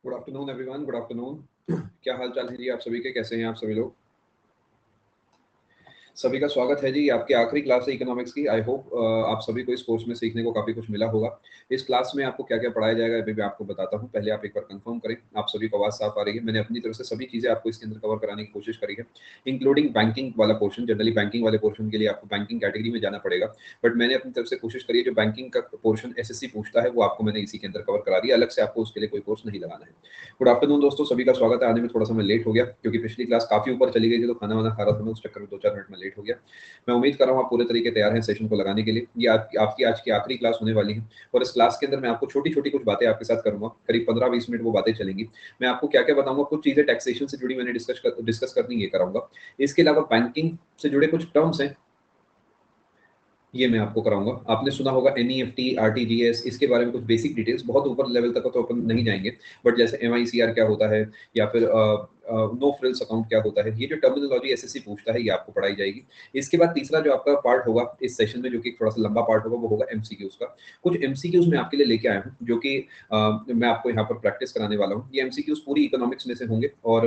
Good afternoon everyone, good afternoon. क्या हाल चाल है जी आप सभी के? कैसे हैं आप सभी लोग? सभी का स्वागत है जी आपकी आखिरी क्लास है इकोनॉमिक्स की। आई होप आप सभी को इस कोर्स में सीखने को काफ़ी कुछ मिला होगा। इस क्लास में आपको क्या क्या पढ़ाया जाएगा अभी मैं आपको बताता हूँ। पहले आप एक बार कंफर्म करें आप सभी को आवाज़ साफ आ रही है। मैंने अपनी तरफ से सभी चीज़ें आपको इसके अंदर कवर कराने की कोशिश करी है, इंक्लूडिंग बैंकिंग वाला पोर्शन। जनरली बैंकिंग वाले पोर्शन के लिए आपको बैंकिंग कैटेगरी में जाना पड़ेगा, बट मैंने अपनी तरफ से कोशिश करी है जो बैंकिंग का पोर्शन एसएससी पूछता है वो आपको मैंने इसी के अंदर कवर करा दिया। अलग से आपको उसके लिए कोई कोर्स नहीं लगाना है। गुड आफ्टरनून दोस्तों, सभी का स्वागत है। आने में थोड़ा सा मैं लेट हो गया क्योंकि पिछली क्लास काफ़ी ऊपर चली गई थी, तो खाना वाना खा रहा था मैं, उस चक्कर में 2-4 मिनट में लेट हो गया। मैं उम्मीद कर रहा हूँ आप पूरे तरीके तैयार हैं सेशन को लगाने के लिए। ये आपकी आज की आखिरी क्लास होने वाली है और इस क्लास के अंदर मैं आपको छोटी छोटी कुछ बातें आपके साथ करूंगा। करीब 15-20 मिनट वो बातें चलेंगी। मैं आपको क्या क्या बताऊंगा, कुछ चीजें टैक्सेशन से जुड़ी मैंने डिस्कस करनी ये कराऊंगा। इसके अलावा बैंकिंग से जुड़े कुछ टर्म्स हैं, ये मैं आपको कराऊंगा। आपने सुना होगा एनईएफटी, आरटीजीएस, इसके बारे में कुछ बेसिक डिटेल्स, बहुत ऊपर लेवल तक तो अपन नहीं जाएंगे, बट जैसे एमआईसीआर क्या होता है या फिर नो फ्रिल्स अकाउंट क्या होता है, ये जो टर्मिनोलॉजी एसएससी पूछता है ये आपको पढ़ाई जाएगी। इसके बाद तीसरा जो आपका पार्ट होगा इस सेशन में, जो कि थोड़ा सा लंबा पार्ट होगा, वो होगा एमसीक्यूज का। कुछ एमसीक्यूज मैं आपके लिए लेके आया हूँ जो कि मैं आपको यहाँ पर प्रैक्टिस कराने वाला हूँ। ये एमसीक्यूज पूरी इकोनॉमिक्स में से होंगे और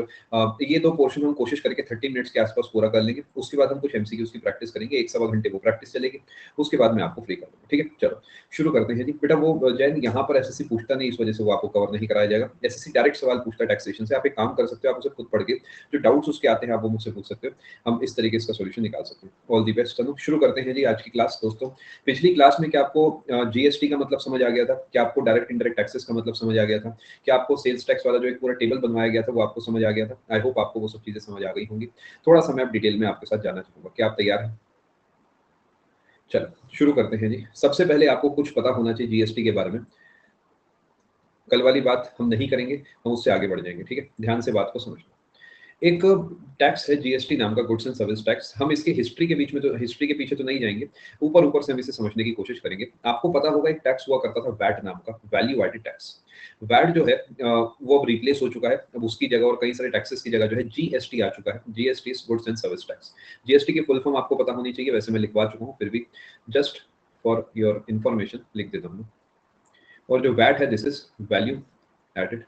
ये दो पोर्शन हम कोशिश करके 30 मिनट्स के आसपास पूरा कर लेंगे। उसके बाद हम कुछ एमसीक्यूज की प्रैक्टिस करेंगे, 1-1.25 घंटे वो प्रैक्टिस चलेगी। उसके बाद मैं आपको फ्री कर दूंगा। ठीक है, चलो शुरू करते हैं जी। बेटा वो जैन यहाँ पर एसएससी पूछता नहीं, इस वजह से वो आपको कवर नहीं कराया जाएगा। एसएससी डायरेक्ट सवाल पूछता है टैक्सेशन से। आप एक काम कर सकते हो, आप उसे खुद पढ़ के जो डाउट्स उसके आते हैं आप वो मुझसे पूछ सकते हो। हम इस तरीके इसका सोल्यूशन निकाल सकते हैं। All the best. चलो शुरू करते हैं जी आज की क्लास। दोस्तों पिछली क्लास में क्या आपको जीएसटी का मतलब समझ आ गया था? क्या आपको डायरेक्ट इंडायरेक्ट टैक्सेस का मतलब समझ आ गया था? क्या आपको सेल्स टैक्स वाला जो एक पूरा टेबल बनवाया गया था वो आपको समझ आ गया था? आई होप आपको वो सब चीजें समझ आ गई होंगी। थोड़ा सा मैं अब डिटेल में आपके साथ जानना चाहूंगा। क्या आप तैयार हैं? चलो शुरू करते हैं जी। सबसे पहले आपको कुछ पता होना चाहिए जीएसटी के बारे में। कल वाली बात हम नहीं करेंगे, हम उससे आगे बढ़ जाएंगे। ठीक है, ध्यान से बात को समझना। एक टैक्स है जीएसटी नाम का, गुड्स एंड सर्विस टैक्स। हम इसके हिस्ट्री के बीच में तो हिस्ट्री के पीछे तो नहीं जाएंगे, ऊपर ऊपर से हम इसे समझने की कोशिश करेंगे। आपको पता होगा एक टैक्स हुआ करता था वैट नाम का, वैल्यू एडेड टैक्स। वैट जो है वो अब रिप्लेस हो चुका है। अब उसकी जगह और कई सारे टैक्सेस की जगह जो है जीएसटी आ चुका है। GST goods and service tax. GST की फुल फॉर्म आपको पता होनी चाहिए, वैसे मैं लिखवा चुका हूँ, फिर भी जस्ट फॉर योर इंफॉर्मेशन लिख देता हूँ। और जो वैट है दिस इज वैल्यू एडेड।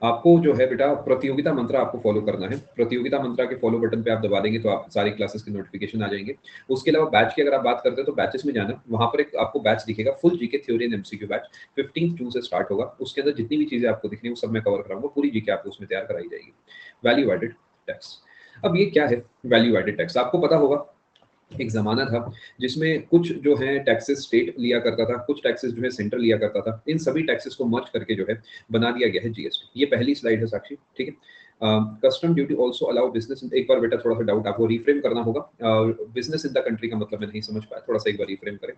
आपको जो है बेटा प्रतियोगिता मंत्रा आपको फॉलो करना है। प्रतियोगिता मंत्रा के फॉलो बटन पे आप दबा देंगे तो आप सारी क्लासेस के नोटिफिकेशन आ जाएंगे। उसके अलावा बैच की अगर आप बात करते हैं तो बैचेस में जाना, वहां पर एक आपको बैच दिखेगा, full GK theory and MCQ batch. 15 जून से स्टार्ट होगा। उसके अंदर जितनी भी चीजें आपको दिखनी है वो सब मैं कवर कराऊंगा। पूरी जीके आपको उसमें तैयार कराई जाएगी। Value added tax. अब ये क्या है वैल्यू एडेड टैक्स? आपको पता होगा एक जमाना था जिसमें कुछ जो है टैक्सेस स्टेट लिया करता था, कुछ टैक्सेस जो है सेंटर लिया करता था। इन सभी टैक्सेस को मर्ज करके जो है बना दिया गया है जीएसटी। ये पहली स्लाइड है साक्षी। ठीक है, custom duty also allow business. एक बार बेटा थोड़ा सा डाउट आपको रिफ्रेम करना होगा। बिजनेस इन द कंट्री का मतलब मैं नहीं समझ पाया, थोड़ा सा एक बार रिफ्रेम करें।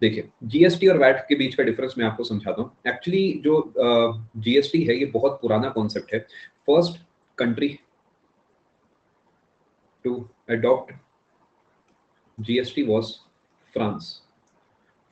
देखिए जीएसटी और वैट के बीच का डिफरेंस मैं आपको समझाता हूँ। एक्चुअली जो जीएसटी है ये बहुत पुराना कॉन्सेप्ट है। First country to adopt GST was France.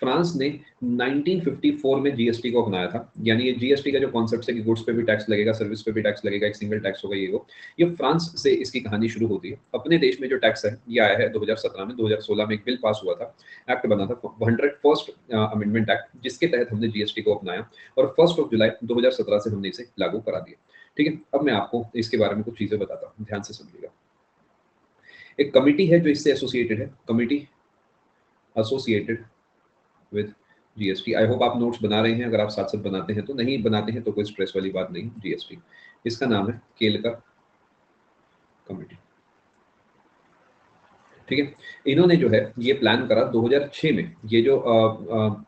France ने 1954 में जीएसटी को अपनाया था। यानी ये जीएसटी का जो कॉन्सेप्ट है कि गुड्स पे भी टैक्स लगेगा, सर्विस पे भी टैक्स लगेगा, एक सिंगल टैक्स होगा, ये फ्रांस से इसकी कहानी शुरू होती है। अपने देश में जो टैक्स है ये आया है 2017 में। 2016 में एक बिल पास हुआ था, एक्ट बना था 101st अमेंडमेंट एक्ट, जिसके तहत हमने जीएसटी को अपनाया और 1 जुलाई 2017 से हमने इसे लागू करा दिया। ठीक है, अब मैं आपको इसके बारे में कुछ चीजें बताता हूँ, ध्यान से समझिएगा। एक कमिटी है जो इससे एसोसिएटेड है, committee associated with GST. I hope आप नोट्स बना रहे हैं। अगर आप साथ साथ बनाते हैं तो, नहीं बनाते हैं तो कोई स्ट्रेस वाली बात नहीं। जीएसटी इसका नाम है केलकर कमेटी। ठीक है, इन्होंने जो है ये प्लान करा 2006 में। ये जो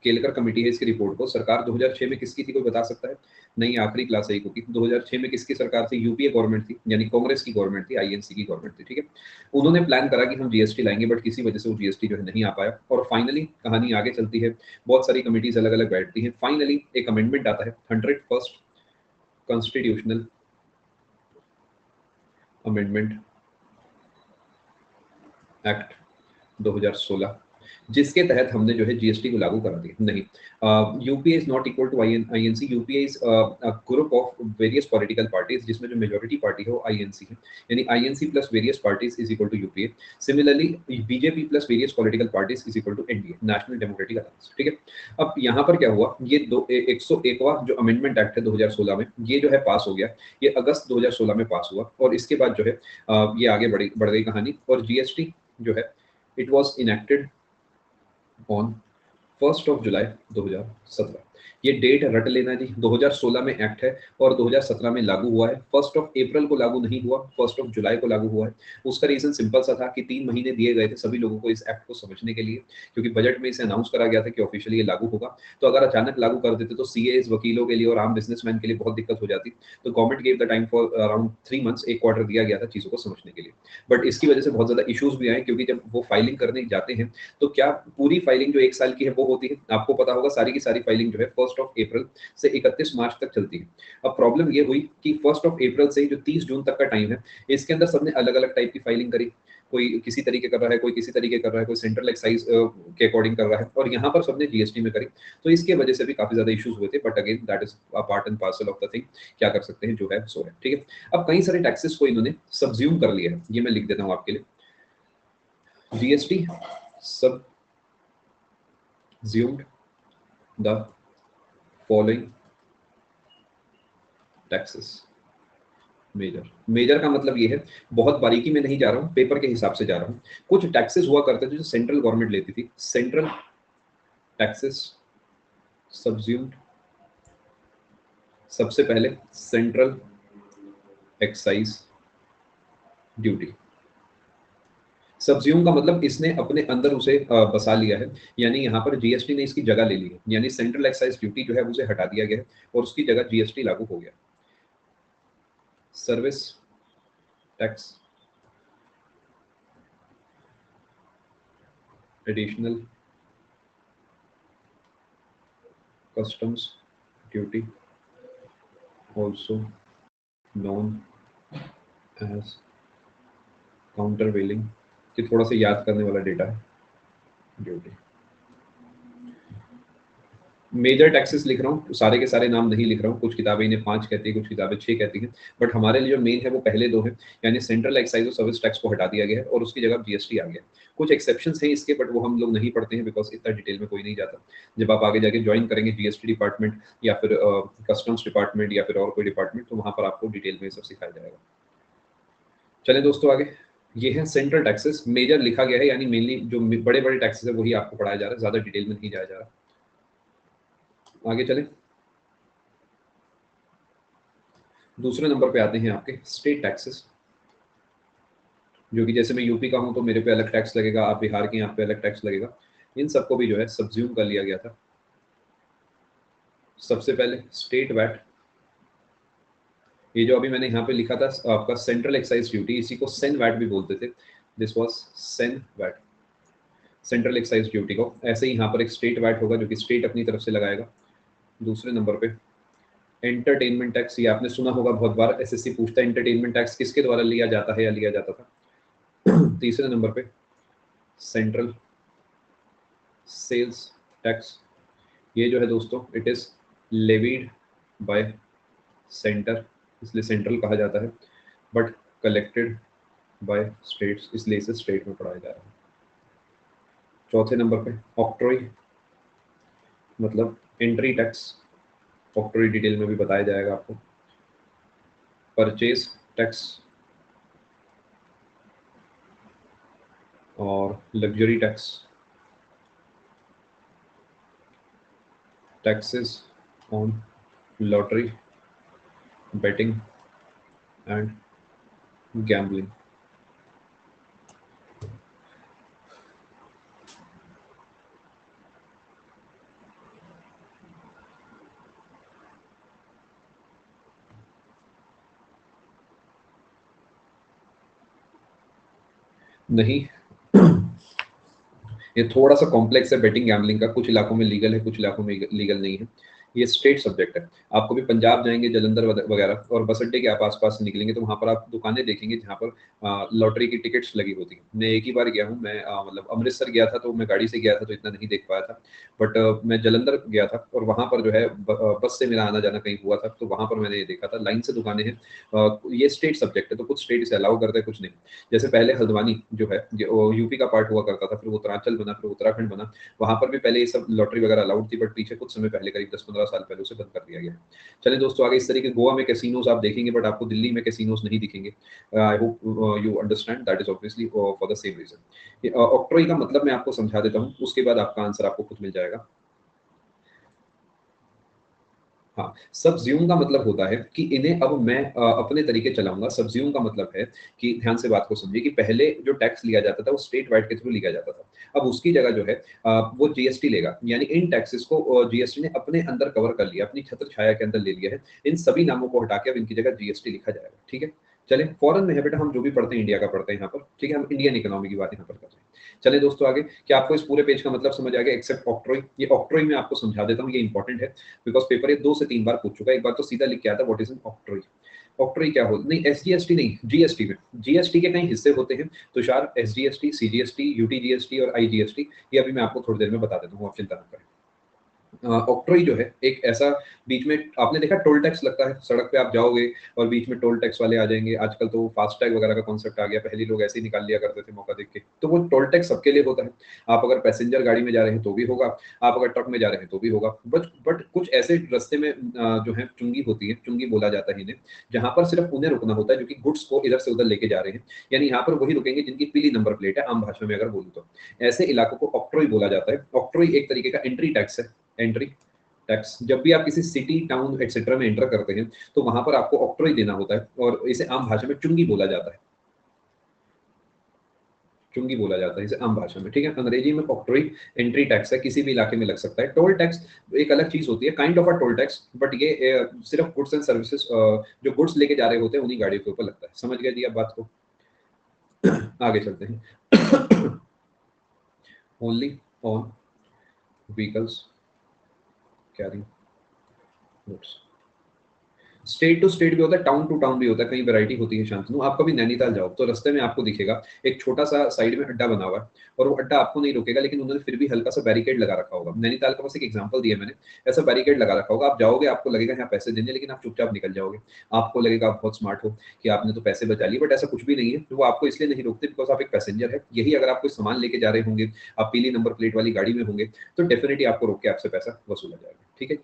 केलकर कमेटी है इसकी रिपोर्ट को सरकार 2006 में किसकी थी, कोई बता सकता है? नहीं, आखिरी क्लास है क्योंकि 2006 में किसकी सरकार थी? यूपीए गवर्नमेंट थी, यानी कांग्रेस की गवर्नमेंट थी, आईएनसी की गवर्नमेंट थी। ठीक है, उन्होंने प्लान करा कि हम जीएसटी लाएंगे, बट किसी वजह से वो जीएसटी जो है नहीं आ पाया और फाइनली कहानी आगे चलती है। बहुत सारी कमिटीज अलग अलग बैठती हैं, फाइनली एक अमेंडमेंट आता है, 101st कॉन्स्टिट्यूशनल अमेंडमेंट एक्ट 2016। जिसके तहत हमने जो है जीएसटी को लागू करा दिया। नहीं, UPA is not equal to INC. UPA is group of various political parties, जिसमें जो मेजोरिटी पार्टी है वो आईएनसी है, यानी INC plus various parties is equal to UPA. Similarly BJP plus various political parties is equal to NDA, national democratic alliance. ठीक है, अब यहाँ पर क्या हुआ, ये 101वां जो अमेंडमेंट एक्ट है 2016 में, ये जो है पास हो गया। ये अगस्त 2016 में पास हुआ और इसके बाद जो है ये आगे बढ़ गई कहानी। और जीएसटी जो है इट वाज इनेक्टेड ऑन 1 जुलाई 2017। ये डेट रट लेना जी, 2016 में एक्ट है और 2017 में लागू हुआ है। 1 अप्रैल को लागू नहीं हुआ, 1 जुलाई को लागू हुआ है। उसका रीजन सिंपल सा था कि 3 महीने दिए गए थे सभी लोगों को इस एक्ट को समझने के लिए, क्योंकि बजट में इसे अनाउंस करा गया था कि ऑफिशियली ये लागू होगा। तो अगर अचानक लागू कर देते तो सीएस, वकीलों के लिए और आम बिजनेसमैन के लिए बहुत दिक्कत हो जाती। तो government gave the time for around 3 months, 1 quarter दिया गया था चीजों को समझने के लिए। बट इसकी वजह से बहुत ज्यादा इश्यूज भी आए, क्योंकि जब वो फाइलिंग करने जाते हैं तो क्या पूरी फाइलिंग जो 1 साल की है वो होती है, आपको पता होगा सारी की सारी फाइलिंग जो है 1 अप्रैल से 31 मार्च तक चलती है। अब प्रॉब्लम ये हुई कि 1 अप्रैल से जो 30 जून तक का टाइम है, इसके अंदर सबने अलग अलग टाइप की फाइलिंग करी। कोई किसी तरीके कर रहा है, कोई किसी तरीके कर रहा है, कोई सेंट्रल एक्साइज के अकॉर्डिंग कर रहा है, और यहाँ पर सबने जीएसटी में करी। तो इसके वजह से भी काफी ज्यादा इश्यूज हुए थे, but again that is a part and parcel of the thing. क्या कर सकते हैं, जो है सो है। ठीक है, अब कई सारे टैक्सेस को इन्होंने सब्ज्यूम कर लिया है, ये मैं लिख देता हूँ आपके लिए। GST subsumed the following taxes। Major का मतलब ये है, बहुत बारीकी में नहीं जा रहा हूँ, पेपर के हिसाब से जा रहा हूँ। कुछ टैक्सेस हुआ करते थे जो सेंट्रल गवर्नमेंट लेती थी। सेंट्रल टैक्सेस सब्ज्यूम्ड, सबसे पहले सेंट्रल एक्साइज ड्यूटी। सब्ज्यूम का मतलब इसने अपने अंदर उसे बसा लिया है, यानी यहाँ पर जीएसटी ने इसकी जगह ले ली है, यानी सेंट्रल एक्साइज ड्यूटी जो है उसे हटा दिया गया है और उसकी जगह जीएसटी लागू हो गया। Service tax, additional customs duty, also known as countervailing, कि थोड़ा सा याद करने वाला डेटा है, ड्यूटी। मेजर टैक्सेस लिख रहा हूँ, सारे के सारे नाम नहीं लिख रहा हूँ, कुछ किताबें इन्हें 5 कहती है, कुछ किताबें 6 कहती हैं, बट हमारे लिए जो मेन है वो पहले 2 हैं, यानी सेंट्रल एक्साइज और सर्विस टैक्स को हटा दिया गया है और उसकी जगह जीएसटी आ गया। कुछ एक्सेप्शंस हैं इसके, बट वो हम लोग नहीं पढ़ते हैं बिकॉज इतना डिटेल में कोई नहीं जाता। जब आप आगे जाके ज्वाइन करेंगे जीएसटी डिपार्टमेंट या फिर कस्टम्स डिपार्टमेंट या फिर और कोई डिपार्टमेंट, तो वहाँ पर आपको डिटेल में सब सिखाया जाएगा। चलें दोस्तों आगे, ये है सेंट्रल टैक्सेस। मेजर लिखा गया है, यानी मेनली जो बड़े बड़े टैक्सेस है वही आपको पढ़ाया जा रहा है, ज्यादा डिटेल में नहीं जाया जा रहा। आगे चलें, दूसरे नंबर पे आते हैं आपके स्टेट टैक्सेस, जो कि जैसे मैं यूपी का हूं तो मेरे पे अलग टैक्स लगेगा, आप बिहार के यहाँ पे अलग टैक्स लगेगा। इन सबको भी जो है सब्ज्यूम कर लिया गया था। सबसे पहले स्टेट वैट, ये जो अभी मैंने यहाँ पे लिखा था आपका सेंट्रल एक्साइज ड्यूटी, इसी को सेन वैट भी बोलते थे। This was CENVAT, central excise duty को। ऐसे ही यहाँ पर एक स्टेट वैट होगा जो कि स्टेट अपनी तरफ से लगाएगा। दूसरे नंबर पे एंटरटेनमेंट टैक्स, ये आपने सुना होगा बहुत बार, एसएससी पूछता है एंटरटेनमेंट टैक्स किसके द्वारा लिया जाता है या लिया जाता था। तीसरे नंबर पे सेंट्रल सेल्स टैक्स, ये जो है दोस्तों it is levied bye centre, इसलिए सेंट्रल कहा जाता है, बट कलेक्टेड बाय स्टेट्स, इसलिए इसे स्टेट में पढ़ाया जा रहा है। चौथे नंबर पे ऑक्ट्रॉय, मतलब एंट्री टैक्स, ऑक्ट्रॉय डिटेल में भी बताया जाएगा आपको। परचेज टैक्स और luxury tax, taxes on lottery, betting and gambling. नहीं, ये थोड़ा सा कॉम्प्लेक्स है बेटिंग गैम्बलिंग का, कुछ इलाकों में लीगल है, कुछ इलाकों में लीगल नहीं है। ये स्टेट सब्जेक्ट है। आप कभी पंजाब जाएंगे, जालंधर वगैरह, और बस अड्डे के आप आसपास निकलेंगे तो वहाँ पर आप दुकानें देखेंगे जहाँ पर लॉटरी की टिकट्स लगी होती हैं। मैं एक ही बार गया हूँ, मैं मतलब अमृतसर गया था तो मैं गाड़ी से गया था तो इतना नहीं देख पाया था, बट मैं जालंधर गया था और वहाँ पर जो है बस से मेरा आना जाना कहीं हुआ था तो वहाँ पर मैंने ये देखा था, लाइन से दुकानें हैं। ये स्टेट सब्जेक्ट है तो कुछ स्टेट इसे अलाउ करते हैं, कुछ नहीं। जैसे पहले हल्द्वानी जो है यूपी का पार्ट हुआ करता था, फिर उत्तरांचल बना, फिर उत्तराखंड बना, वहां पर भी पहले ये सब लॉटरी वगैरह अलाउड थी, बट पीछे कुछ समय पहले, करीब 10-15 साल पहले उसे बंद कर दिया गया। चलिए दोस्तों आगे, इस तरीके गोवा में कैसीनोज आप देखेंगे बट आपको दिल्ली में कैसीनोज नहीं दिखेंगे। I hope you understand, that is obviously for the same reason. Octroi का मतलब मैं आपको समझा देता हूँ, उसके बाद आपका आंसर आपको खुद मिल जाएगा। हाँ, सब्ज्यूम का मतलब होता है कि इन्हें अब मैं अपने तरीके चलाऊंगा। सब्ज्यूम का मतलब है कि ध्यान से बात को समझिए कि पहले जो टैक्स लिया जाता था वो स्टेट वाइड के थ्रू लिया जाता था, अब उसकी जगह जो है वो जीएसटी लेगा, यानी इन टैक्सेस को जीएसटी ने अपने अंदर कवर कर लिया, अपनी छत्र छाया के अंदर ले लिया है। इन सभी नामों को हटा के अब इनकी जगह जीएसटी लिखा जाएगा, ठीक है। चले, फॉरेन में है बेटा, हम जो भी पढ़ते हैं इंडिया का पढ़ते हैं यहाँ पर, ठीक है, हम इंडियन इकोनॉमी की बात यहाँ पर कर रहे हैं। चले दोस्तों आगे, क्या आपको इस पूरे पेज का मतलब समझ आ गया एक्सेप्ट ऑक्ट्रॉय? ये ऑक्ट्रॉय मैं आपको समझा देता हूँ, ये इंपॉर्टेंट है बिकॉज पेपर ये 2 से 3 बार पूछ चुका है। एक बार तो सीधा लिख के आता what is an octroi. Octroi क्या होता, नहीं एसजीएसटी नहीं, जीएसटी में, जीएसटी के कई हिस्से होते हैं, तुषार, एसजीएसटी, सीजीएसटी, यूटीजीएसटी और आईजीएसटी, ये अभी मैं आपको थोड़ी देर में बता देता हूँ, आप चिंता न करें। ऑक्ट्रॉय जो है एक ऐसा, बीच में आपने देखा टोल टैक्स लगता है, सड़क पे आप जाओगे और बीच में टोल टैक्स वाले आ जाएंगे, आजकल तो फास्ट टैग वगैरह का कॉन्सेप्ट आ गया, पहले लोग ऐसे ही निकाल लिया करते थे मौका देख के, तो वो टोल टैक्स सबके लिए होता है। आप अगर पैसेंजर गाड़ी में जा रहे हैं तो भी होगा, आप अगर ट्रक में जा रहे हैं तो भी होगा, बट कुछ ऐसे रास्ते में जो है चुंगी होती है, चुंगी बोला जाता है इन्हें, जहां पर सिर्फ उन्हें रुकना होता है जो कि गुड्स को इधर से उधर लेके जा रहे हैं, यानी यहाँ पर वही रुकेंगे जिनकी पीली नंबर प्लेट है, आम भाषा में अगर बोलूँ तो ऐसे इलाकों को ऑक्ट्रॉय बोला जाता है। ऑक्ट्रॉय एक तरीके का एंट्री टैक्स है, एंट्री टैक्स। जब भी आप किसी सिटी, टाउन एक्सेट्रा में एंटर करते हैं तो वहां पर आपको ऑक्ट्रॉय देना होता है और इसे आम भाषा में चुंगी बोला जाता है, चुंगी बोला जाता है इसे आम भाषा में, ठीक है। अंग्रेजी में ऑक्ट्रॉय एंट्री टैक्स है, किसी भी इलाके में लग सकता है। टोल टैक्स एक अलग चीज होती है, kind of a toll tax, but ये सिर्फ गुड्स एंड सर्विसेज, जो गुड्स लेके जा रहे होते हैं उन्हीं गाड़ियों के ऊपर लगता है। समझ गए जी आप बात को? आगे चलते हैं। Only on vehicles carrying goods. State to state भी होता है, टाउन टू टाउन भी होता है, कई वैरायटी होती है। शांतनु, आप कभी नैनीताल जाओ तो रास्ते में आपको दिखेगा एक छोटा सा साइड में अड्डा बना हुआ है, और वो अड्डा आपको नहीं रोकेगा, लेकिन उन्होंने फिर भी हल्का सा बैरिकेड लगा रखा होगा। नैनीताल का बस एक एग्जांपल दिया मैंने, ऐसा बैरिकेड लगा रखा होगा, आप जाओगे आपको लगेगा यहाँ पैसे देने, लेकिन आप चुपचाप निकल जाओगे, आपको लगेगा आप बहुत स्मार्ट हो कि आपने तो पैसे बचा लिए, बट ऐसा कुछ भी नहीं है। तो वो आपको इसलिए नहीं रोकते बिकॉज आप एक पैसेंजर है। यही अगर आप कोई सामान लेके जा रहे होंगे, आप पीली नंबर प्लेट वाली गाड़ी में होंगे, तो डेफिनेटली आपको रोक के आपसे पैसा वसूला जाएगा, ठीक है।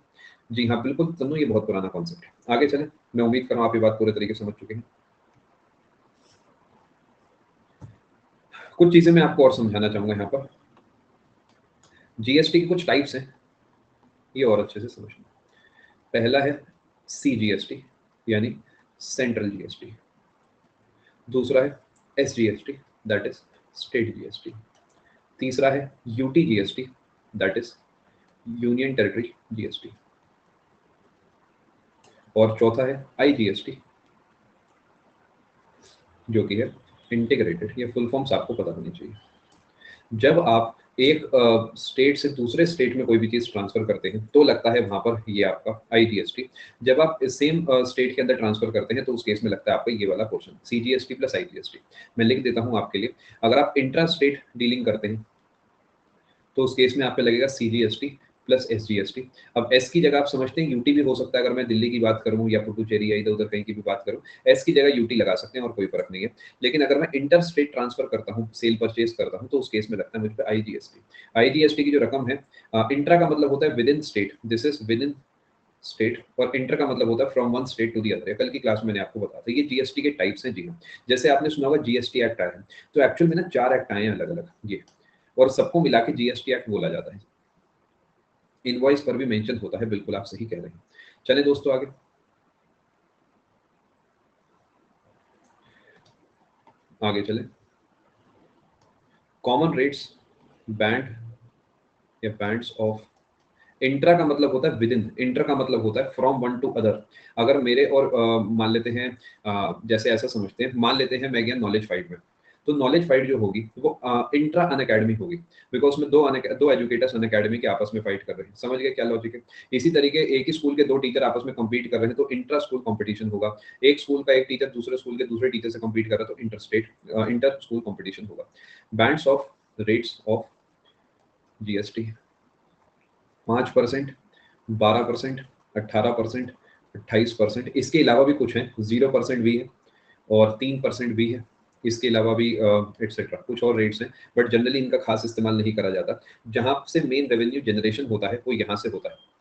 जी हाँ बिल्कुल तन्नू, ये बहुत पुराना कॉन्सेप्ट है। आगे चलें, मैं उम्मीद कर रहा हूँ आप ये बात पूरे तरीके से समझ चुके हैं। कुछ चीजें मैं आपको और समझाना चाहूंगा यहाँ पर। जीएसटी के कुछ टाइप्स हैं, ये और अच्छे से समझना। पहला है सीजीएसटी, यानी सेंट्रल जीएसटी। दूसरा है SGST, that is state GST. तीसरा है UTGST, that is union territory GST. और चौथा है आईजीएसटी, जो कि है इंटीग्रेटेड। ये फुल फॉर्म्स आपको पता होनी चाहिए। जब आप एक स्टेट से दूसरे स्टेट में कोई भी चीज ट्रांसफर करते हैं तो लगता है वहां पर ये आपका आईजीएसटी। जब आप सेम स्टेट के अंदर ट्रांसफर करते हैं तो उस केस में लगता है आपका ये वाला पोर्शन, सीजीएसटी प्लस आईजीएसटी। मैं लिख देता हूं आपके लिए, अगर आप इंट्रा स्टेट डीलिंग करते हैं तो उस केस में आप पे लगेगा सीजीएसटी प्लस एसजीएसटी। अब एस की जगह आप समझते हैं यूटी भी हो सकता है, अगर मैं दिल्ली की बात करूं या पुडुचेरी या इधर उधर कहीं की भी बात करूं, एस की जगह यूटी लगा सकते हैं और कोई फर्क नहीं है। लेकिन अगर मैं इंटर स्टेट ट्रांसफर करता हूं, सेल परचेज करता हूं, तो उस केस में लगता है मुझ पर आईजीएसटी। आईजीएसटी की जो रकम है, इंट्रा का मतलब होता है within state, this is within state, और इंटर का मतलब होता है from one state to the other. कल की क्लास में मैंने आपको बताया था, ये जीएसटी के टाइप्स हैं। जी हाँ, जैसे आपने सुना होगा जीएसटी एक्ट आया है, तो एक्चुअल में ना 4 एक्ट आए हैं अलग अलग ये, और सबको मिला के जीएसटी एक्ट बोला जाता है। इनवॉइस पर भी मेंशन होता है, बिल्कुल आप सही कह रहे हैं। चले दोस्तों आगे, आगे चले। कॉमन रेट्स, बैंड या बैंड्स ऑफ। इंट्रा का मतलब होता है विद इन, इंटर का मतलब होता है फ्रॉम वन टू अदर। अगर मेरे और मान लेते हैं जैसे ऐसा समझते हैं, मान लेते हैं मैं गया नॉलेज 5 में, तो नॉलेज फाइट जो होगी वो इंट्रा अन अकेडमी होगी, बिकॉज उसमें दो एजुकेटर्स अन अकेडमी के आपस में फाइट कर रहे हैं। समझ गए क्या लॉजिक है? इसी तरीके एक ही स्कूल के दो टीचर आपस में compete कर रहे हैं तो इंट्रा स्कूल कंपटीशन होगा। एक स्कूल का एक टीचर दूसरे स्कूल के दूसरे टीचर से compete कर रहा है तो इंटर स्कूल कंपटीशन होगा। Bands of rates of GST 5%, 12%, 18%, 28%। इसके अलावा भी कुछ है, 0% भी है और 3% भी है। इसके अलावा भी एटसेट्रा कुछ और रेट्स हैं, बट जनरली इनका खास इस्तेमाल नहीं करा जाता। जहां से मेन रेवेन्यू जनरेशन होता है वो यहाँ से होता है।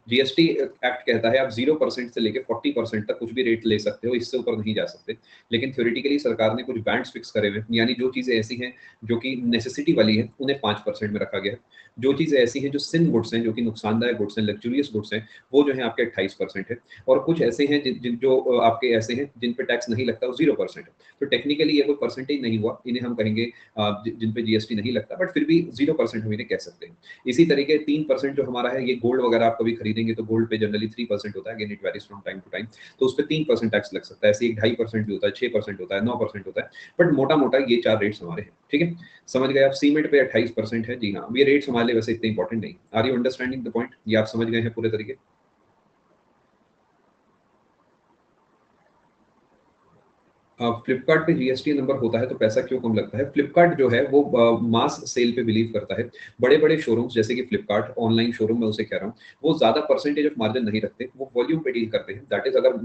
जीएसटी एक्ट कहता है आप 0% से लेकर 40% तक कुछ भी रेट ले सकते हो, इससे ऊपर नहीं जा सकते। लेकिन थ्योरेटिकली सरकार ने कुछ बैंड्स फिक्स करे हुए हैं, यानी जो चीजें ऐसी हैं जो कि नेसेसिटी वाली है उन्हें 5% में रखा गया है। जो चीजें ऐसी हैं जो सिन गुड्स हैं, जो कि नुकसानदायक गुड्स हैं, लग्जूरियस गुड्स हैं, वो जो है आपके 28% है। और कुछ ऐसे हैं जो आपके ऐसे हैं जिन पे टैक्स नहीं लगता, वो 0% है। तो टेक्निकली ये कोई परसेंटेज नहीं हुआ, इन्हें हम कहेंगे जिन पे जीएसटी नहीं लगता, बट फिर भी 0% हम इन्हें कह सकते हैं। इसी तरीके 3% जो हमारा है, ये गोल्ड वगैरह आप कभी खरीदेंगे तो गोल्ड पे जनरली 3% होता है, again it varies from time to time, तो उस पर 3% टैक्स लग सकता है। ऐसे 2.5% भी होता है, 6% होता है, 9% होता है, बट मोटा मोटा ये चार रेट्स हमारे हैं। ठीक है, समझ गए आप? सीमेंट पे 28% है। जी हाँ, ये रेट्स हमारे लिए वैसे इतने इंपॉर्टेंट नहीं। Are you understanding the point? ये आप समझ गए हैं पूरे तरीके? फ्लिपकार्ट पे जीएसटी नंबर होता है तो पैसा क्यों कम लगता है? फ्लिपकार्ट जो है वो मास सेल पे बिलीव करता है। बड़े बड़े शोरूम्स जैसे कि फ्लिपकार्ट ऑनलाइन शोरूम में उसे कह रहा हूँ, वो ज्यादा परसेंटेज ऑफ मार्जिन नहीं रखते, वो वॉल्यूम पे डील करते हैं। दैट इज, अगर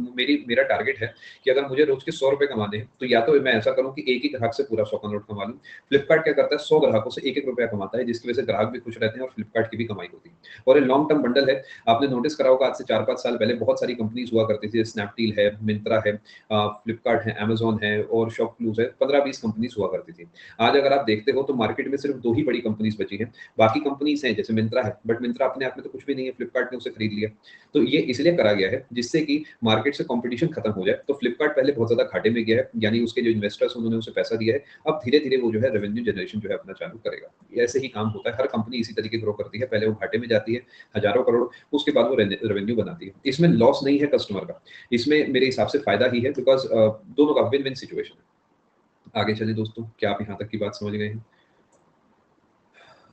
मेरा टारगेट है कि अगर मुझे रोज के 100 रुपए कमाने हैं तो या तो मैं ऐसा करूँ कि एक ही ग्राहक से पूरा 100 का नोट कमा लूँ। फ्लिपकार्ट क्या करता है, 100 ग्राहकों से एक एक रुपया कमाता है, जिसकी वजह से ग्राहक भी खुश रहते हैं और फ्लिपकार्ट की भी कमाई होती है। और ये लॉन्ग टर्म बंडल है। आपने नोटिस करा होगा, आज से 4-5 साल पहले बहुत सारी कंपनीज हुआ करती थी, स्नैपडील है, मिंत्रा है, फ्लिपकार्ट है, अमेजॉन है और शॉपक्लूज है, 15-20 कंपनीज हुआ करती थी। आज अगर आप देखते हो तो मार्केट में सिर्फ दो ही बड़ी कंपनीज बची हैं। बाकी कंपनीज हैं जैसे मिंत्रा है, बट मिंत्रा अपने आप में तो कुछ भी नहीं है, फ्लिपकार्ट ने उसे खरीद लिया। तो ये इसलिए करा गया है जिससे कि मार्केट से कंपटीशन खत्म हो जाए। तो फ्लिपकार्ट पहले बहुत ज्यादा घाटे में गया है, यानी उसके जो इन्वेस्टर्स उन्होंने उसे पैसा दिया है, अब धीरे धीरे वो जो है रेवेन्यू जनरेशन जो है अपना चालू करेगा। ऐसे ही काम होता है, हर कंपनी इसी तरीके ग्रो करती है। पहले वो घाटे में जाती है हजारों करोड़, उसके बाद वो रेवेन्यू बनाती है। इसमें लॉस नहीं है कस्टमर का, इसमें मेरे हिसाब से फायदा ही है, बिकॉज दोनों का विन विन सिचुएशन है। आगे चले दोस्तों, क्या आप यहाँ तक की बात समझ गए हैं?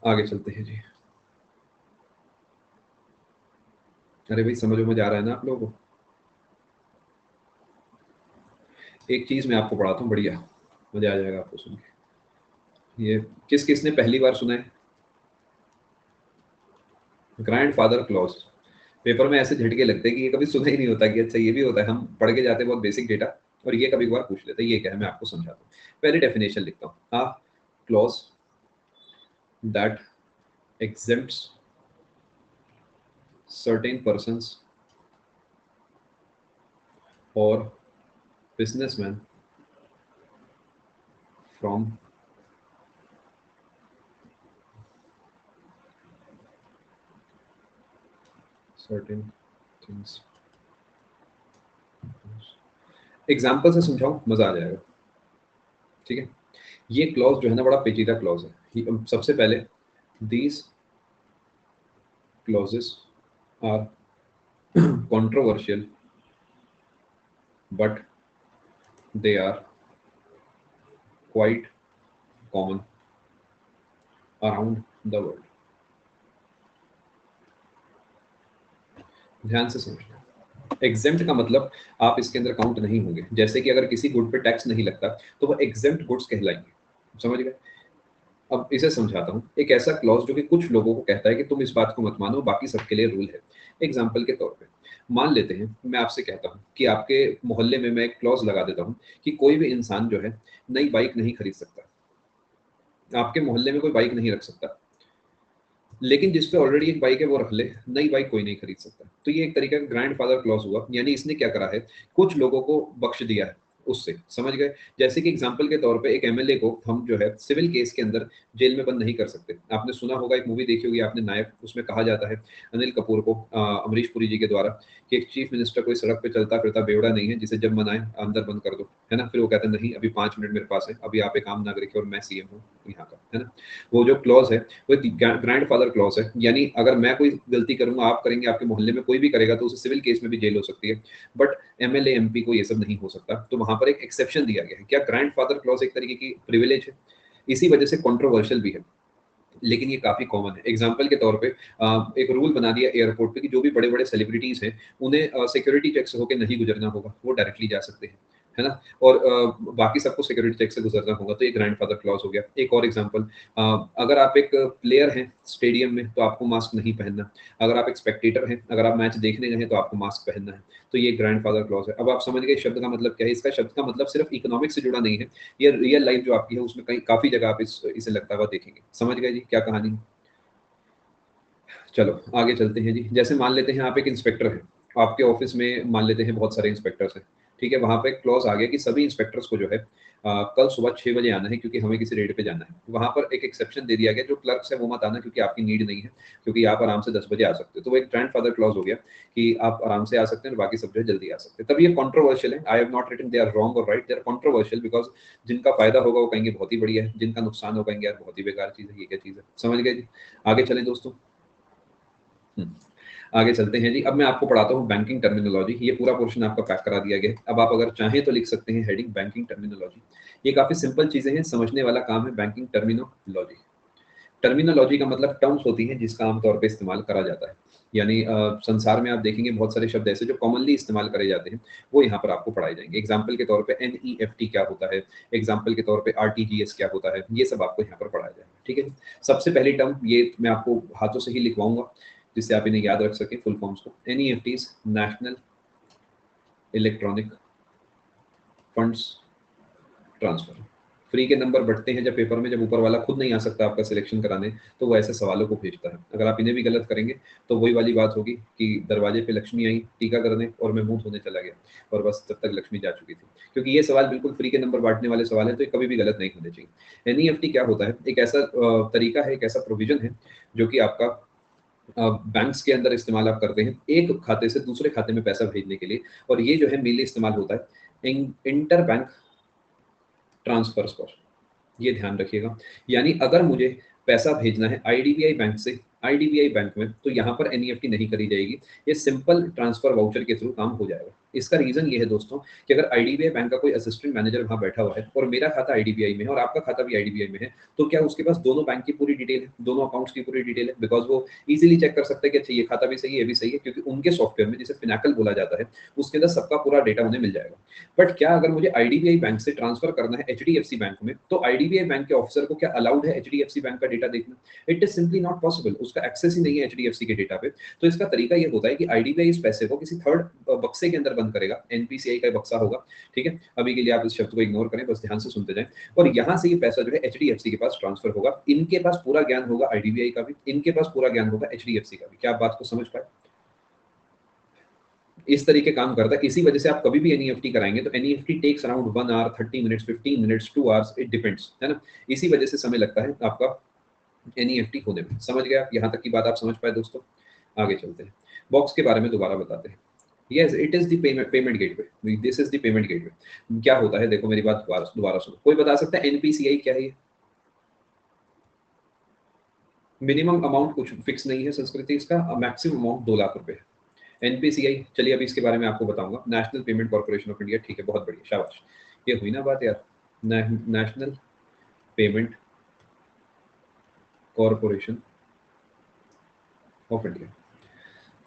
आगे चलते हैं जी। अरे भाई, समझ में आ रहा है ना आप लोगों को? एक चीज मैं आपको पढ़ाता हूँ, बढ़िया मजा आ जाएगा आपको सुन के। ये किस किसने पहली बार सुना है? Grandfather clause. पेपर में ऐसे झटके लगते हैं कि ये कभी सुना ही नहीं होता कि अच्छा ये भी होता है। हम पढ़ के जाते हैं बहुत बेसिक डेटा, और ये कभी कभार पूछ लेते हैं। ये क्या है, मैं आपको समझाता हूँ। पहले डेफिनेशन लिखता हूँ। Clause that exempts certain persons or businessmen from certain things। Example से समझाऊं, मजा आ जाएगा। ठीक है, ये क्लॉज जो है ना बड़ा पेचीदा क्लॉज है। सबसे पहले, these clauses are controversial but they are quite common around the world। ध्यान से समझना। एग्जेम्प्ट का मतलब आप इसके अंदर काउंट नहीं होंगे। जैसे कि अगर किसी गुड पे टैक्स नहीं लगता तो वो एग्जेम्प्ट गुड्स कहलाएंगे। समझ गए? अब इसे समझाता हूँ। एक ऐसा क्लॉज जो कि कुछ लोगों को कहता है कि तुम इस बात को मत मानो, बाकी सबके लिए रूल है। एग्जाम्पल के तौर पे मान लेते हैं, मैं आपसे कहता हूँ कि आपके मोहल्ले में मैं एक क्लॉज लगा देता हूँ कि कोई भी इंसान जो है नई बाइक नहीं खरीद सकता, आपके मोहल्ले में कोई बाइक नहीं रख सकता, लेकिन जिसपे ऑलरेडी एक बाइक है वो रख ले, नई बाइक कोई नहीं खरीद सकता। तो ये एक तरीके का ग्रैंडफादर क्लॉज हुआ, यानी इसने क्या करा है, कुछ लोगों को बख्श दिया है उससे। समझ गए? जैसे कि एग्जांपल के तौर पे एक एमएलए को हम जो है सिविल केस के अंदर जेल में बंद नहीं कर सकते। आपने सुना होगा, एक मूवी देखी होगी आपने, नायक, उसमें कहा जाता है अनिल कपूर को अमरीश पुरी जी के द्वारा कि एक चीफ मिनिस्टर कोई सड़क पे चलता फिरता बेवड़ा नहीं है जिसे जब मन आए अंदर बंद कर दो, है ना। फिर वो कहते हैं नहीं, अभी 5 मिनट मेरे पास है, अभी आप एक आम नागरिक है और मैं सीएम हूँ यहाँ का, है ना। वो जो क्लॉज है वो ग्रैंडफादर क्लॉज है, यानी अगर मैं कोई गलती करूंगा, आप करेंगे, आपके मोहल्ले में कोई भी करेगा तो उसे सिविल केस में भी जेल हो सकती है। बट एमएलए एमपी को ये सब नहीं हो सकता, तो वहां वहां पर एक एक्सेप्शन दिया गया है। क्या ग्रैंडफादर क्लॉज एक तरीके की प्रिविलेज है, इसी वजह से कंट्रोवर्शियल भी है, लेकिन ये काफी कॉमन है। एग्जांपल के तौर पे एक रूल बना दिया एयरपोर्ट पे कि जो भी बड़े बड़े सेलिब्रिटीज हैं उन्हें सिक्योरिटी चेक से होकर नहीं गुजरना होगा, वो डायरेक्टली जा सकते हैं, है ना। और बाकी सबको सिक्योरिटी चेक से गुजरना होगा, तो ये ग्रैंडफादर क्लॉज हो गया। एक और एग्जांपल, अगर आप एक प्लेयर हैं स्टेडियम में तो आपको मास्क नहीं पहनना, अगर आप एक स्पेक्टेटर हैं, अगर आप मैच देखने गए हैं तो आपको मास्क पहनना है, तो ये ग्रैंडफादर क्लॉज है। अब आप समझ गए शब्द का मतलब क्या है। इसका शब्द का मतलब सिर्फ इकोनॉमिक से जुड़ा नहीं है, ये रियल लाइफ जो आपकी है उसमें कहीं काफी जगह आप इसे लगता हुआ देखेंगे। समझ गए जी क्या कहानी है। चलो आगे चलते हैं जी। जैसे मान लेते हैं आप एक इंस्पेक्टर हैं, आपके ऑफिस में मान लेते हैं बहुत सारे इंस्पेक्टर्स हैं, ठीक है। वहां पे एक क्लॉज आ गया कि सभी इंस्पेक्टर्स को जो है कल सुबह 6 बजे आना है, क्योंकि हमें किसी रेड पे जाना है। वहां पर एक एक्सेप्शन दे दिया गया, जो क्लर्क्स है वो मत आना, क्योंकि आपकी नीड नहीं है, क्योंकि आप आराम से 10 बजे आ सकते हो। तो वो एक ग्रैंडफादर क्लॉज हो गया कि आप आराम से आ सकते हैं और बाकी सब जो है जल्दी आ सकते हैं। तब ये कंट्रोवर्शियल है। I have not written they are wrong और right, they are controversial, because जिनका फायदा होगा वो कहेंगे बहुत ही बढ़िया है, जिनका नुकसान होगा कहेंगे यार बहुत ही बेकार चीज है, ये क्या चीज है। समझ गए जी। आगे चलें दोस्तों। आगे चलते हैं जी। अब मैं आपको पढ़ाता हूँ बैंकिंग टर्मिनोलॉजी। ये पूरा पोर्शन आपका पैक करा दिया गया है। अब आप अगर चाहें तो लिख सकते हैं हेडिंग बैंकिंग टर्मिनोलॉजी। ये काफी सिंपल चीजें हैं, समझने वाला काम है बैंकिंग टर्मिनोलॉजी। टर्मिनोलॉजी का मतलब टर्म्स होती हैं जिसका आमतौर पर इस्तेमाल करा जाता है। यानी संसार में आप देखेंगे बहुत सारे शब्द ऐसे जो कॉमनली इस्तेमाल करे जाते हैं, वो यहाँ पर आपको पढ़ाए जाएंगे। एग्जाम्पल के तौर पे NEFT क्या होता है, एग्जाम्पल के तौर पे RTGS क्या होता है, ये सब आपको यहाँ पर पढ़ाया जाएगा, ठीक है। सबसे पहली टर्म ये मैं आपको हाथों से ही लिखवाऊंगा जिससे आप इन्हें याद रख सकें फुल फॉर्म्स को। NEFTs national electronic funds transfer. Free के नंबर बढ़ते हैं जब पेपर में, जब ऊपर वाला खुद नहीं आ सकता आपका सिलेक्शन कराने, तो वो ऐसे सवालों को भेजता है। अगर आप इन्हें भी गलत करेंगे तो वही वाली बात होगी कि दरवाजे पे लक्ष्मी आई टीका करने और मैं मुंह धोने चला गया, और बस तब तक लक्ष्मी जा चुकी थी। क्योंकि ये सवाल बिल्कुल फ्री के नंबर बांटने वाले सवाल है, तो ये कभी भी गलत नहीं होने चाहिए। NEFT क्या होता है, एक ऐसा तरीका है, एक ऐसा प्रोविजन है जो कि आपका बैंक्स के अंदर इस्तेमाल आप करते हैं एक खाते से दूसरे खाते में पैसा भेजने के लिए। और ये जो है मेनली इस्तेमाल होता है इंटर बैंक ट्रांसफर्स पर। ये ध्यान रखिएगा। यानी अगर मुझे पैसा भेजना है आईडीबीआई बैंक से आईडीबीआई बैंक में, तो यहाँ पर NEFT नहीं करी जाएगी, ये सिंपल ट्रांसफर वाउचर के थ्रू काम हो जाएगा। इसका रीजन ये है दोस्तों कि अगर आईडीबीआई बैंक का कोई असिस्टेंट मैनेजर वहां बैठा हुआ है और मेरा खाता आईडीबीआई में है और आपका खाता भी आईडीबीआई में है, तो क्या उसके पास दोनों बैंक की पूरी डिटेल है, दोनों अकाउंट्स की पूरी डिटेल है? बिकॉज वो इजीली चेक कर सकते हैं कि अच्छा ये खाता भी सही है, ये भी सही है, क्योंकि उनके सॉफ्टवेयर में, जिसे फिनाकल बोला जाता है, उसके अंदर सबका पूरा डेटा उन्हें मिल जाएगा। बट क्या अगर मुझे आईडीबीआई बैंक से ट्रांसफर करना है HDFC बैंक में, तो आईडीबीआई बैंक के ऑफिसर को क्या अलाउड है HDFC बैंक का डेटा देखना? It is simply not possible, उसका एक्सेस ही नहीं है HDFC के डेटा पे। तो इसका तरीका ये होता है कि आईडीबीआई इस पैसे को किसी थर्ड बक्से के अंदर बंद करेगा, NPCI का बक्सा होगा, ठीक है। अभी के लिए आप इस शब्द को इग्नोर करें, बस ध्यान से सुनते जाएं। और यहाँ से ये पैसा जो है HDFC के पास ट्रांसफर होगा। इनके पास पूरा ज्ञान होगा आईडीबीआई का भी, इनके पास पूरा ज्ञान होगा HDFC का भी। क्या आप बात को समझ पाए? इस तरीके काम करता है। इसी वजह से आप कभी भी NEFT कराएंगे तो NEFT takes around 1 hour, 30 minutes, 15 minutes, 2 hours, it depends, है ना। इसी वजह से समय लगता है आपका NEFT होने में। समझ गया? यहाँ तक की बात आप समझ पाए दोस्तों? आगे चलते हैं। बॉक्स के बारे में दोबारा बताते हैं। Yes, it is the payment gateway, this is the payment gateway. क्या होता है, देखो मेरी बात दोबारा दोबारा सुनो। कोई बता सकता है NPCI क्या है? ये मिनिमम अमाउंट कुछ फिक्स नहीं है संस्कृति, इसका मैक्सिमम अमाउंट 2 लाख रुपए है। NPCI, चलिए अभी इसके बारे में आपको बताऊंगा। National payment corporation of India, ठीक है, बहुत बढ़िया, शाबाश। ये हुई ना बात यार, national payment corporation of India.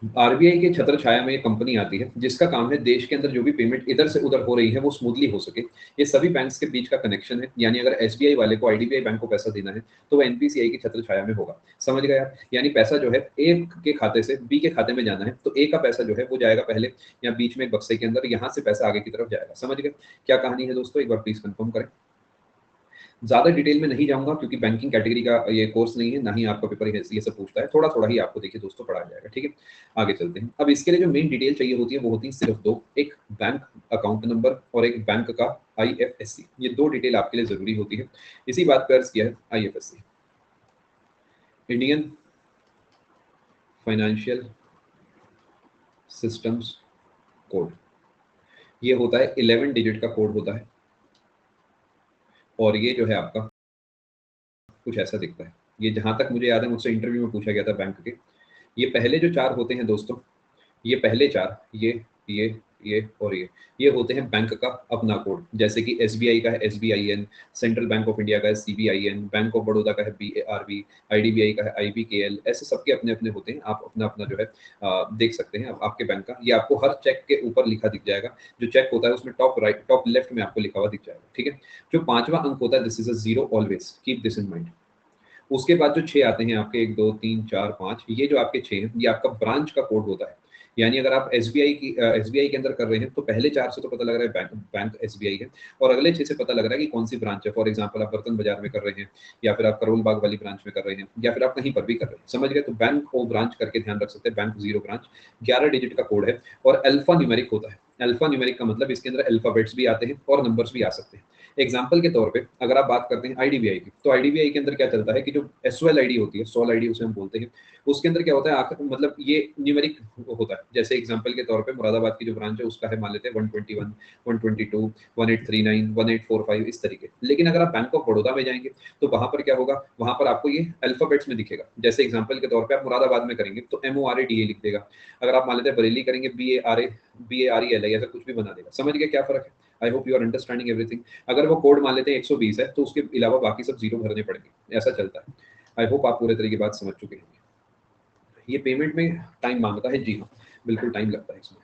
RBI के छत्र छाया में एक कंपनी आती है जिसका काम है देश के अंदर जो भी पेमेंट इधर से उधर हो रही है वो स्मूथली हो सके। ये सभी बैंक्स के बीच का कनेक्शन है। यानी अगर SBI वाले को IDBI बैंक को पैसा देना है तो वो NPCI की छत्र छाया में होगा। समझ गया? यानी पैसा जो है A के खाते से B के खाते में जाना है, तो A का पैसा जो है वो जाएगा पहले या बीच में एक बक्से के अंदर, यहाँ से पैसा आगे की तरफ जाएगा। समझ गए क्या कहानी है दोस्तों? एक बार प्लीज कंफर्म करें। ज्यादा डिटेल में नहीं जाऊंगा क्योंकि बैंकिंग कैटेगरी का ये कोर्स नहीं है, ना ही आपका पेपर ये सब पूछता है। थोड़ा थोड़ा ही आपको देखिए दोस्तों पढ़ाया जाएगा, ठीक है। आगे चलते हैं। अब इसके लिए जो मेन डिटेल चाहिए होती है वो होती है सिर्फ दो, एक बैंक अकाउंट नंबर और एक बैंक का IFSC। ये दो डिटेल आपके लिए जरूरी होती है। इसी बात पर अर्ज किया है IFSC, Indian financial systems code. ये होता है 11 डिजिट का कोड होता है, और ये जो है आपका कुछ ऐसा दिखता है। ये जहां तक मुझे याद है मुझसे इंटरव्यू में पूछा गया था बैंक के। ये पहले जो चार होते हैं दोस्तों, ये पहले चार, ये ये होते हैं बैंक का अपना कोड। जैसे कि एसबीआई का है SBIN, central bank of India का है CBIN, बैंक ऑफ बड़ौदा का है BARB, IDBI का है IBKL, ऐसे सबके अपने अपने होते हैं। आप अपना अपना जो है देख सकते हैं आपके बैंक का। ये आपको हर चेक के ऊपर लिखा दिख जाएगा। जो चेक होता है उसमें टॉप लेफ्ट में आपको लिखा हुआ दिख जाएगा, ठीक है। जो 5वां अंक होता है, this is a zero, always keep this in mind. उसके बाद जो 6 आते हैं आपके, 1 2 3 4 5, ये जो आपके 6 हैं, ये आपका ब्रांच का कोड होता है। यानी अगर आप एसबीआई के अंदर कर रहे हैं तो पहले 4 से तो पता लग रहा है बैंक एसबीआई है, और अगले 6 से पता लग रहा है कि कौन सी ब्रांच है। फॉर एग्जांपल आप बर्तन बाजार में कर रहे हैं, या फिर आप करोल बाग वाली ब्रांच में कर रहे हैं, या फिर आप कहीं पर भी कर रहे हैं, समझ गए। तो बैंक और ब्रांच करके ध्यान रख सकते हैं। बैंक जीरो ब्रांच 11 डिजिट का कोड है, और अल्फा न्यूमेरिक होता है। अल्फा न्यूमेरिक का मतलब इसके अंदर अल्फाबेट्स भी आते हैं और नंबर्स भी आ सकते हैं। एग्जाम्पल के तौर पे अगर आप बात करते हैं आईडीबीआई की, तो आईडीबीआई के अंदर क्या चलता है कि जो एसओएल आईडी होती है, सोल आईडी उसे हम बोलते हैं, उसके अंदर क्या होता है आखिर, मतलब ये न्यूमेरिक होता है। जैसे एग्जांपल के तौर पे मुरादाबाद की जो ब्रांच है उसका है, मान लेते हैं 121, 122, 1839, 1845, इस तरीके। लेकिन अगर आप बैंक ऑफ बड़ौदा में जाएंगे तो वहां पर क्या होगा, वहां पर आपको ये अल्फाबेट्स में दिखेगा। जैसे एग्जांपल के तौर पे आप मुरादाबाद में करेंगे तो MORADA लिख देगा। अगर आप मान लेते हैं बरेली करेंगे, BARELI, ऐसा कुछ भी बना देगा। समझ गए क्या फर्क है? I hope you are understanding everything. अगर वो कोड मान लेते हैं 120 है तो उसके अलावा बाकी सब जीरो भरने पड़ेंगे, ऐसा चलता है। आई होप आप पूरे तरीके बात समझ चुके हैं। ये पेमेंट में टाइम मांगता है, जी हाँ, बिल्कुल टाइम लगता है इसमें।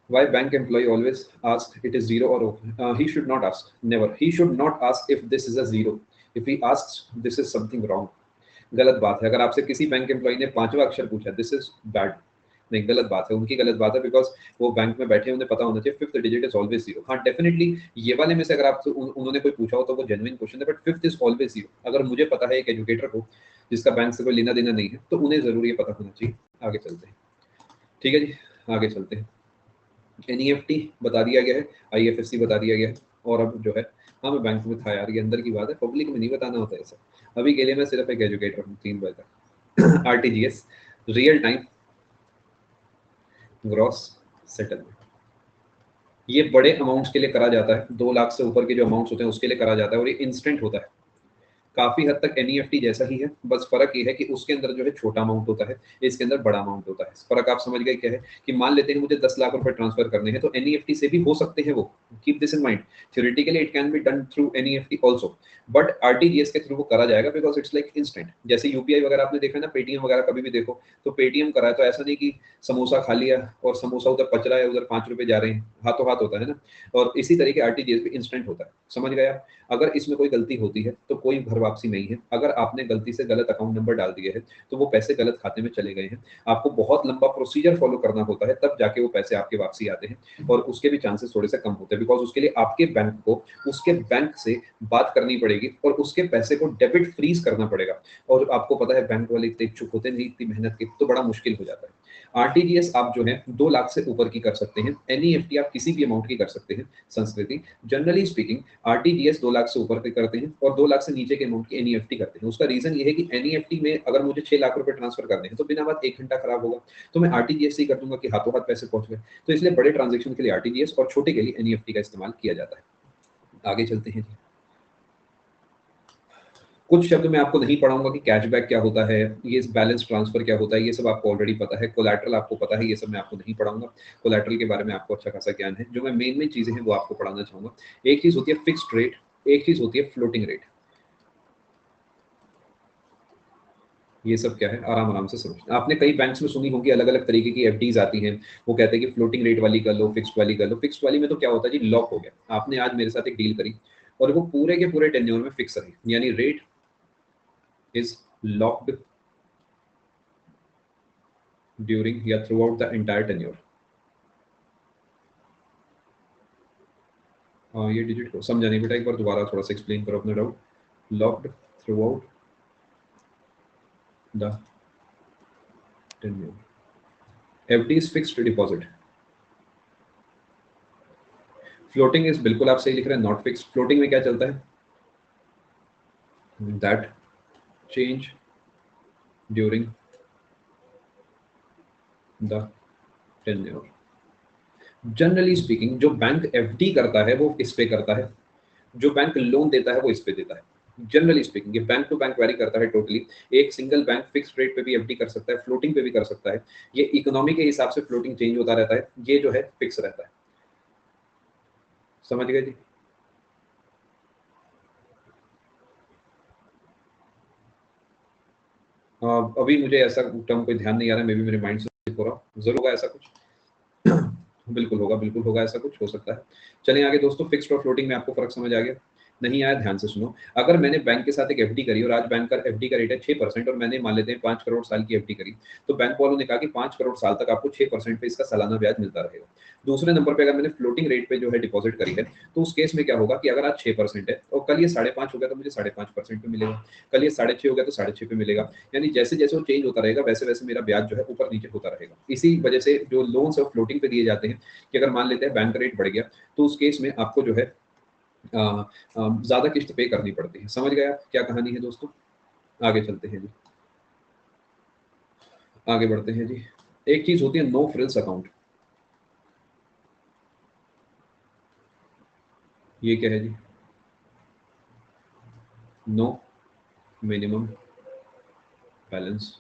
Why bank employee always ask it is zero or open? He should not ask. Never. He should not ask if this is a zero. If he asks, this is something wrong. गलत बात है। अगर आपसे किसी bank employ ने 5वां अक्षर पूछा, दिस इज बैड। नहीं, गलत बात है, उनकी गलत बात है, बिकॉज वो बैंक में बैठे, उन्हें पता होना चाहिए 5th digit is always zero. हाँ डेफिनेटली, ये वाले में से अगर आपसे उन्होंने कोई पूछा हो तो वो जेन्युइन क्वेश्चन है, but 5th is always zero. अगर मुझे पता है एक एजुकेटर को जिसका बैंक से कोई लेना देना नहीं है, तो उन्हें जरूर ये पता होना चाहिए। आगे चलते हैं, ठीक है जी, आगे चलते हैं। NEFT बता दिया गया है, IFSC बता दिया गया है, और अब जो है, हाँ मैं बैंक में था यार, ये अंदर की बात है, पब्लिक में नहीं बताना होता है ऐसा। अभी के लिए मैं सिर्फ एक एजुकेटर हूँ 3 बजे तक। RTGS, real time gross settlement, ये बड़े अमाउंट्स के लिए करा जाता है। 2 लाख से ऊपर के जो अमाउंट्स होते हैं उसके लिए करा जाता है, और ये इंस्टेंट होता है। काफी हद तक NEFT जैसा ही है, बस फर्क ये है कि उसके अंदर जो है छोटा अमाउंट होता है, इसके अंदर बड़ा अमाउंट होता है। फर्क आप समझ गए क्या है? कि मान लेते हैं मुझे 10 लाख रुपए ट्रांसफर करने हैं, तो NEFT से भी हो सकते हैं वो। Keep this in mind, theoretically it can be done through NEFT also, but RTGS के थ्रू वो करा जाएगा, बिकॉज इट्स लाइक इंस्टेंट। जैसे UPI वगैरह आपने देखा ना, पेटीएम वगैरह कभी भी देखो, तो पेटीएम करा है तो ऐसा नहीं कि समोसा खा लिया और समोसा उधर पच रहा है, उधर 5 रुपए जा रहे हैं, हाथों हाथ होता है ना। और इसी तरीके RTGS भी इंस्टेंट होता है, समझ गया? अगर इसमें कोई गलती होती है तो कोई घर वापसी नहीं है। अगर आपने गलती से गलत अकाउंट नंबर डाल दिए है तो वो पैसे गलत खाते में चले गए हैं। आपको बहुत लंबा प्रोसीजर फॉलो करना होता है, तब जाके वो पैसे आपके वापसी आते हैं, और उसके भी चांसेस थोड़े से कम होते हैं, बिकॉज उसके लिए आपके बैंक को उसके बैंक से बात करनी पड़ेगी और उसके पैसे को डेबिट फ्रीज करना पड़ेगा। और आपको पता है बैंक वाले इतने इच्छुक होते नहीं इतनी मेहनत के, तो बड़ा मुश्किल हो जाता है। RTGS आप जो है 2 लाख से ऊपर की कर सकते हैं, NEFT आप किसी भी अमाउंट की कर सकते हैं। संस्कृति, जनरली स्पीकिंग RTGS 2 लाख से ऊपर के करते हैं, और 2 लाख से नीचे के अमाउंट की NEFT करते हैं। उसका रीजन ये है कि NEFT में अगर मुझे 6 लाख रुपए ट्रांसफर करने हैं तो बिना बात 1 घंटा खराब होगा, तो मैं RTGS से ही कर दूंगा कि हाथों हाथ पैसे पहुंच गए। तो इसलिए बड़े ट्रांजेक्शन के लिए RTGS और छोटे के लिए NEFT का इस्तेमाल किया जाता है। आगे चलते हैं जी। कुछ शब्द मैं आपको नहीं पढ़ाऊंगा कि कैशबैक क्या होता है, ये बैलेंस ट्रांसफर क्या होता है, ये सब आपको ऑलरेडी पता है। कोलैटरल आपको पता है, ये सब मैं आपको नहीं पढ़ाऊंगा। कोलैटरल के बारे में आपको अच्छा खासा ज्ञान है। जो मैं मेन चीजें हैं वो आपको पढ़ाना चाहूंगा। एक चीज होती है फिक्स्ड रेट, एक चीज होती है फ्लोटिंग रेट। ये सब क्या है, आराम आराम से समझना। आपने कई बैंक्स में सुनी होगी अलग अलग तरीके की FDs आती हैं, वो कहते हैं कि फ्लोटिंग रेट वाली कर लो, फिक्स्ड वाली कर लो। फिक्स्ड वाली में तो क्या होता है जी, लॉक हो गया। आपने आज मेरे साथ एक डील करी और वो पूरे के पूरे टेन्योर में फिक्स रही, यानी रेट इज लॉक्ड ड्यूरिंग या through out the entire tenure. ये डिजिट को समझा नहीं बेटा, एक बार दोबारा थोड़ा सा एक्सप्लेन करो अपना doubt. Locked through out the tenure, FD is fixed deposit. Floating is, बिल्कुल आप सही लिख रहे हैं, नॉट फिक्स्ड। फ्लोटिंग में क्या चलता है, that change during the tenure. Generally speaking जो बैंक FD करता है वो इस पे करता है, जो बैंक लोन देता है वो इस पे देता है। जनरली स्पीकिंग ये बैंक टू बैंक वेरी करता है टोटली। एक सिंगल बैंक फिक्स्ड रेट पे भी एफडी कर सकता है, फ्लोटिंग पे भी कर सकता है। ये इकोनॉमी के हिसाब से फ्लोटिंग चेंज होता रहता है, ये जो है फिक्स रहता है। समझ गए जी? अभी मुझे ऐसा टर्म कोई ध्यान नहीं आ रहा है, मे बी मेरे माइंड से हो रहा, जरूर होगा ऐसा कुछ। बिल्कुल होगा, ऐसा कुछ हो सकता है। चलिए आगे दोस्तों, फिक्स्ड और फ्लोटिंग में आपको फर्क समझ आ गया? नहीं आया, ध्यान से सुनो। अगर मैंने बैंक के साथ एक एफडी करी और आज बैंक का एफडी का रेट है 6% और मैंने मान लेते हैं 5 करोड़ साल की एफडी करी, तो बैंक वालों ने कहा कि 5 करोड़ साल तक आपको 6% पे इसका सालाना ब्याज मिलता रहेगा। दूसरे नंबर पे अगर मैंने फ्लोटिंग रेट पे जो है डिपॉजिट करी है, तो उस केस में क्या होगा कि अगर आज 6% है और कल ये 5.5 हो गया तो मुझे 5.5% पे मिलेगा, कल ये 6.5 हो गया तो 6.5 पे मिलेगा। यानी जैसे जैसे वो चेंज होता रहेगा वैसे वैसे मेरा ब्याज जो है ऊपर नीचे होता रहेगा। इसी वजह से जो लोन्स है फ्लोटिंग पे दिए जाते हैं, कि अगर मान लेते हैं बैंक रेट बढ़ गया तो उस केस में आपको जो है ज्यादा किस्त पे करनी पड़ती है। समझ गया क्या कहानी है दोस्तों? आगे चलते हैं जी, आगे बढ़ते हैं जी। एक चीज होती है नो फ्रिल्स अकाउंट। ये क्या है जी? No minimum balance.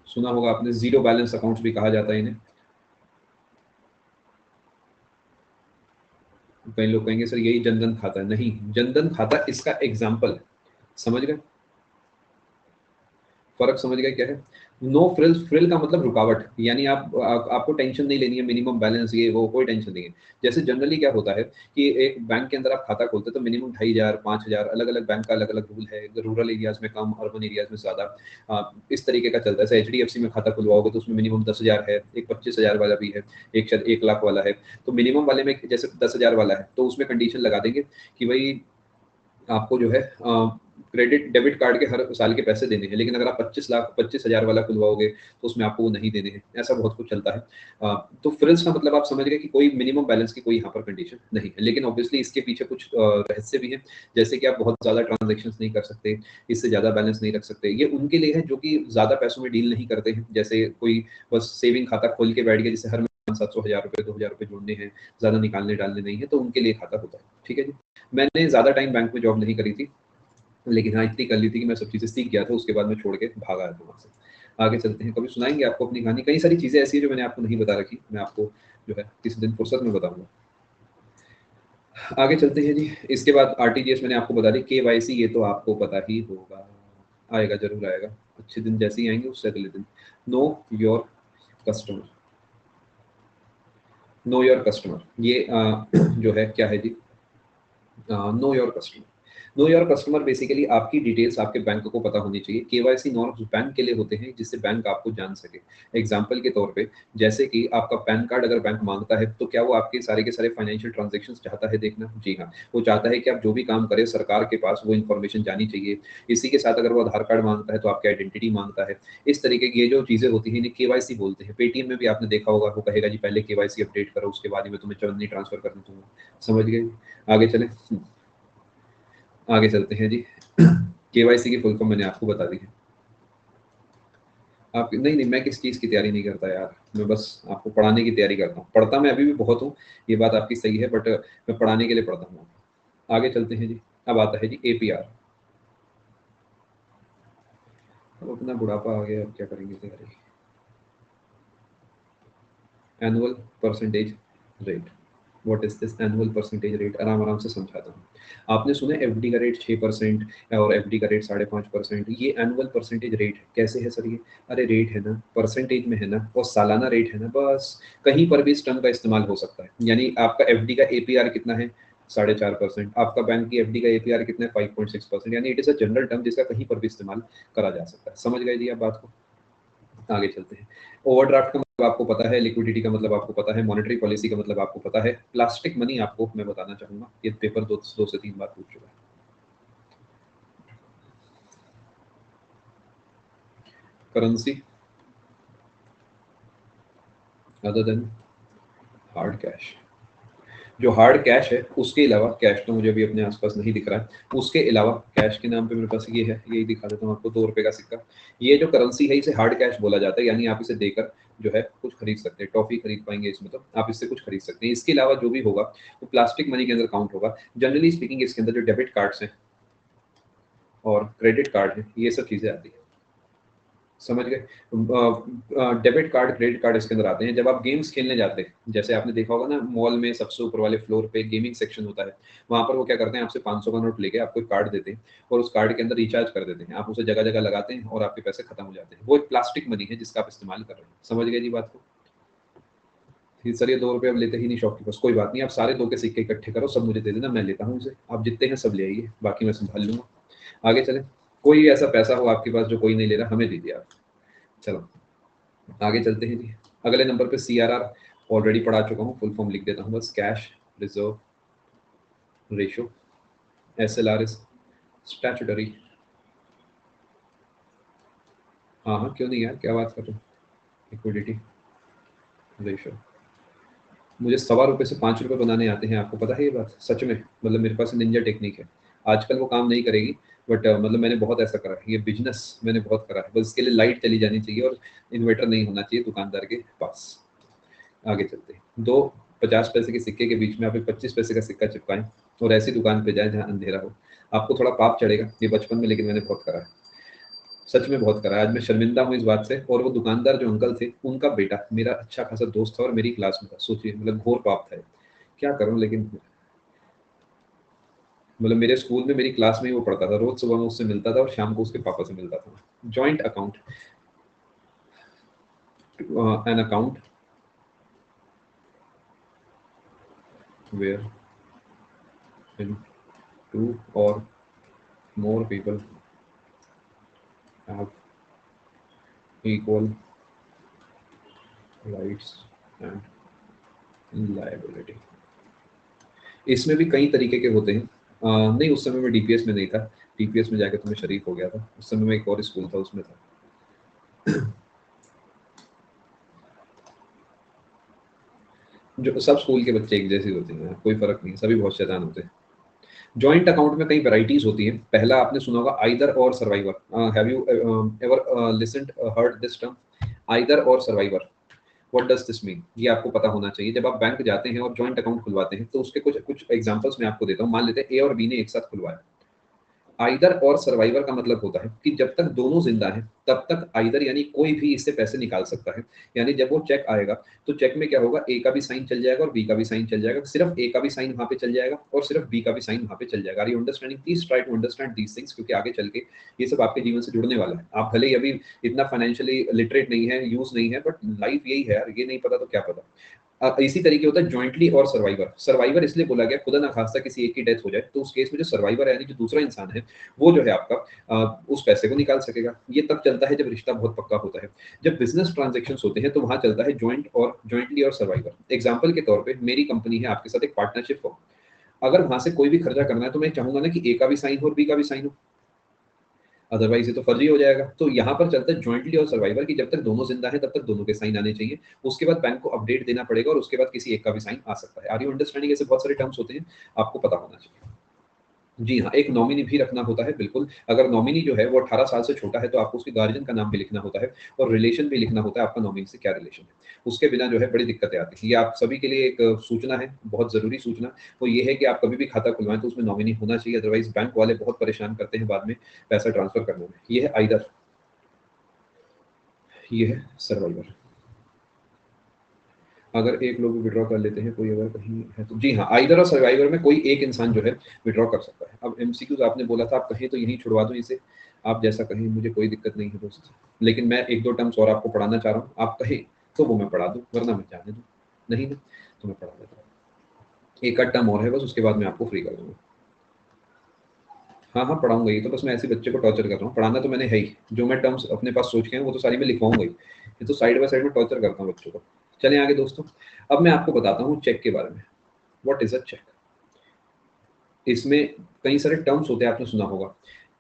सुना होगा आपने, जीरो बैलेंस अकाउंट्स भी कहा जाता है इन्हें। कई लोग कहेंगे सर यही जनधन खाता है। नहीं, जनधन खाता इसका एग्जाम्पल है। समझ गए? फर्क समझ गए क्या है? नो फ्रिल, फ्रिल का मतलब रुकावट, यानी आपको टेंशन नहीं लेनी है, मिनिमम बैलेंस ये वो कोई टेंशन नहीं है। जैसे जनरली क्या होता है कि एक बैंक के अंदर आप खाता खोलते हैं तो मिनिमम 2,500 5,000, अलग अलग बैंक का अलग अलग रूल है, रूरल एरियाज में कम, अर्बन एरियाज में ज्यादा। इस तरीके का चलता है। जैसे एचडीएफसी में खाता खुलवाओगे तो उसमें मिनिमम 10,000 है, एक 25,000 वाला भी है, एक शायद 1 लाख वाला है। तो मिनिमम वाले में जैसे 10,000 वाला है तो उसमें कंडीशन लगा देंगे कि भाई आपको जो है क्रेडिट डेबिट कार्ड के हर साल के पैसे देने हैं। लेकिन अगर आप 25,000 वाला खुलवाओगे तो उसमें आपको वो नहीं देने हैं। ऐसा बहुत कुछ चलता है। तो फ्रिल्स का मतलब आप समझ गए कि कोई मिनिमम बैलेंस की कोई यहाँ पर कंडीशन नहीं है। लेकिन ऑब्वियसली इसके पीछे कुछ रहस्य भी है। जैसे कि आप बहुत ज्यादा ट्रांजेक्शन नहीं कर सकते, इससे ज्यादा बैलेंस नहीं रख सकते। ये उनके लिए है जो कि ज्यादा पैसों में डील नहीं करते हैं। जैसे कोई बस सेविंग खाता खोल के बैठ गया, जैसे हर महीने 700 1000 रुपए 2000 रुपए जोड़ने हैं, ज्यादा निकालने डालने नहीं है, तो उनके लिए खाता होता है। ठीक है जी। मैंने ज़्यादा टाइम बैंक में जॉब नहीं करी थी, लेकिन हाँ इतनी कर ली थी कि मैं सब चीज़ें सीख गया था, उसके बाद मैं छोड़ के भाग आया था वहाँ से। आगे चलते हैं, कभी सुनाएँगे आपको अपनी कहानी। कई सारी चीज़ें ऐसी हैं जो मैंने आपको नहीं बता रखी, मैं आपको जो है किसी दिन फुर्सत में बताऊँगा। आगे चलते हैं जी। इसके बाद आरटीजीएस मैंने आपको बता दी, केवाईसी ये तो आपको पता ही होगा, आएगा ज़रूर आएगा। अच्छे दिन जैसे ही आएँगे उससे अगले दिन। Know your customer, know your customer ये जो है क्या है जी? Know your customer. Know your customer basically आपकी डिटेल्स आपके बैंक को पता होनी चाहिए। केवाईसी नॉर्म्स बैंक के लिए होते हैं जिससे बैंक आपको जान सके। एग्जाम्पल के तौर पे, जैसे कि आपका पैन कार्ड अगर बैंक मांगता है तो क्या वो आपके सारे के सारे फाइनेंशियल ट्रांजेक्शन चाहता है देखना? जी हाँ, वो चाहता है कि आप जो भी काम करें सरकार के पास वो इन्फॉर्मेशन जानी चाहिए। इसी के साथ अगर वो आधार कार्ड मांगता है तो आपकी आइडेंटिटी मांगता है। इस तरीके की ये जो चीजें होती हैं इन्हें केवाईसी बोलते हैं। पेटीएम में भी आपने देखा होगा, वो कहेगा जी पहले केवाईसी अपडेट करो, उसके बाद ही मैं तुम्हें मनी ट्रांसफर करने दूंगा। समझ गए? आगे चले, आगे चलते हैं जी। केवाईसी की फुल फॉर्म मैंने आपको बता दी है। आप नहीं नहीं, मैं किस चीज़ की तैयारी नहीं करता यार, मैं बस आपको पढ़ाने की तैयारी करता हूँ। पढ़ता मैं अभी भी बहुत हूँ, ये बात आपकी सही है, बट मैं पढ़ाने के लिए पढ़ता हूँ। आगे चलते हैं जी। अब आता है जी एपीआर। अब अपना बुढ़ापा आ गया, अब क्या करेंगे तैयारी। Annual percentage rate. What is this annual percentage rate? आराम आराम से समझाता हूँ। आपने सुना एफडी का रेट 6% और एफडी का रेट 5.5%, ये एनुअल परसेंटेज रेट है। कैसे है सर ये? अरे रेट है ना, परसेंटेज में है ना, और सालाना रेट है ना, बस कहीं पर भी इस टर्म का इस्तेमाल हो सकता है। यानी आपका एफडी का एपीआर कितना है? 4.5%। आपका बैंक की एफडी का एपीआर कितना है? 5.6%। यानी it is a general term जिसका कहीं पर भी इस्तेमाल करा जा सकता है। समझ गए जी आप बात को? आगे चलते हैं। ओवरड्राफ्ट का मतलब आपको पता है, लिक्विडिटी का मतलब आपको पता है, मॉनेटरी पॉलिसी का मतलब आपको पता है, प्लास्टिक मनी आपको मैं बताना चाहूंगा, ये पेपर दो से तीन बार पूछ चुका है। Currency other than hard cash. जो हार्ड कैश है उसके अलावा, कैश तो मुझे अभी अपने आसपास नहीं दिख रहा है, उसके अलावा कैश के नाम पे मेरे पास ये है, यही दिखा देता हूँ आपको, 2 रुपए का सिक्का। ये जो करेंसी है इसे हार्ड कैश बोला जाता है, यानी आप इसे देकर जो है कुछ खरीद सकते हैं। टॉफी खरीद पाएंगे इसमें, तो आप इससे कुछ खरीद सकते हैं। इसके अलावा जो भी होगा वो प्लास्टिक मनी के अंदर काउंट होगा। जनरली स्पीकिंग इसके अंदर जो डेबिट कार्ड्स हैं और क्रेडिट कार्ड है, ये सब चीज़ें आती है। समझ गए? डेबिट कार्ड, क्रेडिट कार्ड इसके अंदर आते हैं। जब आप गेम्स खेलने जाते हैं, जैसे आपने देखा होगा ना मॉल में सबसे ऊपर वाले फ्लोर पे गेमिंग सेक्शन होता है, वहाँ पर वो क्या करते हैं, आपसे 500 का नोट लेके आपको एक कार्ड देते हैं और उस कार्ड के अंदर रिचार्ज कर देते हैं। आप उसे जगह-जगह लगाते हैं और आपके पैसे खत्म हो जाते हैं। वो एक प्लास्टिक मनी है जिसका आप इस्तेमाल कर रहे हैं। समझ गए जी बात को? कि सर ये ₹2 अब लेते ही नहीं शॉपकीपर्स, कोई बात नहीं, आप सारे 2 के सिक्के इकट्ठे करो, सब मुझे दे देना, मैं लेता हूँ इसे। आप जितने हैं सब ले आइए, बाकी मैं सँभाल लूँगा। आगे चलें। कोई ऐसा पैसा हो आपके पास जो कोई नहीं ले रहा, हमें दीजिए आप। चलो, आगे चलते हैं जी। अगले नंबर पे सीआरआर ऑलरेडी पढ़ा चुका हूँ, फुल फॉर्म लिख देता हूँ बस, cash reserve ratio. SLR is statutory. हाँ, हाँ, क्यों नहीं यार, क्या बात कर रहे हो? Liquidity ratio. मुझे ₹1.25 से ₹5 बनाने आते हैं, आपको पता है ये बात? सच में, मतलब मेरे पास निंजा टेक्निक है। आजकल वो काम नहीं करेगी, बट मतलब मैंने बहुत ऐसा करा है, ये बिज़नेस मैंने बहुत करा है। बस इसके लिए लाइट चली जानी चाहिए और इन्वर्टर नहीं होना चाहिए दुकानदार के पास। आगे चलते हैं। 2 50 पैसे के सिक्के के बीच में आप एक 25 पैसे का सिक्का चिपकाएँ और ऐसी दुकान पे जाएँ जहाँ अंधेरा हो। आपको थोड़ा पाप चढ़ेगा, ये बचपन में, लेकिन मैंने बहुत करा है। सच में बहुत करा है। आज मैं शर्मिंदा हूँ इस बात से। और वो दुकानदार जो अंकल थे, उनका बेटा मेरा अच्छा खासा दोस्त था और मेरी क्लास में था। सोचिए, मतलब घोर पाप था ये। क्या करूँ लेकिन, मतलब मेरे स्कूल में मेरी क्लास में ही वो पढ़ता था। रोज़ सुबह मैं उससे मिलता था और शाम को उसके पापा से मिलता था। Joint account, an account where in 2 or more people have equal rights and liability. इसमें भी कई तरीके के होते हैं। नहीं, उस समय मैं डीपीएस में नहीं था। डीपीएस में जाके तो मैं शरीफ हो गया था। उस समय मैं एक और स्कूल था, उसमें था। जो सब स्कूल के बच्चे एक जैसे होते हैं, कोई फ़र्क नहीं, सभी बहुत शैतान होते हैं। जॉइंट अकाउंट में कई वैराइटीज़ होती हैं। पहला आपने सुना होगा either or survivor. Have you ever listened heard this term, either or survivor? What does this mean? ये आपको पता होना चाहिए। जब आप बैंक जाते हैं और जॉइंट अकाउंट खुलवाते हैं, तो उसके कुछ कुछ एग्जांपल्स मैं आपको देता हूँ। मान लेते हैं ए और बी ने एक साथ खुलवाया। आइदर और सर्वाइवर का मतलब होता है कि जब तक दोनों जिंदा हैं तब तक आइदर यानी कोई भी इससे पैसे निकाल सकता है। यानी जब वो चेक आएगा तो चेक में क्या होगा, ए का भी साइन चल जाएगा और बी का भी साइन चल जाएगा। सिर्फ ए का भी साइन वहां पे चल जाएगा और सिर्फ बी का भी साइन वहां पे चल जाएगा। Are you understanding? Please try to understand these things, क्योंकि आगे चल के ये सब आपके जीवन से जुड़ने वाला है। आप भले ही अभी इतना फाइनेंशियली लिटरेट नहीं है, यूज नहीं है, बट लाइफ यही है यार, ये नहीं पता तो क्या पता। इसी तरीके होता है जॉइंटली और सर्वाइवर। सर्वाइवर इसलिए बोला गया, खुदा ना खास्ता किसी एक की डेथ हो जाए तो उस केस में जो सर्वाइवर है यानी जो दूसरा इंसान है, वो जो है आपका उस पैसे को निकाल सकेगा। ये तब चलता है जब रिश्ता बहुत पक्का होता है। जब बिजनेस ट्रांजेक्शन्स होते हैं तो वहां चलता है जॉइंट और जॉइंटली और सर्वाइवर। एग्जाम्पल के तौर पे मेरी कंपनी है, आपके साथ एक पार्टनरशिप हो, अगर वहां से कोई भी खर्चा करना है तो मैं चाहूंगा ना कि ए का भी साइन हो और बी का भी साइन हो, अदरवाइज ये तो फर्जी हो जाएगा। तो यहाँ पर चलता है जॉइंटली और सर्वाइवर की जब तक दोनों जिंदा हैं तब तक दोनों के साइन आने चाहिए। उसके बाद बैंक को अपडेट देना पड़ेगा और उसके बाद किसी एक का भी साइन आ सकता है। Are you understanding? ऐसे बहुत सारे टर्म्स होते हैं, आपको पता होना चाहिए। जी हाँ, एक नॉमिनी भी रखना होता है, बिल्कुल। अगर नॉमिनी जो है वो 18 साल से छोटा है तो आपको उसके गार्जियन का नाम भी लिखना होता है और रिलेशन भी लिखना होता है, आपका नॉमिनी से क्या रिलेशन है। उसके बिना जो है बड़ी दिक्कतें आती हैं। ये आप सभी के लिए एक सूचना है, बहुत ज़रूरी सूचना। वो ये है कि आप कभी भी खाता खुलवाएँ तो उसमें नॉमिनी होना चाहिए, अदरवाइज़ बैंक वाले बहुत परेशान करते हैं बाद में पैसा ट्रांसफ़र करने में। ये है आइदर, ये है सर्वाइवर। अगर एक लोग विड्रॉ कर लेते हैं, कोई अगर कहीं है तो जी हाँ, आइदर और सर्वाइवर में कोई एक इंसान जो है विड्रॉ कर सकता है। अब एमसीक्यूज़ आपने बोला था, आप कहें तो यहीं छुड़वा दूँ इसे, आप जैसा कहें, मुझे कोई दिक्कत नहीं है दोस्त। लेकिन मैं 1-2 टर्म्स और आपको पढ़ाना चाह रहा हूँ, आप कहें तो वो मैं पढ़ा दूँ, वरना मैं जाने दूँ। नहीं ना, तो मैं पढ़ा देता हूँ। एक आध टर्म और है बस, उसके बाद मैं आपको फ्री कर दूँगा। हाँ, हाँ, पढ़ाऊँगा। ये तो बस मैं ऐसे बच्चे को टॉर्चर कर रहा हूँ, पढ़ाना तो मैंने है ही। जो मैं टर्म्स अपने पास सोच के हैं वो तो सारी मैं लिखवाऊँगा ही। ये तो साइड बाय साइड में टॉर्चर करता हूँ बच्चों को। चलें आगे दोस्तों। अब मैं आपको बताता हूँ चेक के बारे में। What is a cheque? इसमें कई सारे टर्म्स होते हैं, आपने सुना होगा।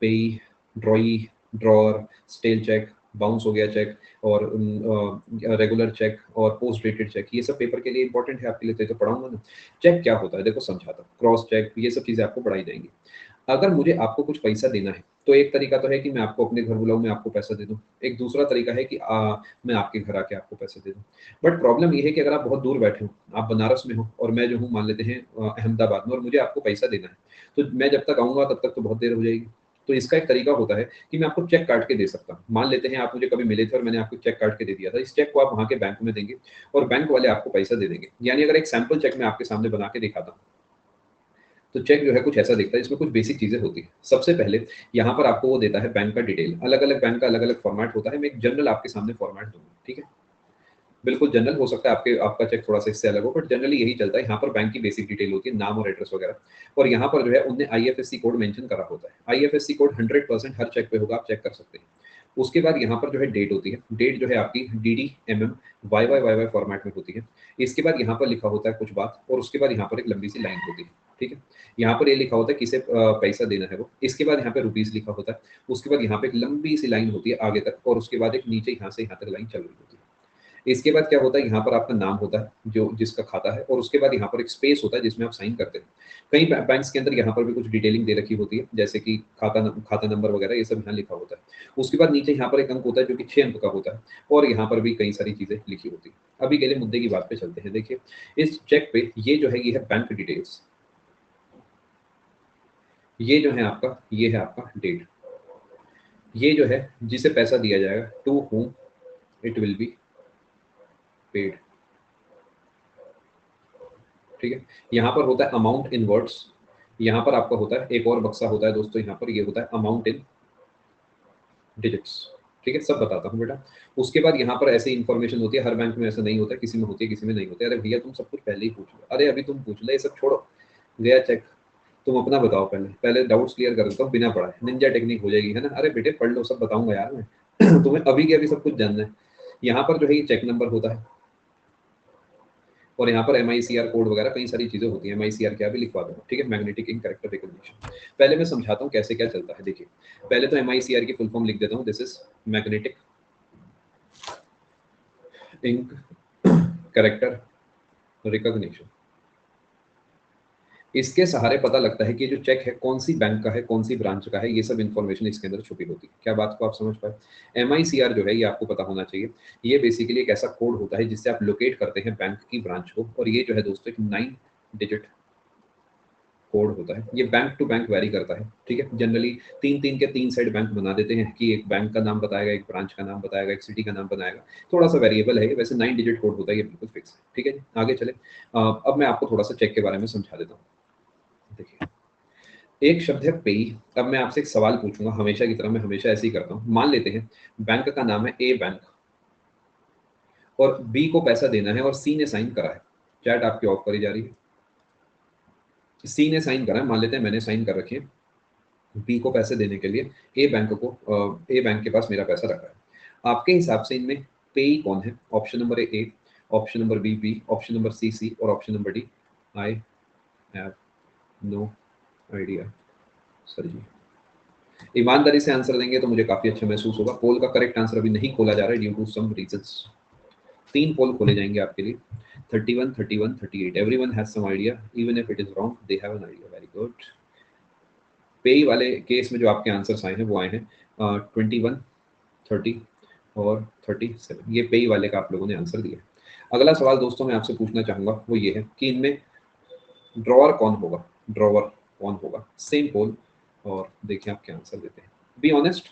Payee, drawee, drawer, stale cheque, bounce हो गया चेक, और रेगुलर चेक और पोस्ट डेटेड चेक। ये सब पेपर के लिए इंपॉर्टेंट है आपके लिए, तो पढ़ाऊंगा ना। चेक क्या होता है देखो, समझाता हूँ। क्रॉस चेक, ये सब चीज़ें आपको पढ़ाई जाएंगी। अगर मुझे आपको कुछ पैसा देना है तो एक तरीका तो है कि मैं आपको अपने घर बुलाऊं, मैं आपको पैसा दे दूं। एक दूसरा तरीका है कि मैं आपके घर आके आपको पैसे दे दूं। बट प्रॉब्लम ये है कि अगर आप बहुत दूर बैठे हो, आप बनारस में हो और मैं जो हूँ मान लेते हैं अहमदाबाद में, और मुझे आपको पैसा देना है, तो मैं जब तक आऊँगा तब तक तो बहुत देर हो जाएगी। तो इसका एक तरीका होता है कि मैं आपको चेक काट के दे सकता हूँ। मान लेते हैं आप मुझे कभी मिले थे और मैंने आपको चेक काट के दे दिया था, इस चेक को आप वहाँ के बैंक में देंगे और बैंक वाले आपको पैसा दे देंगे। यानी अगर एक सैंपल चेक मैं आपके सामने बना के दिखाता हूँ, तो चेक जो है कुछ ऐसा दिखता है, इसमें कुछ बेसिक चीजें होती हैं। सबसे पहले यहाँ पर आपको वो देता है बैंक का डिटेल, अलग अलग बैंक का अलग अलग फॉर्मेट होता है। मैं एक जनरल आपके सामने फॉर्मेट दूंगा, ठीक है, बिल्कुल जनरल हो सकता है, आपका चेक थोड़ा सा इससे अलग हो, बट जनरली यही चलता है। यहाँ पर बैंक की बेसिक डिटेल होती है, नाम और एड्रेस वगैरह, और यहाँ पर जो है उनने आईएफएससी कोड मेंशन करा होता है। आईएफएससी कोड 100% हर चेक पे होगा, आप चेक कर सकते हैं। उसके बाद यहाँ पर जो है डेट होती है, डेट जो है आपकी डीडी एमएम वाईवाई फॉर्मेट में होती है। इसके बाद यहाँ पर लिखा होता है कुछ बात, और उसके बाद यहाँ पर एक लंबी सी लाइन होती है, ठीक है। यहाँ पर ये लिखा होता है किसे पैसा देना है वो। इसके बाद यहाँ पे रुपीज लिखा होता है। उसके बाद यहाँ पे एक लंबी सी लाइन होती है आगे तक, और उसके बाद एक नीचे यहाँ से यहाँ तक लाइन चल रही होती है। इसके बाद क्या होता है, यहाँ पर आपका नाम होता है जो जिसका खाता है, और उसके बाद यहाँ पर एक स्पेस होता है जिसमें आप साइन करते हैं। कई बैंक्स के अंदर यहाँ पर भी कुछ डिटेलिंग दे रखी होती है, जैसे कि खाता नंबर वगैरह, ये सब यहाँ लिखा होता है। उसके बाद नीचे यहाँ पर एक अंक होता है जो कि 6 अंक का होता है, और यहाँ पर भी कई सारी चीजें लिखी होती है। अभी के लिए मुद्दे की बात पे चलते हैं। देखिए इस चेक पे ये जो है, ये है बैंक डिटेल्स, ये जो है आपका, ये है आपका डेट, ये जो है जिसे पैसा दिया जाएगा, to whom it will be paid, ठीक है। यहाँ पर होता है अमाउंट इन वर्ड्स, यहाँ पर आपका होता है एक और बक्सा होता है दोस्तों, यहाँ पर ये होता है अमाउंट इन डिजिट्स, ठीक है। सब बताता हूँ बेटा। उसके बाद यहाँ पर ऐसी इन्फॉर्मेशन होती है, हर बैंक में ऐसा नहीं होता, किसी में होती है किसी में नहीं होती है। अरे भैया तुम सब कुछ पहले ही पूछ लो, अरे अभी तुम पूछ लो, ये सब छोड़ो, गया चेक, तुम अपना बताओ, पहले पहले डाउट्स क्लियर कर देता हूँ बिना पढ़ाए, निंजा टेक्निक हो जाएगी, है ना। अरे बेटे पढ़ लो, सब बताऊंगा यार मैं तुम्हें अभी के अभी सब कुछ जानना है। यहाँ पर जो है ये चेक नंबर होता है, और यहाँ पर MICR कोड वगैरह कई सारी चीजें होती है। MICR क्या भी लिखवा दूंगा, ठीक है, मैग्नेटिक इंक कैरेक्टर रिकॉग्निशन। पहले मैं समझाता हूँ कैसे क्या चलता है। देखिए पहले तो MICR की फुल फॉर्म लिख देता हूँ, this is magnetic ink character recognition. इसके सहारे पता लगता है कि जो चेक है कौन सी बैंक का है, कौन सी ब्रांच का है, ये सब इन्फॉर्मेशन इसके अंदर छुपी होती है। क्या बात को आप समझ पाए। MICR जो है ये आपको पता होना चाहिए, ये बेसिकली एक ऐसा कोड होता है जिससे आप लोकेट करते हैं बैंक की ब्रांच को, और ये जो है दोस्तों एक 9 डिजिट कोड होता है। ये बैंक टू बैंक वेरी करता है, ठीक है। जनरली तीन साइड बैंक बना देते हैं कि एक बैंक का नाम बताएगा, एक ब्रांच का नाम बताएगा, एक सिटी का नाम बनाएगा, थोड़ा सा वेरिएबल है। वैसे 9 डिजिट कोड होता है, ये बिल्कुल फिक्स है, ठीक है जी। आगे चले, अब मैं आपको थोड़ा सा चेक के बारे में समझा देता हूँ। देखिए एक शब्द है पेई। अब मैं आपसे एक सवाल पूछूंगा, हमेशा की तरह मैं हमेशा ऐसे ही करता हूँ। मान लेते हैं बैंक का नाम है ए बैंक, और बी को पैसा देना है और सी ने साइन करा है। चैट आपकी ऑफ करी जा रही है। सी ने साइन करा है, मान लेते हैं मैंने साइन कर रखी है बी को पैसे देने के लिए। ए बैंक के पास मेरा पैसा रखा है। आपके हिसाब से इनमें पेई कौन है? Option number A, option number B, option number C, और option number D. I have no idea sir जी। ईमानदारी से आंसर देंगे तो मुझे काफी अच्छा महसूस होगा। पोल का करेक्ट आंसर अभी नहीं खोला जा रहा है due to some reasons. 3 poll खोले जाएंगे आपके लिए, 31, 31, 38। Everyone has some idea, even if it is wrong they have an idea. Very good. Payee वाले केस में जो आपके आंसर्स आए हैं वो आए हैं 21, 30 और 37। ये पेई वाले का आप लोगों ने आंसर दिया। अगला सवाल दोस्तों मैं आपसे पूछना चाहूंगा वो ये है कि इनमें ड्रॉवर कौन होगा? ड्रॉवर कौन होगा? सेम पोल, और देखिए आप क्या आंसर देते हैं। Be honest.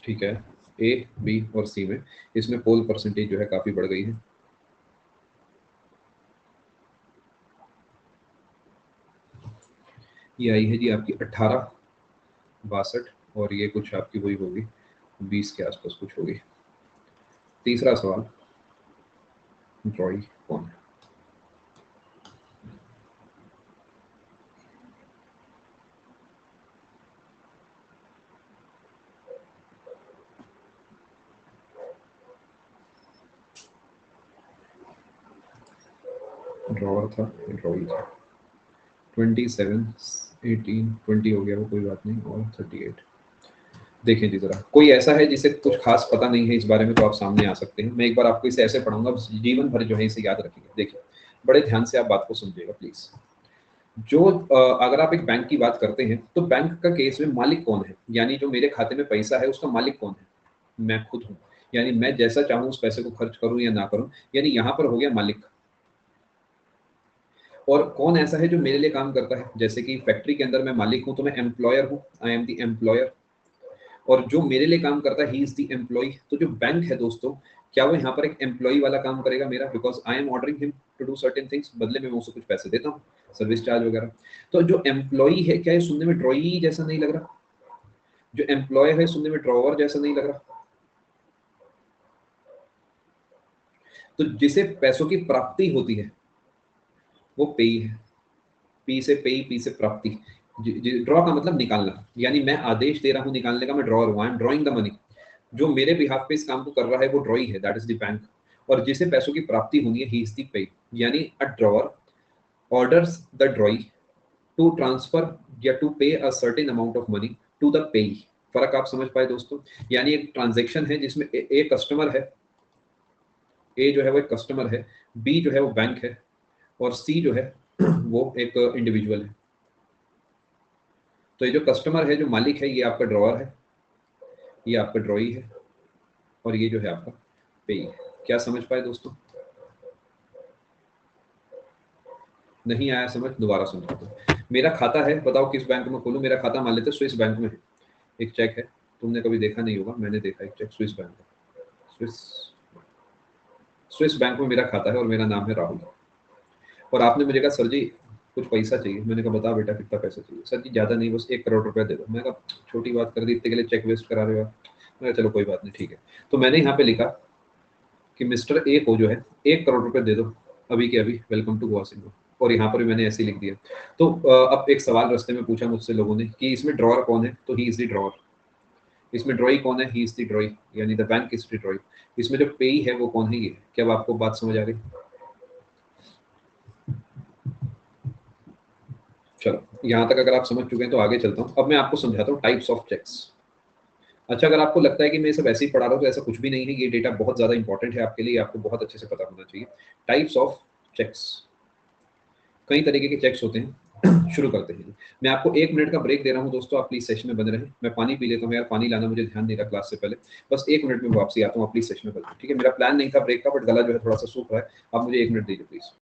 ठीक है, ए, बी और सी में इसमें पोल परसेंटेज जो है काफी बढ़ गई है। ये आई है जी आपकी 18, 62, और ये कुछ आपकी वही होगी 20 के आसपास कुछ होगी। तीसरा सवाल, ड्रॉई कौन है? ड्रॉवर था, ड्रॉई था। 27, 18, 20 हो गया वो, कोई बात नहीं, और 38। देखें जी जरा, कोई ऐसा है जिसे कुछ खास पता नहीं है इस बारे में तो आप सामने आ सकते हैं। मैं एक बार आपको इसे ऐसे पढ़ाऊंगा, जीवन भर जो है इसे याद रखिएगा। देखिए बड़े ध्यान से आप बात को समझिएगा प्लीज। जो अगर आप एक बैंक की बात करते हैं तो बैंक का केस में मालिक कौन है, यानी जो मेरे खाते में पैसा है उसका मालिक कौन है? मैं खुद हूँ। यानी मैं जैसा चाहूँ उस पैसे को खर्च करूँ या ना करूँ, यानी यहाँ पर हो गया मालिक। और कौन ऐसा है जो मेरे लिए काम करता है, जैसे कि फैक्ट्री के अंदर मैं मालिक हूं तो मैं एम्प्लॉयर हूं, आई एम द एम्प्लॉयर, और जो मेरे लिए काम करता है ही इज द एम्प्लॉय। तो जो बैंक है दोस्तों, क्या वो यहाँ पर एक एम्प्लॉय वाला काम करेगा मेरा, because I am ordering him to do certain things, बदले में मैं उसे कुछ पैसे देता हूँ, सर्विस चार्ज वगैरह। तो जो एम्प्लॉय है, क्या ये सुनने में ड्रॉई जैसा नहीं लग रहा? जो एम्प्लॉयर है सुनने में ड्रॉवर जैसा नहीं लग रहा? तो जिसे पैसों की प्राप्ति होती है वो पेई है। पी से पेई, पी से प्राप्ति। ड्रॉ का मतलब निकालना, यानी मैं आदेश दे रहा हूं निकालने का, मैं ड्रॉर हूं, I am drawing the money. जो मेरे बिहाफ पे इस काम को कर रहा है वो ड्रॉई है, दैट इज द बैंक। और जिसे पैसों की प्राप्ति होनी है, ही इज द पे। यानी a drawer orders the drawee to transfer या to pay a certain amount of money to the payee. फर्क आप समझ पाए दोस्तों? यानी एक ट्रांजेक्शन है जिसमें ए कस्टमर है, ए जो है वो एक कस्टमर है, बी जो है वो बैंक है, और सी जो है वो एक इंडिविजुअल है। तो ये जो कस्टमर है, जो मालिक है, ये आपका ड्रॉवर है, ये आपका ड्रॉई है, और ये जो है आपका पे है। क्या समझ पाए दोस्तों? नहीं आया समझ? दोबारा समझाता हूं। मेरा खाता है, बताओ किस बैंक में खोलूं? मेरा खाता मान लेते स्विस बैंक में है। एक चेक है, तुमने कभी देखा नहीं होगा, मैंने देखा एक चेक स्विस बैंक का। स्विस स्विस बैंक में मेरा खाता है और मेरा नाम है राहुल। और आपने मुझे कहा सर जी कुछ पैसा चाहिए। मैंने कहा बता बेटा कितना पैसा चाहिए? सर जी ज्यादा नहीं, बस 1 करोड़ रुपया दे दो। मैंने कहा छोटी बात कर दी, इतने के लिए चेक वेस्ट करा रहे हो आप? मैंने कहा चलो कोई बात नहीं, ठीक है। तो मैंने यहाँ पे लिखा कि मिस्टर ए को जो है 1 करोड़ रुपए दे दो अभी के अभी, वेलकम टू गोवा सिंह। और यहाँ पर भी मैंने ऐसे ही लिख दिया। तो अब एक सवाल रास्ते में पूछा मुझसे लोगों ने कि इसमें ड्रॉअर कौन है, तो ही इज द ड्रॉअर। इसमें ड्रॉई कौन है, ही इज द ड्रॉई, यानी द बैंक इज द ड्रॉई। इसमें जो पेई है वो कौन है, ये। क्या अब आपको बात समझ आ गई? चलो यहाँ तक अगर आप समझ चुके हैं तो आगे चलता हूँ। अब मैं आपको समझाता हूँ टाइप्स ऑफ चेक्स। अच्छा, अगर आपको लगता है कि मैं सब ऐसे ही पढ़ा रहा हूँ तो ऐसा कुछ भी नहीं है, ये डेटा बहुत ज्यादा इंपॉर्टेंट है आपके लिए, आपको बहुत अच्छे से पता होना चाहिए। टाइप्स ऑफ चेक्स, कई तरीके के चेक्स होते हैं। शुरू करते हैं। मैं आपको 1 मिनट का ब्रेक दे रहा हूँ दोस्तों, आप प्लीज सेशन में बने रहें। मैं पानी पी लेता हूँ यार, पानी लाना मुझे ध्यान नहीं रहा क्लास से पहले। बस 1 मिनट में वापसी आता हूँ, आप प्लीज सेशन में बने, ठीक है? मेरा प्लान नहीं था ब्रेक का, बट गला जो है थोड़ा सा सूख रहा है। आप मुझे 1 मिनट दीजिए प्लीज।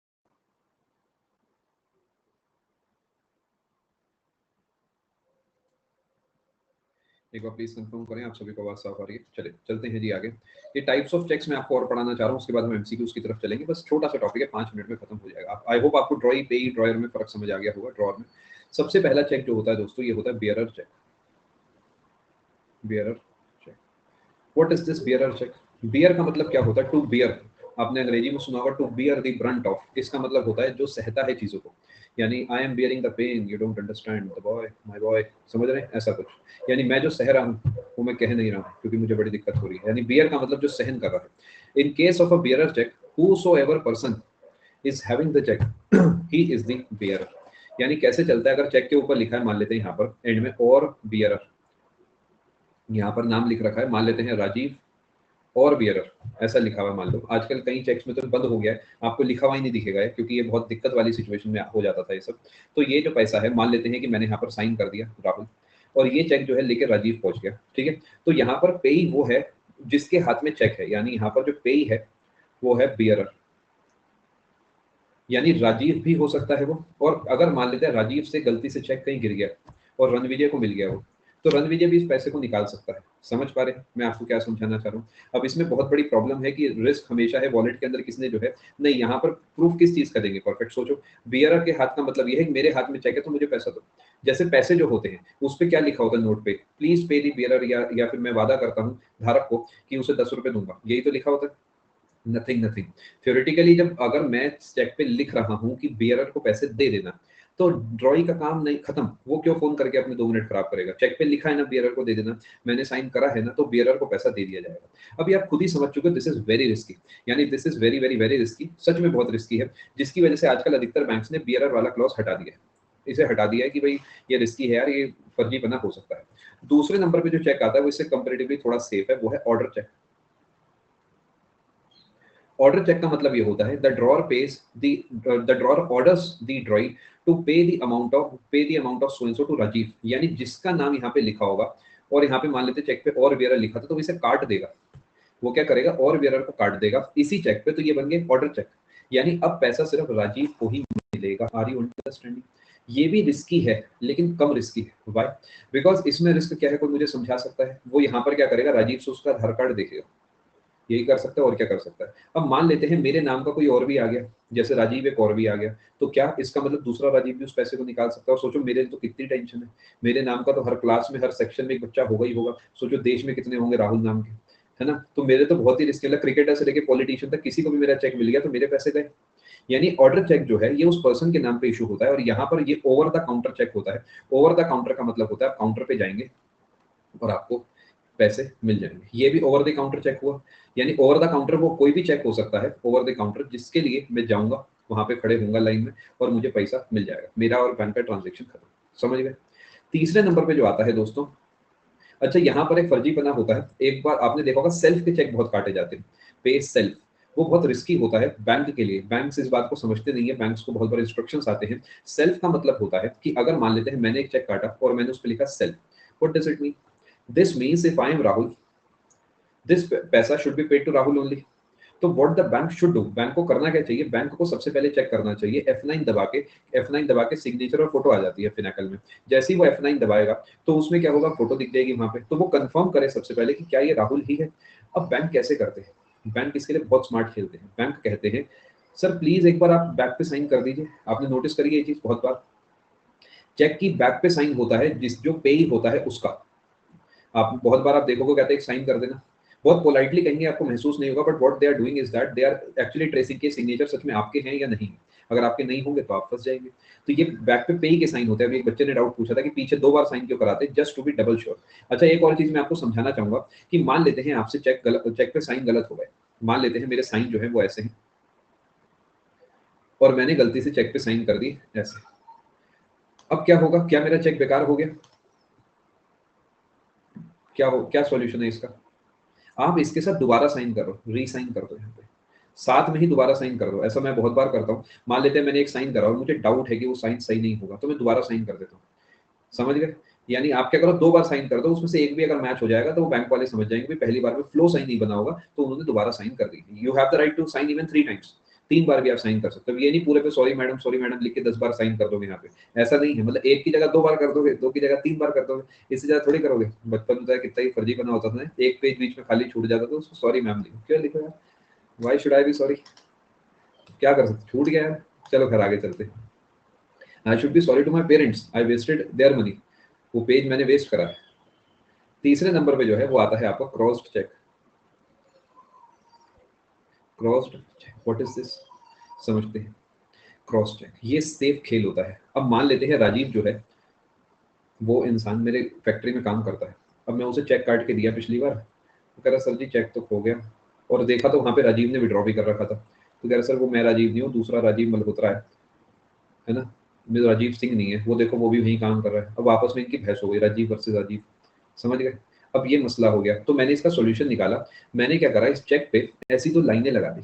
एक बार प्लीज कंफर्म करें आप सभी को आवाज साफ आ रही है। चले चलते हैं जी आगे। ये टाइप्स ऑफ चेक्स मैं आपको और पढ़ाना चाह रहा हूँ, उसके बाद हम एमसीक्यूज की तरफ चलेंगे। बस छोटा सा टॉपिक है, 5 मिनट में खत्म हो जाएगा। आई होप आपको ड्रॉई पे ड्रॉयर में फर्क समझ आ गया होगा। ड्रॉर में सबसे पहला चेक जो होता है दोस्तों, ये होता है bearer cheque. Bearer cheque, what is this bearer cheque? Bear का मतलब क्या होता है? To bear. आपने अंग्रेजी में सुना होगा to bear the brunt of. इसका मतलब होता है जो सहता है चीजों को। यानी I am bearing the pain, you don't understand the boy, my boy, समझ रहे हैं? ऐसा कुछ। यानी मैं जो सह रहा हूँ वो मैं कह नहीं रहा हूँ, क्योंकि मुझे बड़ी दिक्कत हो रही है। यानी बियर का मतलब जो सहन कर रहा है। In case of a bearer cheque, whosoever person is having the cheque, he is the bearer. यानी कैसे चलता है, अगर चेक के ऊपर लिखा है, मान लेते हैं यहाँ पर एंड में, और बियरर, यहाँ पर नाम लिख रखा है, मान लेते हैं राजीव और बियरर, ऐसा लिखा हुआ है मान लो। आजकल कई चेक्स में तो बंद हो गया है, आपको लिखा हुआ ही नहीं दिखेगा, क्योंकि ये बहुत दिक्कत वाली सिचुएशन में हो जाता था ये सब। तो ये जो पैसा है, मान लेते हैं कि मैंने यहाँ पर साइन कर दिया राहुल, और ये चेक जो है लेके राजीव पहुंच गया, ठीक है? तो यहाँ पर पेई वो है जिसके हाथ में चेक है, यानी यहाँ पर जो पेई है वो है बियरर, यानी राजीव भी हो सकता है वो। और अगर मान लेते हैं राजीव से गलती से चेक कहीं गिर गया और रणविजय को मिल गया वो, तो रणविजय भी इस पैसे को निकाल सकता है। समझ पा रहे हैं मैं आपको क्या समझाना चाह रहा हूँ? अब इसमें बहुत बड़ी प्रॉब्लम है कि रिस्क हमेशा है वॉलेट के अंदर, किसने जो है नहीं, यहाँ पर प्रूफ किस चीज का देंगे? परफेक्ट सोचो। बियरर के हाथ का मतलब ये है कि मेरे हाथ में चेक है तो मुझे पैसा दो। जैसे पैसे जो होते हैं उस पर क्या लिखा होता है नोट पे? प्लीज पे दी बियरर, या फिर मैं वादा करता हूँ धारक को कि उसे 10 रुपए दूंगा, यही तो लिखा होता है। Nothing nothing. थ्योरेटिकली जब अगर मैं चेक पे लिख रहा हूं कि बियरर को पैसे दे देना, तो ड्रॉई का काम नहीं खत्म। वो क्यों फोन करके अपने 2 मिनट खराब करेगा? चेक पे लिखा है ना बियरर को दे देना, मैंने साइन करा है ना, तो बियरर को पैसा दे दिया जाएगा। अभी आप खुद ही समझ चुके, दिस इज वेरी रिस्की। यानी this is very very very risky, सच में बहुत रिस्की है, जिसकी वजह से आजकल अधिकतर बैंक्स ने बियरर वाला क्लॉज हटा दिया है। इसे हटा दिया है कि भाई ये रिस्की है यार, ये फर्जी बना हो सकता है। दूसरे नंबर पे जो चेक आता है वो इससे कंपेरेटिवली थोड़ा सेफ है, वो है ऑर्डर चेक। ऑर्डर चेक का मतलब ये होता है the drawer pays the drawer orders the drawee to pay the amount of so and so to Rajiv. यानी जिसका नाम यहाँ पे लिखा होगा, और यहाँ पे मान लेते चेक पे और बियरर लिखा था, तो इसे काट देगा। वो क्या करेगा? और बियरर को काट देगा इसी चेक पे, तो ये बन गया ऑर्डर चेक। यानी अब पैसा सिर्फ राजीव को ही मिलेगा। Are you understanding? ये भी रिस्की है लेकिन कम रिस्की है। व्हाई? बिकॉज इसमें रिस्क क्या है, कोई मुझे समझा सकता है? वो यहाँ पर क्या करेगा, राजीव से उसका आधार कार्ड देखेगा, यही कर सकता है और क्या कर सकता है। अब मान लेते हैं मेरे नाम का कोई और भी आ गया, जैसे राजीव एक और भी आ गया, तो क्या इसका मतलब दूसरा राजीव भी उस पैसे को निकाल सकता है? और सोचो मेरे तो कितनी टेंशन है, मेरे नाम का तो हर क्लास में हर सेक्शन में एक बच्चा होगा ही होगा। सोचो देश में कितने होंगे राहुल नाम के, है ना? तो मेरे तो बहुत ही रिस्क, मतलब क्रिकेटर से लेकर पॉलिटिशियन तक किसी को भी मेरा चेक मिल गया तो मेरे पैसे गए। यानी ऑर्डर चेक जो है ये उस पर्सन के नाम पे इशू होता है, और यहाँ पर ये ओवर द काउंटर चेक होता है। ओवर द काउंटर का मतलब होता है आप काउंटर पे जाएंगे और आपको पैसे मिल जाएंगे। ये भी ओवर द काउंटर चेक हुआ। यानी ओवर द काउंटर वो कोई भी चेक हो सकता है ओवर द काउंटर, जिसके लिए मैं जाऊंगा वहां पे खड़े होऊंगा लाइन में और मुझे पैसा मिल जाएगा, मेरा और बैंक का ट्रांजेक्शन खत्म। समझ गए? तीसरे नंबर पे जो आता है दोस्तों, अच्छा यहाँ पर एक फर्जीपना होता है। एक बार आपने देखा होगा सेल्फ के चेक बहुत काटे जाते हैं, पे सेल्फ। वो बहुत रिस्की होता है बैंक के लिए। बैंक इस बात को समझते नहीं है, बैंक्स को बहुत बड़े इंस्ट्रक्शंस आते हैं। सेल्फ का मतलब होता है कि अगर मान लेते हैं मैंने एक चेक काटा और मैंने उस पर लिखा self, what does it mean? This means if I am Rahul, this पैसा should be paid to Rahul only. तो what the bank should do, bank को करना क्या चाहिए? बैंक को सबसे पहले चेक करना चाहिए F9 दबा के। F9 दबा के सिग्नेचर और फोटो आ जाती है फिनाकल में। जैसे ही वो F9 दबाएगा तो उसमें क्या होगा, फोटो दिख जाएगी वहां पे, तो वो कंफर्म करे सबसे पहले कि क्या ये राहुल ही है। अब बैंक कैसे करते हैं? बैंक इसके लिए बहुत स्मार्ट खेलते हैं। बैंक कहते हैं सर प्लीज एक बार आप बैक पे साइन कर दीजिए। आपने नोटिस करी है ये चीज बहुत बार, चेक की बैक पे साइन होता है जिस जो पे होता है उसका। आप बहुत बार आप देखोगे कहते हैं साइन कर देना, बहुत पोलाइटली कहेंगे, आपको महसूस नहीं होगा, but what they are doing is that they are actually tracing के सिग्नेचर सच में आपके हैं या नहीं। अगर आपके नहीं होंगे तो आप फंस जाएंगे। तो ये बैक पे ही के साइन होते हैं। अभी एक बच्चे ने डाउट पूछा था कि पीछे 2 बार साइन क्यों कराते हैं, just to be double sure. अच्छा एक और चीज मैं आपको समझाना चाहूंगा कि मान लेते हैं आपसे चेक पे साइन गलत हो गए। मान लेते हैं मेरे साइन जो है वो ऐसे हैं और मैंने गलती से चेक पे साइन कर दी ऐसे। अब क्या होगा, क्या मेरा चेक बेकार हो गया? क्या सॉल्यूशन है इसका? आप इसके साथ दोबारा साइन करो, रीसाइन कर दो, यहाँ पे साथ में ही दोबारा साइन कर दो। ऐसा मैं बहुत बार करता हूँ। मान लेते हैं मैंने एक साइन करा और मुझे डाउट है कि वो साइन सही नहीं होगा तो मैं दोबारा साइन कर देता हूँ। समझ गए? यानी आप क्या करो, 2 बार साइन कर दो, उसमें से एक भी अगर मैच हो जाएगा तो वो बैंक वाले समझ जाएंगे पहली बार में फ्लो साइन नहीं बना होगा तो उन्होंने दोबारा साइन कर दी। You have the right to sign even 3 times. 3 बार भी आप साइन कर सकते हो। ये नहीं पूरे पे सॉरी मैडम लिख के 10 बार साइन कर दोगे यहाँ पे, ऐसा नहीं है। मतलब एक की जगह 2 बार कर दोगे, 2 की जगह 3 बार कर दोगे, इससे ज्यादा थोड़ी करोगे। बचपन में कितना ही फर्जी बना होता था, एक पेज बीच में खाली छूट जाता था, उसको सॉरी मैम लिखो। क्यों लिखो यार, why should I be sorry? क्या कर सकते, छूट गया है। चलो फिर आगे चलते हैं। I should be sorry to my parents, I wasted their money. वो पेज मैंने वेस्ट करा है। तीसरे नंबर पे जो है वो आता है आपका crossed cheque. Crossed cheque, what is this? समझते हैं? क्रॉस चेक ये सेफ खेल होता है। अब मान लेते हैं राजीव जो है वो इंसान मेरे फैक्ट्री में काम करता है। अब मैं उसे चेक काट के दिया पिछली बार, तो कह रहा सर जी चेक तो खो गया, और देखा तो वहां पे राजीव ने विड्रॉ भी कर रखा था। तो कह रहा सर वो मैं राजीव नहीं हूँ, दूसरा राजीव मल्होत्रा है ना, मेरा राजीव सिंह नहीं है। वो देखो वो भी वहीं काम कर रहा है। अब आपस में इनकी बहस हो गई, राजीव वर्सेस राजीव। समझ गए? अब ये मसला हो गया तो मैंने इसका सॉल्यूशन निकाला। मैंने क्या करा, इस चेक पे ऐसी 2 लाइनें लगा दी,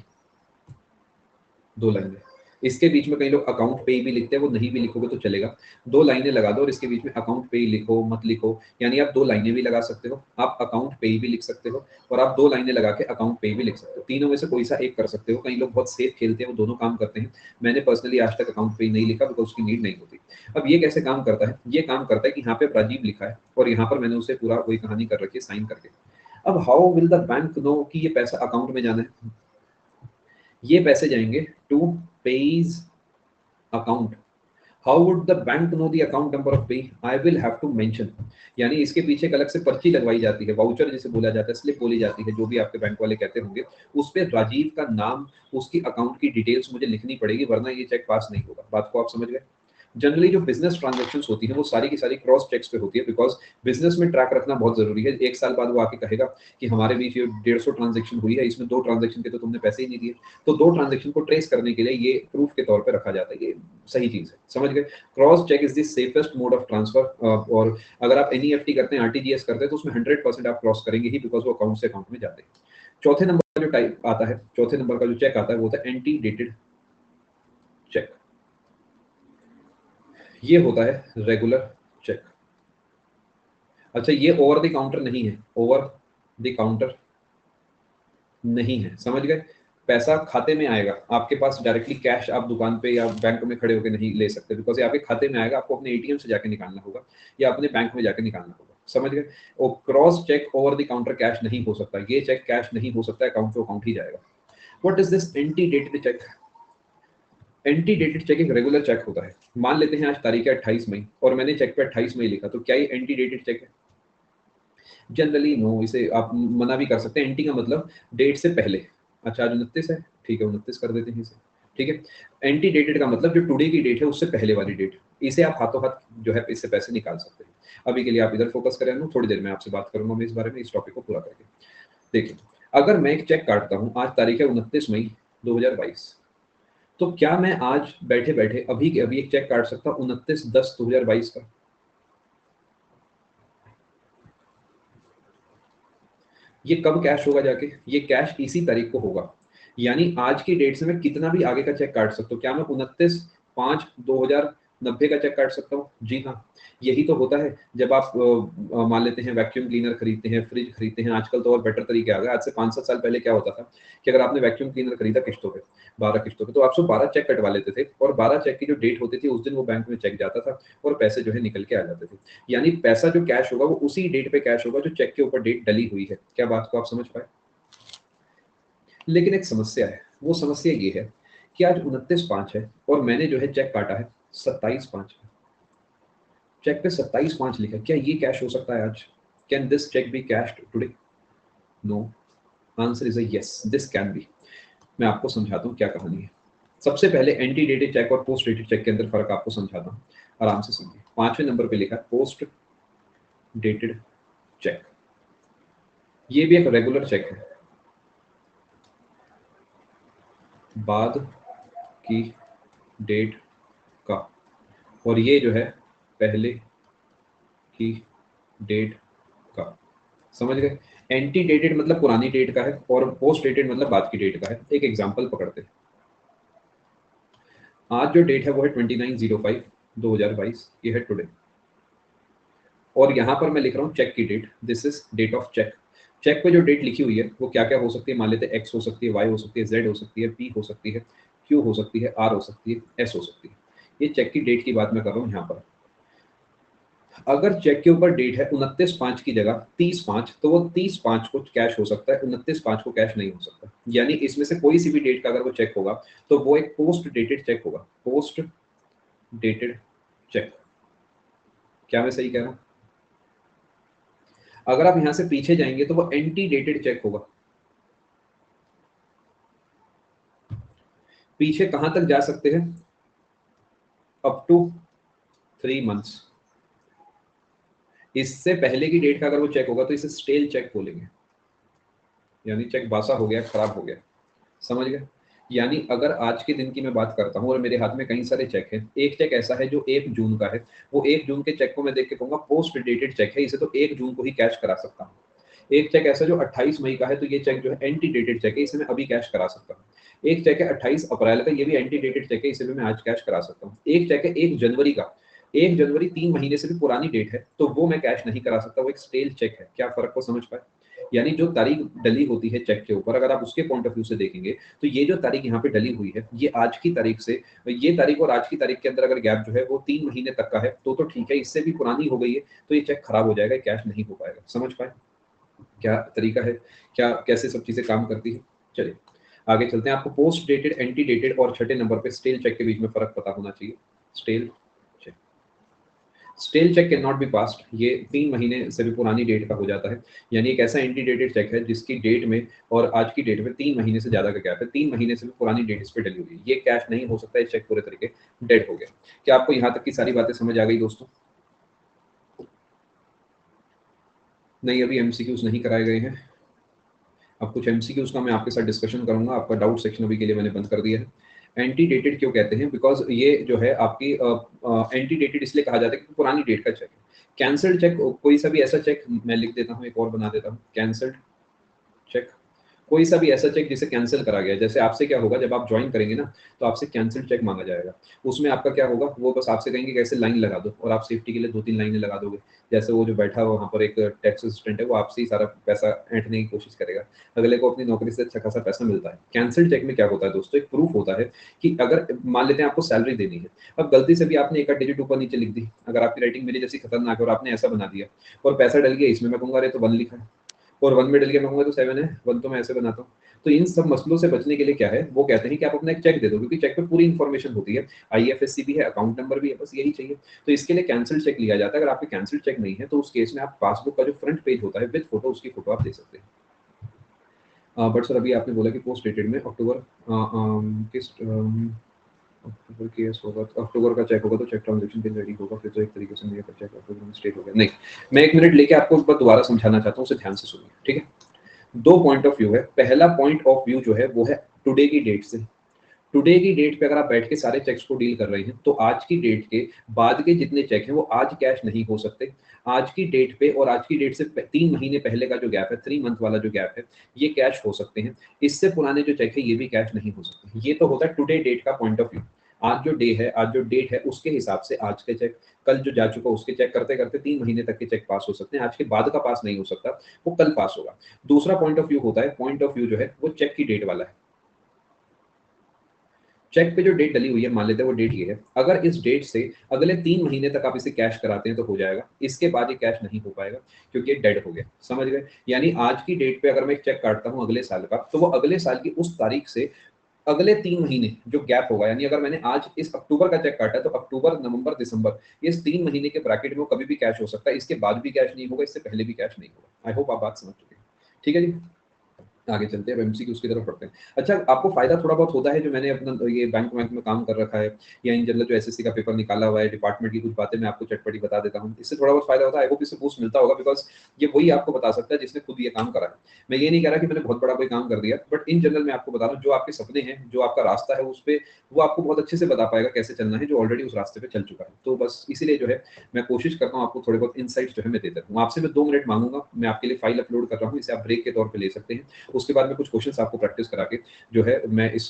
2 लाइनें। इसके बीच में कई लोग अकाउंट पे भी लिखते हैं, वो नहीं भी लिखोगे तो चलेगा। 2 लाइनें लगा दो और इसके बीच में अकाउंट पे लिखो मत लिखो। यानी आप 2 लाइनें भी लगा सकते हो, आप अकाउंट पे भी लिख सकते हो, और आप 2 लाइनें लगा के अकाउंट पे भी लिख सकते हो। तीनों में से कोई सा एक कर सकते हो। कई लोग बहुत सेफ खेलते हैं, वो दोनों काम करते हैं। मैंने पर्सनली आज तक अकाउंट पे नहीं लिखा बिकॉज उसकी नीड नहीं होती। अब ये कैसे काम करता है? ये काम करता है कि यहाँ पे राजीव लिखा है और यहाँ पर मैंने उसे पूरा वही कहानी कर रखी है साइन करके। अब how will the bank know कि ये पैसा अकाउंट में जाना है? ये पैसे जाएंगे to payee's account. How would the bank know the account number of pay? I will have to mention. यानी इसके पीछे एक अलग से पर्ची लगवाई जाती है, वाउचर जिसे बोला जाता है, स्लिप बोली जाती है, जो भी आपके बैंक वाले कहते होंगे। उस पे राजीव का नाम, उसकी अकाउंट की डिटेल्स मुझे लिखनी पड़ेगी, वरना ये चेक पास नहीं होगा। बात को आप समझ गए? जनरली जो बिजनेस ट्रांजैक्शंस होती हैं वो सारी की सारी क्रॉस चेक्स पे होती है, बिकॉज बिजनेस में ट्रैक रखना बहुत जरूरी है। 1 साल बाद वो आके कहेगा कि हमारे बीच ये 150 ट्रांजैक्शन हुई है, इसमें 2 ट्रांजैक्शन के तो तुमने पैसे ही नहीं दिए। तो 2 ट्रांजैक्शन को ट्रेस करने के लिए ये प्रूफ के तौर पे रखा जाता है। ये सही चीज है, समझ गए? Cross cheque is the safest mode of transfer. और अगर आप एनईएफटी करते हैं, आरटीजीएस करते हैं, तो उसमें 100% आप क्रॉस करेंगे ही, बिकॉज वो अकाउंट से अकाउंट में जाते हैं। चौथे नंबर का जो टाइप आता है, चौथे नंबर का जो चेक आता है वो होता है एंटी डेटेड चेक। ये होता है रेगुलर चेक। अच्छा ये ओवर द काउंटर नहीं है, ओवर द काउंटर नहीं है, समझ गए? पैसा खाते में आएगा, आपके पास डायरेक्टली कैश आप दुकान पे या बैंक में खड़े होकर नहीं ले सकते, बिकॉज ये आपके खाते में आएगा, आपको अपने एटीएम से जाके निकालना होगा या अपने बैंक में जाके निकालना होगा, समझ गए। और cross cheque over the counter cash नहीं हो सकता, ये चेक कैश नहीं हो सकता, अकाउंट टू अकाउंट ही जाएगा। What is this anti dated check? Anti dated check एक रेगुलर चेक होता है। मान लेते हैं आज तारीख है 28 मई और मैंने चेक पे 28 मई लिखा, तो क्या ये एंटी डेटेड चेक है? जनरली नो, इसे आप मना भी कर सकते हैं। एंटी का मतलब डेट से पहले। अच्छा आज 29 है, ठीक है 29 कर देते हैं इसे, ठीक है। एंटी डेटेड का मतलब जो टुडे की डेट है उससे पहले वाली डेट, इसे आप हाथों हाथ जो है इससे पैसे निकाल सकते हैं। अभी के लिए आप इधर फोकस करें, थोड़ी देर में आपसे बात करूंगा मैं इस बारे में, इस टॉपिक को पूरा करके। देखिए, अगर मैं एक चेक काटता हूँ, आज तारीख है 29 मई 2022, तो क्या मैं आज बैठे बैठे अभी के अभी एक चेक काट सकता हूँ 29/10/2022 का? ये कब कैश होगा जाके? ये कैश इसी तारीख को होगा, यानी आज की डेट से मैं कितना भी आगे का चेक काट सकता हूँ। क्या मैं 29/5/2090 का चेक काट सकता हूँ? जी हाँ। यही तो होता है जब आप मान लेते हैं वैक्यूम क्लीनर खरीदते हैं, फ्रिज खरीदते हैं। आजकल तो और बेटर तरीके आ गए। आज से 5-7 साल पहले क्या होता था कि अगर आपने वैक्यूम क्लीनर खरीदा किस्तों पे, 12 किस्तों पे, तो आप 12 चेक कटवा लेते थे और 12 चेक की जो डेट होती थी उस दिन वो बैंक में चेक जाता था और पैसे जो है निकल के आ जाते थे। यानी पैसा जो कैश होगा वो उसी डेट पे कैश होगा जो चेक के ऊपर डेट डली हुई है। क्या बात को आप समझ पाए? लेकिन एक समस्या है, वो समस्या ये है कि आज 29/5 है और मैंने जो है चेक काटा है 27/5 में। चेक पे 27/5 लिखा है, क्या ये कैश हो सकता है आज? Can this cheque be cashed today? No. Answer is a yes, this can be. मैं आपको समझाता हूँ क्या कहानी है। सबसे पहले एंटी डेटेड चेक और पोस्ट डेटेड चेक के अंदर फर्क आपको समझाता हूँ, आराम से समझिए। 5वें नंबर पे लिखा है पोस्ट डेटेड चेक। ये भी एक रेगुलर चेक है, बाद की डेट का, और ये जो है पहले की डेट का। समझ गए? एंटी डेटेड मतलब पुरानी डेट का है और पोस्ट डेटेड मतलब बाद की डेट का है। एक एग्जांपल पकड़ते हैं। आज जो डेट है वो है 29/05/2022, ये है टुडे। और यहाँ पर मैं लिख रहा हूँ चेक की date, this is date of cheque. Cheque पे जो डेट लिखी हुई है वो क्या क्या हो सकती है? मान लेते हैं एक्स हो सकती है, वाई हो सकती है, जेड हो सकती है, पी हो सकती है, क्यू हो सकती है, आर हो सकती है, एस हो सकती है। ये चेक की डेट की बात मैं कर रहा हूँ यहाँ पर। अगर चेक के ऊपर डेट है 29/5 की जगह 30/5, तो वो 30/5 को कैश हो सकता है, 29/5 को कैश नहीं हो सकता। यानी इसमें से कोई सी भी डेट का अगर वो चेक होगा तो वो एक पोस्ट डेटेड चेक होगा, पोस्ट डेटेड चेक। क्या मैं सही कह रहा हूँ? अगर आप यहां से पीछे जाएंगे तो वो एंटी डेटेड चेक होगा। पीछे कहां तक जा सकते हैं? Up to 3 months. इससे पहले की डेट का अगर वो चेक होगा तो इसे स्टेल चेक बोलेंगे, यानी चेक बासा हो गया, खराब हो गया। समझ गए? यानी अगर आज के दिन की मैं बात करता हूँ और मेरे हाथ में कई सारे चेक हैं, एक चेक ऐसा है जो 1 जून का है, वो 1 जून के चेक को मैं देख के कहूंगा पोस्ट डेटेड चेक है, इसे तो 1 जून को ही कैश करा सकता हूँ। एक चेक ऐसा जो 28 मई का है, तो ये चेक जो है एंटी डेटेड चेक है, इसे मैं अभी कैश करा सकता हूँ। एक चेक है 28 अप्रैल का, ये भी एंटी डेटेड चेक है, इसे भी मैं आज कैश करा सकता हूँ। एक चेक है 1 जनवरी का, 1 जनवरी 3 महीने से भी पुरानी डेट है, तो वो मैं कैश नहीं करा सकता, वो एक स्टेल चेक है। क्या फर्क को समझ पाए? यानी जो तारीख डली होती है चेक के ऊपर, अगर आप उसके पॉइंट ऑफ व्यू से देखेंगे तो ये जो तारीख यहाँ पे डली हुई है, ये आज की तारीख से, ये तारीख और आज की तारीख के अंदर अगर गैप जो है वो 3 महीने तक का है तो ठीक है। इससे भी पुरानी हो गई है तो ये चेक खराब हो जाएगा, कैश नहीं हो पाएगा। समझ पाए क्या तरीका है, क्या कैसे सब चीजें काम करती है? चलिए आगे चलते हैं। आपको पोस्ट डेटेड, एंटी डेटेड और छठे नंबर पे स्टेल चेक के बीच में फर्क पता होना चाहिए। Stale cheque, stale cheque can not be passed, ये 3 महीने से भी पुरानी डेट का हो जाता है। यानी एक ऐसा एंटी डेटेड चेक है जिसकी डेट में और आज की डेट में 3 महीने से ज्यादा का गैप है, 3 महीने से भी पुरानी डेट इस पर डली हुई है, ये कैश नहीं हो सकता, ये चेक पूरे तरीके डेड हो गया। क्या आपको यहाँ तक की सारी बातें समझ आ गई दोस्तों? नहीं, अभी एमसीक्यूज नहीं कराए गए हैं। अब कुछ एमसीक्यूज का मैं आपके साथ डिस्कशन करूंगा। आपका डाउट सेक्शन अभी के लिए मैंने बंद कर दिया है। एंटी डेटेड क्यों कहते हैं? बिकॉज ये जो है आपकी एंटी डेटेड इसलिए कहा जाता है कि पुरानी डेट का चेक है। कैंसल्ड चेक, कोई सा भी ऐसा चेक मैं लिख देता हूँ, एक और बना देता हूँ, कैंसल्ड चेक कोई सा भी ऐसा चेक जिसे कैंसिल करा गया, जैसे आपसे क्या होगा जब आप ज्वाइन करेंगे ना, तो आपसे कैंसिल चेक मांगा जाएगा। उसमें आपका क्या होगा, वो बस आपसे कहेंगे कि ऐसे लाइन लगा दो, और आप सेफ्टी के लिए 2-3 लाइनें लगा दोगे। जैसे वो जो बैठा हुआ वहाँ पर एक टैक्स असिस्टेंट है, वो आपसे ही सारा पैसा ऐंठने की कोशिश करेगा। अगले को अपनी नौकरी से अच्छा खासा पैसा मिलता है। कैंसल चेक में क्या होता है दोस्तों, एक प्रूफ होता है कि अगर मान लेते हैं आपको सैलरी देनी है, अब गलती से भी आपने एक आध डिजिट ऊपर नीचे लिख दी, अगर आपकी राइटिंग मेरी जैसी खतरनाक है और आपने ऐसा बना दिया और पैसा डल गया इसमें, मैं कहूँगा अरे तो 1 लिखा है, और 1 में डल गया, मैं कहूँगा तो 7 है, 1 तो मैं ऐसे बनाता हूँ। तो इन सब मसलों से बचने के लिए क्या है, वो कहते हैं कि आप अपना एक चेक दे दो, क्योंकि चेक पे पूरी इन्फॉर्मेशन होती है, आईएफएससी भी है, अकाउंट नंबर भी है, बस यही चाहिए। तो इसके लिए कैंसिल चेक लिया जाता है। अगर आपके कैंसिल चेक नहीं है तो उस केस में आप पासबुक का जो फ्रंट पेज होता है विद फोटो, उसकी फोटो आप दे सकते हैं। बट सर अभी आपने बोला कि पोस्ट डेटेड में अक्टूबर किस अक्टूबर केस होगा, तो अक्टूबर का चेक होगा तो चेक ट्रांजैक्शन के रेडी होगा, फिर तो एक तरीके से मेरा चेक अक्टूबर में स्टेट हो गया। नहीं, मैं 1 मिनट लेके आपको एक बार दोबारा समझाना चाहता हूँ, उसे ध्यान से सुनिए, ठीक है? 2 पॉइंट ऑफ व्यू है। पहला पॉइंट ऑफ व्यू जो है वो है टुडे की डेट से। टुडे की डेट पे अगर आप बैठ के सारे चेक्स को डील कर रहे हैं, तो आज की डेट के बाद के जितने चेक हैं वो आज कैश नहीं हो सकते। आज की डेट पे और आज की डेट से 3 महीने पहले का जो गैप है, 3 मंथ वाला जो गैप है, ये कैश हो सकते हैं। इससे पुराने जो चेक है ये भी कैश नहीं हो सकते। ये तो होता है टुडे डेट का पॉइंट ऑफ व्यू। आज जो डे है, आज जो डेट है, उसके हिसाब से आज के चेक, कल जो जा चुका उसके चेक करते-करते 3 महीने तक के चेक पास हो सकते हैं। आज के बाद का पास नहीं हो सकता, वो कल पास होगा। दूसरा पॉइंट ऑफ व्यू होता है, पॉइंट ऑफ व्यू जो है वो चेक की डेट वाला है। चेक पे जो डेट डली हुई है, मान लेते हैं वो डेट ये है, अगर इस डेट से अगले 3 महीने तक आप इसे कैश कराते हैं तो हो जाएगा, इसके बाद ये कैश नहीं हो पाएगा, क्योंकि ये डेड हो गया। समझ गए? यानी आज की डेट पे अगर मैं एक चेक काटता हूँ अगले साल का, तो वो अगले साल की उस तारीख से अगले 3 महीने जो गैप होगा, यानी अगर मैंने आज इस अक्टूबर का चेक काटा है, तो अक्टूबर, नवंबर, दिसंबर, इस 3 महीने के ब्रैकेट में वो कभी भी कैश हो सकता है। इसके बाद भी कैश नहीं होगा, इससे पहले भी कैश नहीं होगा। आई होप आप बात समझ चुके हैं। ठीक है जी? आगे चलते हैं, अब एमसीक्यूज़ की तरफ बढ़ते हैं। अच्छा, आपको फ़ायदा थोड़ा बहुत होता है, जो मैंने अपना ये बैंक वैंक में काम कर रखा है, या इन जनरल जो एसएससी का पेपर निकाला हुआ है, डिपार्टमेंट की कुछ बातें मैं आपको चटपटी बता देता हूँ। इससे थोड़ा बहुत फ़ायदा होता है, आई होप इससे बूस्ट मिलता होगा, बिकॉज़ ये वही आपको बता सकता है जिसने खुद ये काम करा है। मैं ये नहीं कह रहा कि मैंने बहुत बड़ा कोई काम कर दिया, बट इन जनरल मैं आपको बता रहा हूँ, जो आपके सपने हैं, जो आपका रास्ता है, उस पे वो आपको बहुत अच्छे से बता पाएगा कैसे चलना है, जो ऑलरेडी उस रास्ते पे चल चुका है। तो बस इसीलिए जो है मैं कोशिश करता हूँ आपको थोड़े बहुत इनसाइट्स जो है मैं देता रहूँ। आपसे मैं 2 मिनट माँगूँगा, मैं आपके लिए फ़ाइल अपलोड कर रहा हूँ, इसे आप ब्रेक के तौर पे ले सकते हैं। उसके बाद में कुछ क्वेश्चंस आपको प्रैक्टिस करा के जो है मैं इस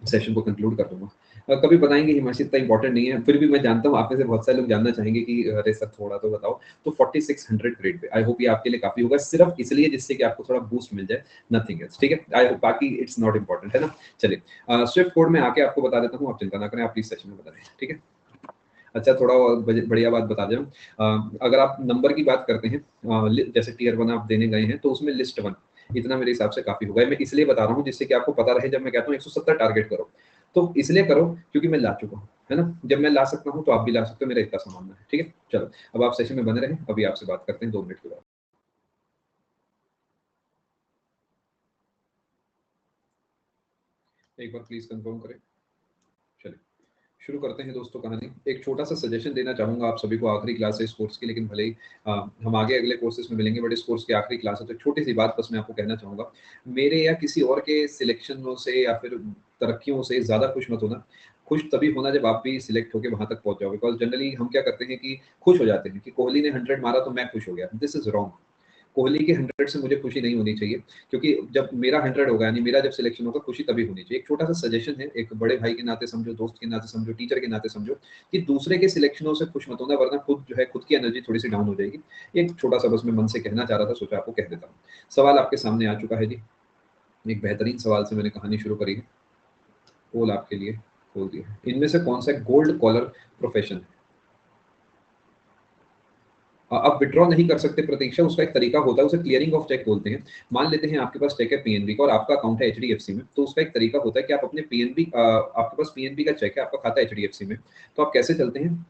सेशन को कंक्लूड कर दूंगा। कभी बताएंगे हिमांशी इतना इंपॉर्टेंट नहीं है, फिर भी मैं जानता हूँ आप में से बहुत सारे लोग जानना चाहेंगे कि अरे सर थोड़ा तो बताओ। तो 4600 ग्रेड पे आई होप ये आपके लिए काफी होगा, सिर्फ इसलिए जिससे कि आपको थोड़ा बूस्ट मिल जाए, नथिंग एल्स। ठीक है, आई होप, बाकी इट्स नॉट इंपॉर्टेंट, है ना? चलिए स्विफ्ट कोड में आके आपको बता देता हूँ, आप चिंता ना करें, आप प्लीज सेशन में बता दें, ठीक है? अच्छा, थोड़ा और बढ़िया बात बता दें हम। अगर आप नंबर की बात करते हैं, जैसे टियर 1 आप देने गए हैं, तो उसमें लिस्ट 1 इतना मेरे हिसाब से काफ़ी होगा। मैं इसलिए बता रहा हूँ जिससे कि आपको पता रहे, जब मैं कहता हूँ 170 टारगेट करो, तो इसलिए करो क्योंकि मैं ला चुका हूँ, है ना? जब मैं ला सकता हूँ तो आप भी ला सकते हो, मेरा इतना सामान है, ठीक है? चलो, अब आप सेशन में बने रहें, अभी आपसे बात करते हैं 2 मिनट के बाद। एक बार प्लीज़ कन्फर्म करें। चलिए, शुरू करते हैं दोस्तों कहानी। एक छोटा-सा सजेशन देना चाहूँगा आप सभी को, आखिरी क्लास है इस कोर्स की, लेकिन भले ही हम आगे अगले कोर्सेज़ में मिलेंगे, बट इस कोर्स की आखिरी क्लास है, तो एक छोटी-सी बात बस मैं आपको कहना चाहूँगा। मेरे या किसी और के सिलेक्शनों से या फिर तरक्कियों से ज़्यादा खुश मत होना। खुश तभी होना जब आप भी सिलेक्ट होके वहाँ तक पहुँच जाओगे, बिकॉज़ जनरली हम क्या करते हैं कि खुश हो जाते हैं कि कोहली ने 100 मारा तो मैं खुश हो गया। This is wrong. कोहली के 100 से मुझे खुशी नहीं होनी चाहिए, क्योंकि जब मेरा 100 होगा, यानी मेरा जब सिलेक्शन होगा, खुशी तभी होनी चाहिए। एक छोटा-सा सजेशन है, एक बड़े भाई के नाते समझो, दोस्त के नाते समझो, टीचर के नाते समझो, कि दूसरे के सिलेक्शनों से खुश मत होना, वरना खुद जो है, खुद की एनर्जी थोड़ी-सी डाउन हो जाएगी। एक छोटा-सा बस मैं मन से कहना चाह रहा था, सोचा आपको कह देता हूँ। सवाल आपके सामने आ चुका है जी। एक बेहतरीन सवाल से मैंने कहानी शुरू करी है। पोल आपके लिए खोल दिया है। इनमें से कौन-सा गोल्ड कॉलर प्रोफेशन है? आप विथड्रॉ नहीं कर सकते प्रतीक्षा, उसका एक तरीका होता है, उसे क्लियरिंग ऑफ चेक बोलते हैं। मान लेते हैं आपके पास चेक है पीएनबी का और आपका अकाउंट है एचडीएफसी में, तो उसका एक तरीका होता है कि आप अपने पीएनबी, आपके पास पीएनबी का चेक है, आपका खाता है एचडीएफसी में, तो आप कैसे चलते हैं?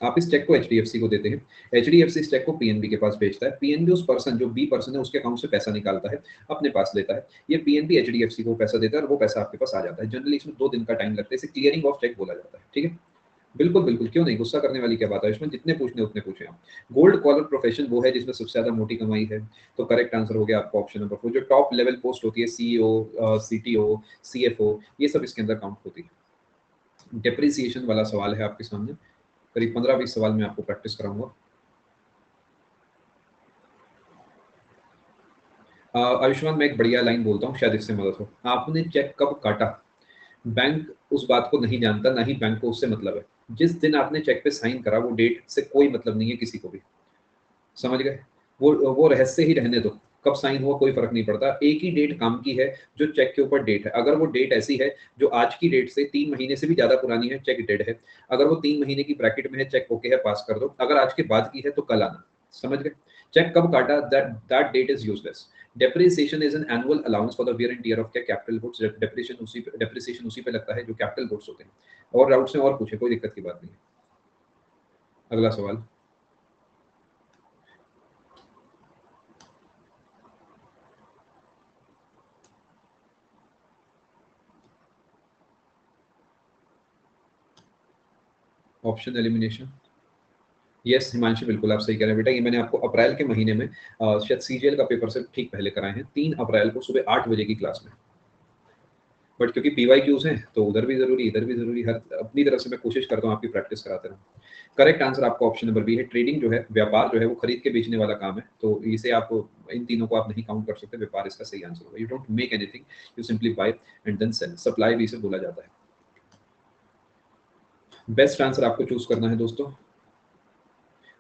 आप इस चेक को एचडीएफसी को देते हैं, एचडीएफसी इस चेक को पीएनबी के पास भेजता है, पीएनबी उस पर्सन, जो बी पर्सन है, उसके अकाउंट से पैसा निकालता है, अपने पास लेता है, ये पीएनबी एचडीएफसी को पैसा देता है और वो पैसा आपके पास आ जाता है। जनरली इसमें 2 दिन का टाइम लगता है, इसे क्लियरिंग ऑफ चेक बोला जाता है, ठीक है? बिल्कुल, बिल्कुल, क्यों नहीं, गुस्सा करने वाली क्या बात है इसमें, जितने पूछने उतने पूछें आप। गोल्ड कॉलर प्रोफेशन वो है जिसमें सबसे ज़्यादा मोटी कमाई है, तो करेक्ट आंसर हो गया आपका ऑप्शन नंबर 4। जो टॉप लेवल पोस्ट होती है, सीईओ, सीटीओ, सीएफओ, ये सब इसके अंदर काउंट होती है। डेप्रिसिएशन वाला सवाल है आपके सामने, करीब 15-20 सवाल मैं आपको प्रैक्टिस कराऊँगा। आयुष्मान, मैं एक बढ़िया लाइन बोलता हूँ, शायद इससे मदद हो। आपने चेक कब काटा, बैंक उस बात को नहीं जानता, ना ही बैंक को उससे मतलब है। जिस दिन आपने चेक पे साइन करा, वो डेट से कोई मतलब नहीं है किसी को भी, समझ गए? वो रहस्य ही रहने दो, कब साइन हुआ कोई फर्क नहीं पड़ता। एक ही डेट काम की है, जो चेक के ऊपर डेट है। अगर वो डेट ऐसी है जो आज की डेट से 3 महीने से भी ज्यादा पुरानी है, चेक डेड है। अगर वो 3 महीने की ब्रैकेट में है, चेक ओके है, पास कर दो। अगर आज के बाद की है तो कल आना, समझ गए? चेक कब काटा, that date is useless. Depreciation is an annual allowance for the wear and tear of capital goods. Depreciation उसी पे लगता है जो कैपिटल गुड्स होते हैं। और डाउट्स में और पूछे, कोई दिक्कत की बात नहीं है। अगला सवाल। Option elimination. यस हिमांशु, बिल्कुल आप सही कह रहे हैं बेटा। ये मैंने आपको अप्रैल के महीने में शायद सीजीएल का पेपर से ठीक पहले कराए हैं, 3 अप्रैल को सुबह 8 बजे की क्लास में। बट क्योंकि पीवाई क्यूज हैं तो उधर भी जरूरी, इधर भी जरूरी, हर अपनी तरफ से मैं कोशिश करता हूँ आपकी प्रैक्टिस कराते रहूँ। करेक्ट आंसर आपका ऑप्शन नंबर बी है। ट्रेडिंग जो है, व्यापार जो है, वो खरीद के बेचने वाला काम है, तो इसे आप, इन तीनों को आप नहीं काउंट कर सकते। व्यापार इसका सही आंसर होगा। You don't make anything, you simply buy and then sell. Supply भी इसे बोला जाता है। बेस्ट आंसर आपको चूज करना है दोस्तों।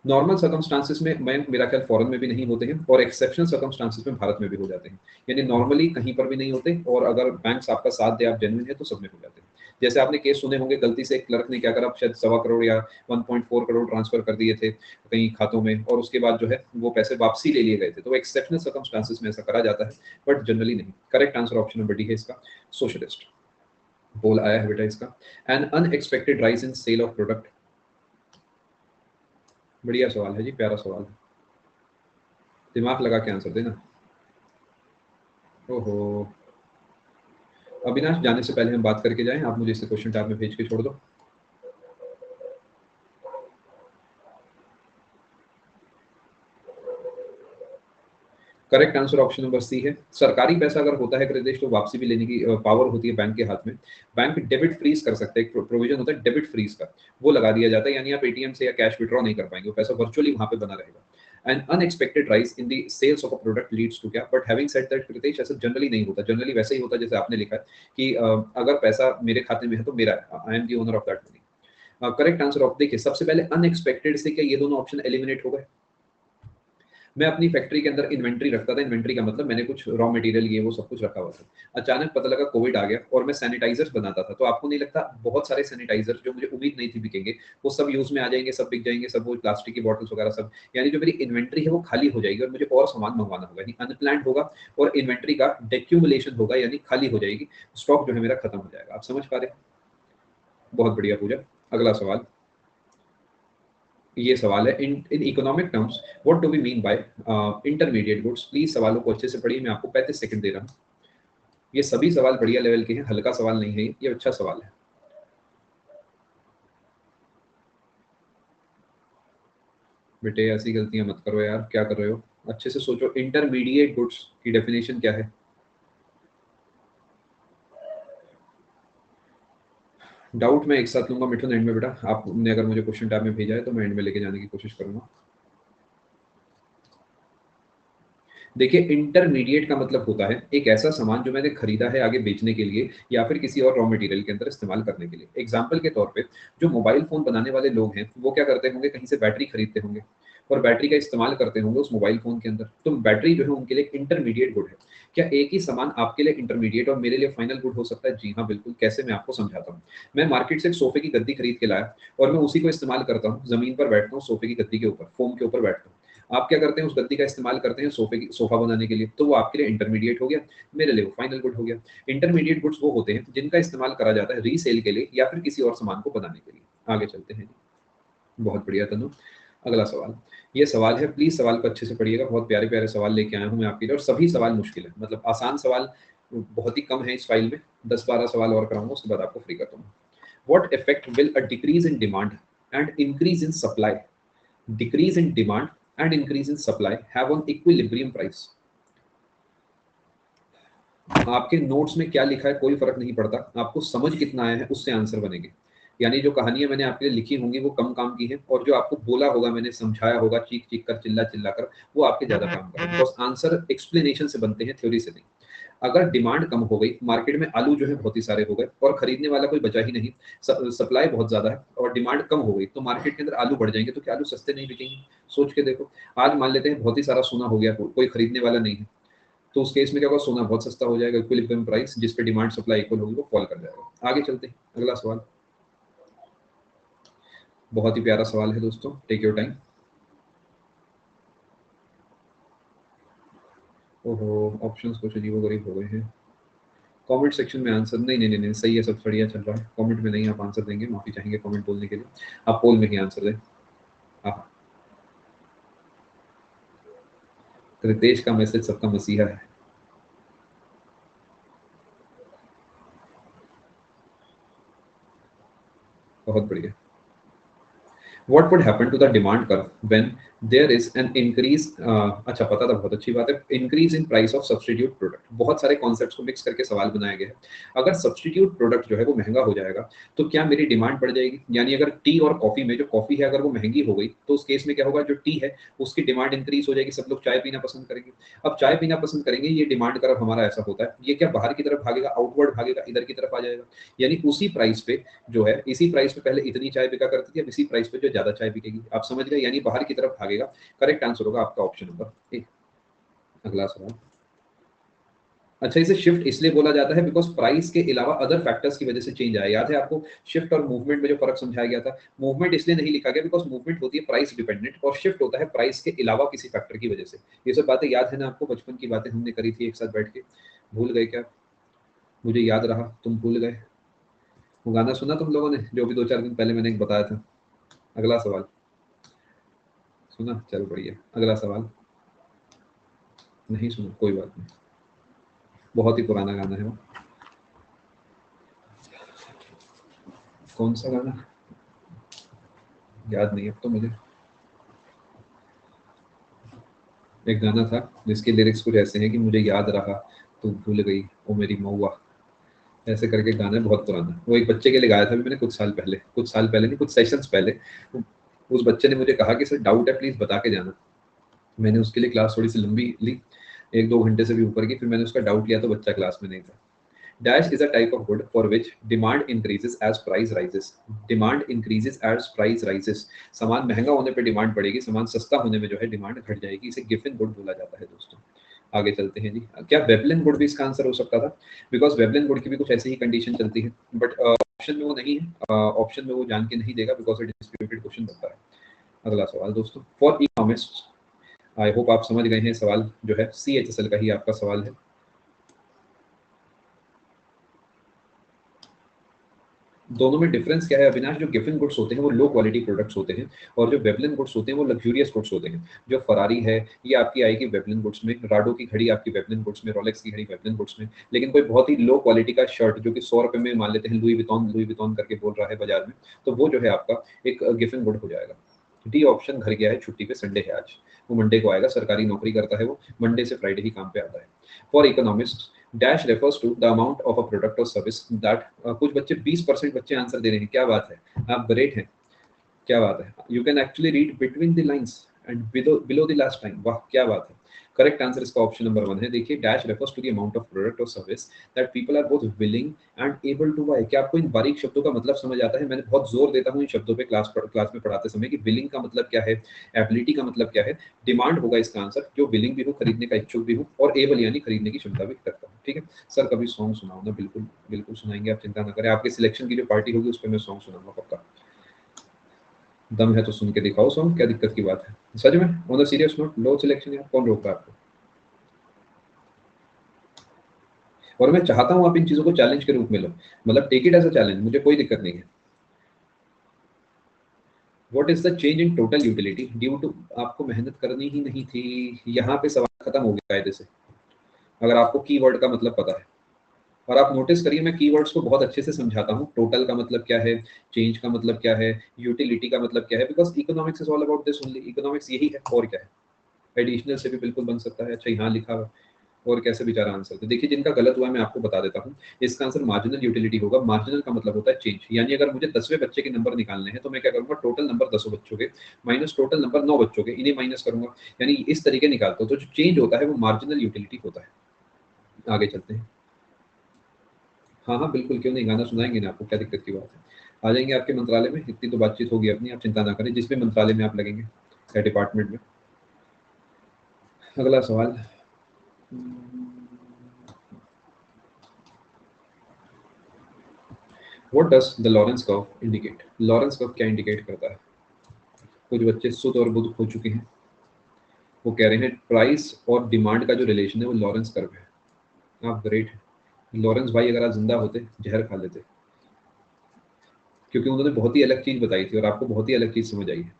नॉर्मल सर्कमस्टांसिस में मैं, मेरा ख्याल फॉरेन में भी नहीं होते हैं, और एक्सेप्शनल सर्कमस्टांसिस में भारत में भी हो जाते हैं। यानी नॉर्मली कहीं पर भी नहीं होते, और अगर बैंक्स आपका साथ दे, आप जेन्युइन है, तो सब में हो जाते हैं। जैसे आपने केस सुने होंगे, गलती से एक क्लर्क ने क्या करा, शायद 1.25 करोड़ या 1.4 करोड़ ट्रांसफर कर दिए थे कहीं खातों में, और उसके बाद जो है वो पैसे वापसी ले लिए गए थे। तो एक्सेप्शनल सर्कमस्टांसिस में ऐसा करा जाता है, बट जनरली नहीं। Correct answer option number D है इसका, सोशलिस्ट। बोल आया है बेटा इसका। An unexpected rise in sale of product. बढ़िया सवाल है जी, प्यारा सवाल है। दिमाग लगा के आंसर देना। ओहो, अविनाश, जाने से पहले हम बात करके जाएं, आप मुझे इसे क्वेश्चन टैब में भेज के छोड़ दो। Correct answer option number C है। सरकारी पैसा अगर होता है कृतेश, तो वापसी भी लेने की पावर होती है बैंक के हाथ में। बैंक डेबिट फ्रीज कर सकते हैं, एक प्रोविजन होता है डेबिट फ्रीज का, वो लगा दिया जाता है। यानी आप एटीएम से या कैश विड्रॉ नहीं कर पाएंगे, वो पैसा वर्चुअली वहां पे बना रहेगा। And unexpected rise in the sales of a product leads to क्या, but having said that Kritesh, ऐसा जनरली नहीं होता। जनरली वैसे ही होता है जैसे आपने लिखा है कि अगर पैसा मेरे खाते में है तो मेरा है, I am the owner of that money. Correct answer of, देखिए सबसे पहले अनएक्सपेक्टेड से क्या ये दोनों ऑप्शन एलिमिनेट हो गए। मैं अपनी फैक्ट्री के अंदर इन्वेंट्री रखता था। इन्वेंट्री का मतलब मैंने कुछ रॉ मटेरियल ये वो सब कुछ रखा हुआ था। अचानक पता लगा कोविड आ गया, और मैं सैनिटाइजर्स बनाता था। तो आपको नहीं लगता बहुत सारे सैनिटाइजर जो मुझे उम्मीद नहीं थी बिकेंगे, वो सब यूज में आ जाएंगे, सब बिक जाएंगे, सब वो प्लास्टिक की बॉटल्स वगैरह सब। यानी जो मेरी इन्वेंट्री है वो खाली हो जाएगी, और मुझे और सामान मंगवाना होगा। यानी अनप्लान्ड होगा, और इन्वेंट्री का डेक्यूमुलेशन होगा, यानी खाली हो जाएगी। स्टॉक जो है मेरा खत्म हो जाएगा। आप समझ पा रहे हैं? बहुत बढ़िया पूजा। अगला सवाल। ये सवाल है, in in economic terms what do we mean by intermediate goods. Please सवालों को अच्छे से पढ़िए, मैं आपको 35 सेकंड दे रहा हूँ। ये सभी सवाल बढ़िया लेवल के हैं, हल्का सवाल नहीं है ये अच्छा सवाल है। बेटे ऐसी गलतियां मत करो यार, क्या कर रहे हो? अच्छे से सोचो, इंटरमीडिएट गुड्स की डेफिनेशन क्या है। डाउट मैं एक साथ लूंगा मिठुन एंड में। बेटा आपने अगर मुझे क्वेश्चन टैब में भेजा है तो मैं एंड में लेके जाने की कोशिश करूंगा। देखिए, इंटरमीडिएट का मतलब होता है एक ऐसा सामान जो मैंने खरीदा है आगे बेचने के लिए, या फिर किसी और रॉ मटेरियल के अंदर इस्तेमाल करने के लिए। एग्जाम्पल के तौर पे, जो मोबाइल फोन बनाने वाले लोग हैं वो क्या करते होंगे, कहीं से बैटरी खरीदते होंगे, और बैटरी का इस्तेमाल करते होंगे उस मोबाइल फोन के अंदर। तो बैटरी जो है उनके लिए इंटरमीडिएट गुड है। क्या एक ही सामान आपके लिए इंटरमीडिएट और मेरे लिए फाइनल गुड हो सकता है? जी हाँ बिल्कुल। कैसे, मैं आपको समझाता हूँ। मैं मार्केट से एक सोफे की गद्दी खरीद के लाया, और मैं उसी को इस्तेमाल करता हूँ, जमीन पर बैठता हूँ सोफे की गद्दी के ऊपर, फोम के ऊपर बैठता हूँ। आप क्या करते हैं, उस गद्दी का इस्तेमाल करते हैं सोफा बनाने के लिए, तो वो आपके लिए इंटरमीडिएट हो गया, मेरे लिए वो फाइनल गुड हो गया। इंटरमीडिएट गुड्स वो होते हैं जिनका इस्तेमाल करा जाता है रीसेल के लिए, या फिर किसी और सामान को बनाने के लिए। आगे चलते हैं। बहुत बढ़िया तनु। अगला सवाल। ये सवाल है, प्लीज सवाल को अच्छे से पढ़िएगा। बहुत प्यारे प्यारे सवाल लेके आया हूँ मैं आपके लिए, और सभी सवाल मुश्किल है, मतलब आसान सवाल बहुत ही कम है इस फाइल में। 10-12 सवाल और कराऊंगा, उसके बाद आपको फ्री कर दूंगा। What effect will a decrease in demand and increase in supply, decrease in demand and increase in supply have on equilibrium price? आपके नोट्स में क्या लिखा है कोई फर्क नहीं पड़ता, आपको समझ कितना आया है उससे आंसर बनेंगे। यानी जो कहानियां मैंने आपके लिए लिखी होंगी वो कम काम की हैं, और जो आपको बोला होगा, मैंने समझाया होगा चीख चीख कर, चिल्ला चिल्ला कर, वो आपके ज्यादा काम करें, बिकॉज आंसर एक्सप्लेनेशन से बनते हैं, थ्योरी से नहीं। अगर डिमांड कम हो गई, मार्केट में आलू जो है बहुत ही सारे हो गए और खरीदने वाला कोई बचा ही नहीं, सप्लाई बहुत ज्यादा है और डिमांड कम हो गई, तो मार्केट के अंदर आलू बढ़ जाएंगे, तो क्या आलू सस्ते नहीं बिकेंगे? सोच के देखो। आज मान लेते हैं बहुत ही सारा सोना हो गया, कोई खरीदने वाला नहीं है, तो उस केस में क्या होगा, सोना बहुत सस्ता हो जाएगा, इक्विलिब्रियम प्राइस जिस पे डिमांड सप्लाई इक्वल होगी वो फॉल कर जाएगा। आगे चलते हैं, अगला सवाल। बहुत ही प्यारा सवाल है दोस्तों, टेक योर टाइम। ओहो, ऑप्शंस कुछ अजीबोगरीब हो गए हैं। कमेंट सेक्शन में आंसर, नहीं नहीं नहीं नहीं, सही है, सब बढ़िया चल रहा है। कमेंट में नहीं आप आंसर देंगे, माफी चाहेंगे कमेंट बोलने के लिए, आप पोल में ही आंसर दें। हाँ, रितेश का मैसेज सबका मसीहा है। बहुत बढ़िया। What would happen to the demand curve when there is an increase? अच्छा, पता था, बहुत अच्छी बात है। Increase in price of substitute product, बहुत सारे कॉन्सेप्ट्स को मिक्स करके सवाल बनाया गया है। अगर सब्सटीट्यूट प्रोडक्ट जो है वो महंगा हो जाएगा, तो क्या मेरी डिमांड बढ़ जाएगी? यानी अगर टी और कॉफी में, जो कॉफी है अगर वो महंगी हो गई, तो उस केस में क्या होगा, जो टी है उसकी डिमांड इंक्रीज हो जाएगी, सब लोग चाय पीना पसंद करेंगे। अब चाय पीना पसंद करेंगे, ये डिमांड कर्व हमारा ऐसा होता है, ये क्या बाहर की तरफ भागेगा, आउटवर्ड भागेगा, इधर की तरफ आ जाएगा। यानी उसी प्राइस पे जो है, इसी प्राइस पे पहले इतनी चाय बिका करती थी, अब इसी प्राइस पे जो ज्यादा चाय बिकेगी। आप समझ गए, यानी बाहर की तरफ भागेगा। करेक्ट आंसर होगा आपका ऑप्शन नंबर ए। अगला सवाल। अच्छा, इसे शिफ्ट इसलिए बोला जाता है बिकॉज प्राइस के अलावा अदर फैक्टर्स की वजह से चेंज आया। याद है आपको शिफ्ट और मूवमेंट में जो फर्क समझाया गया था? मूवमेंट इसलिए नहीं लिखा गया बिकॉज मूवमेंट होती है प्राइस डिपेंडेंट, और शिफ्ट होता है प्राइस के अलावा किसी फैक्टर की वजह से। ये सब बातें याद है ना आपको? बचपन की बातें हमने करी थी एक साथ बैठ के, भूल गए क्या? मुझे याद रहा, तुम भूल गए। वो गाना सुना तुम लोगों ने जो भी 2-4 दिन पहले मैंने एक बताया था? अगला सवाल। सुना? चल बढ़िया। अगला सवाल। नहीं सुना, कोई बात नहीं, बहुत ही पुराना गाना है वो। कौन सा गाना? याद नहीं अब तो मुझे। एक गाना था जिसके लिरिक्स कुछ ऐसे हैं कि मुझे याद रहा, तू भूल गई ओ मेरी मऊआ, ऐसे करके गाना है, बहुत पुराना। वो एक बच्चे के लिए गाया था मैंने कुछ साल पहले, कुछ साल पहले नहीं, कुछ सेशंस पहले। उस बच्चे ने मुझे कहा कि सर डाउट है प्लीज बता के जाना। मैंने उसके लिए क्लास थोड़ी सी लंबी ली, 1-2 घंटे से भी ऊपर की, फिर मैंने उसका डाउट लिया तो बच्चा क्लास में नहीं था। Dash is a type of good for which demand increases as price rises. Demand increases as price rises. सामान महंगा होने पे डिमांड बढ़ेगी, सामान सस्ता होने में जो है डिमांड घट जाएगी। इसे गिफिन गुड बोला जाता है दोस्तों। आगे चलते हैं जी। क्या वेवलिन गुड भी इसका आंसर हो सकता था? बिकॉज वेवलिन गुड की भी कुछ ऐसी ही कंडीशन चलती है, बट ऑप्शन में वो नहीं है। ऑप्शन में वो जान के नहीं देगा बिकॉज इट डिस्प्यूटेड क्वेश्चन होता है। अगला सवाल दोस्तों, फॉर इकोनॉमिस्ट, आई होप आप समझ गए हैं, सवाल जो है CHSL का ही आपका सवाल है। दोनों में डिफरेंस क्या है अविनाश? जो गिफिन गुड्स होते हैं वो लो क्वालिटी प्रोडक्ट्स होते हैं, और जो वेवलिन गुड्स होते हैं वो लग्जूरियस गुड्स होते हैं। जो फरारी है ये आपकी आएगी वेवलिन गुड्स में, राडो की घड़ी आपकी वेवलिन गुड्स में, रोलेक्स की घड़ी वेवलिन गुड्स में। लेकिन कोई बहुत ही लो क्वालिटी का शर्ट जो कि 100 रुपए में मान लेते हैं, लुई वितौन करके बोल रहा है बाजार में, तो वो जो है आपका एक गिफिन गुड हो जाएगा। डी ऑप्शन, घर गया है छुट्टी पे, संडे है आज, वो मंडे को आएगा, सरकारी नौकरी करता है वो, मंडे से फ्राइडे ही काम पे आता है। For economist, dash refers to the amount of a product और सर्विस दैट, कुछ बच्चे 20% बच्चे आंसर दे रहे हैं, क्या बात है, आप ग्रेट हैं, क्या बात है। You can actually read between the lines and below the last line, वाह क्या बात है। करेक्ट आंसर इसका ऑप्शन नंबर 1 है। देखिए, dash refers to the amount of product और service that people are both willing and able to buy. क्या आपको इन बारीक शब्दों का मतलब समझ आता है? मैंने बहुत जोर देता हूँ इन शब्दों पे क्लास में पढ़ाते समय कि विलिंग का मतलब क्या है, एबिलिटी का मतलब क्या है, डिमांड होगा इसका आंसर, जो विलिंग भी हो, खरीदने का इच्छुक भी हो, और एबल यानी खरीदने की क्षमता भी रखता हूँ। ठीक है सर, कभी सॉन्ग सुनाओ ना? बिल्कुल बिल्कुल सुनाएंगे, आप चिंता ना करें, आपके सिलेक्शन की जो पार्टी होगी उस पर मैं सॉन्ग सुनाऊंगा पक्का। दम है तो सुन के दिखाओ सॉन्ग, क्या दिक्कत की बात है? सच में on the serious note, low selection यार, कौन रोकता है आपको? और मैं चाहता हूं आप इन चीजों को चैलेंज के रूप में लो, मतलब take it as a challenge, मुझे कोई दिक्कत नहीं है। What is the change in total utility due to, आपको मेहनत करनी ही नहीं थी, यहाँ पे सवाल खत्म हो गया कायदे से, अगर आपको कीवर्ड का मतलब पता है। और आप नोटिस करिए, मैं कीवर्ड्स को बहुत अच्छे से समझाता हूँ। टोटल का मतलब क्या है, चेंज का मतलब क्या है, यूटिलिटी का मतलब क्या है, because economics is all about this only. Economics यही है और क्या है। एडिशनल से भी बिल्कुल बन सकता है। अच्छा यहाँ लिखा हुआ और कैसे बेचारा आंसर थे। देखिए जिनका गलत हुआ है मैं आपको बता देता हूँ, इसका आंसर मार्जिनल यूटिलिटी होगा। मार्जिनल का मतलब होता है चेंज, यानी अगर मुझे 10वें बच्चे के नंबर निकालने हैं तो मैं क्या करूंगा, टोटल नंबर 10 बच्चों के माइनस टोटल नंबर 9 बच्चों के, इन्हें माइनस करूंगा, यानी इस तरीके निकालता हूँ। तो जो चेंज होता है वो मार्जिनल यूटिलिटी होता है। आगे चलते हैं। हाँ हाँ बिल्कुल, क्यों नहीं, गाना सुनाएंगे ना आपको, क्या दिक्कत की बात है। आ जाएंगे आपके मंत्रालय में, इतनी तो बातचीत होगी अपनी, आप चिंता ना करें, जिस भी मंत्रालय में आप लगेंगे या डिपार्टमेंट में। अगला सवाल, what does the Lawrence curve indicate? Lawrence curve क्या इंडिकेट करता है? कुछ बच्चे सुध और बुध हो चुके हैं, वो कह रहे हैं प्राइस और डिमांड का जो रिलेशन है वो लॉरेंस कर्व है। आप ग्रेट, लॉरेंस भाई अगर आप जिंदा होते जहर खा लेते, क्योंकि उन्होंने बहुत ही अलग चीज बताई थी और आपको बहुत ही अलग चीज समझ आई है।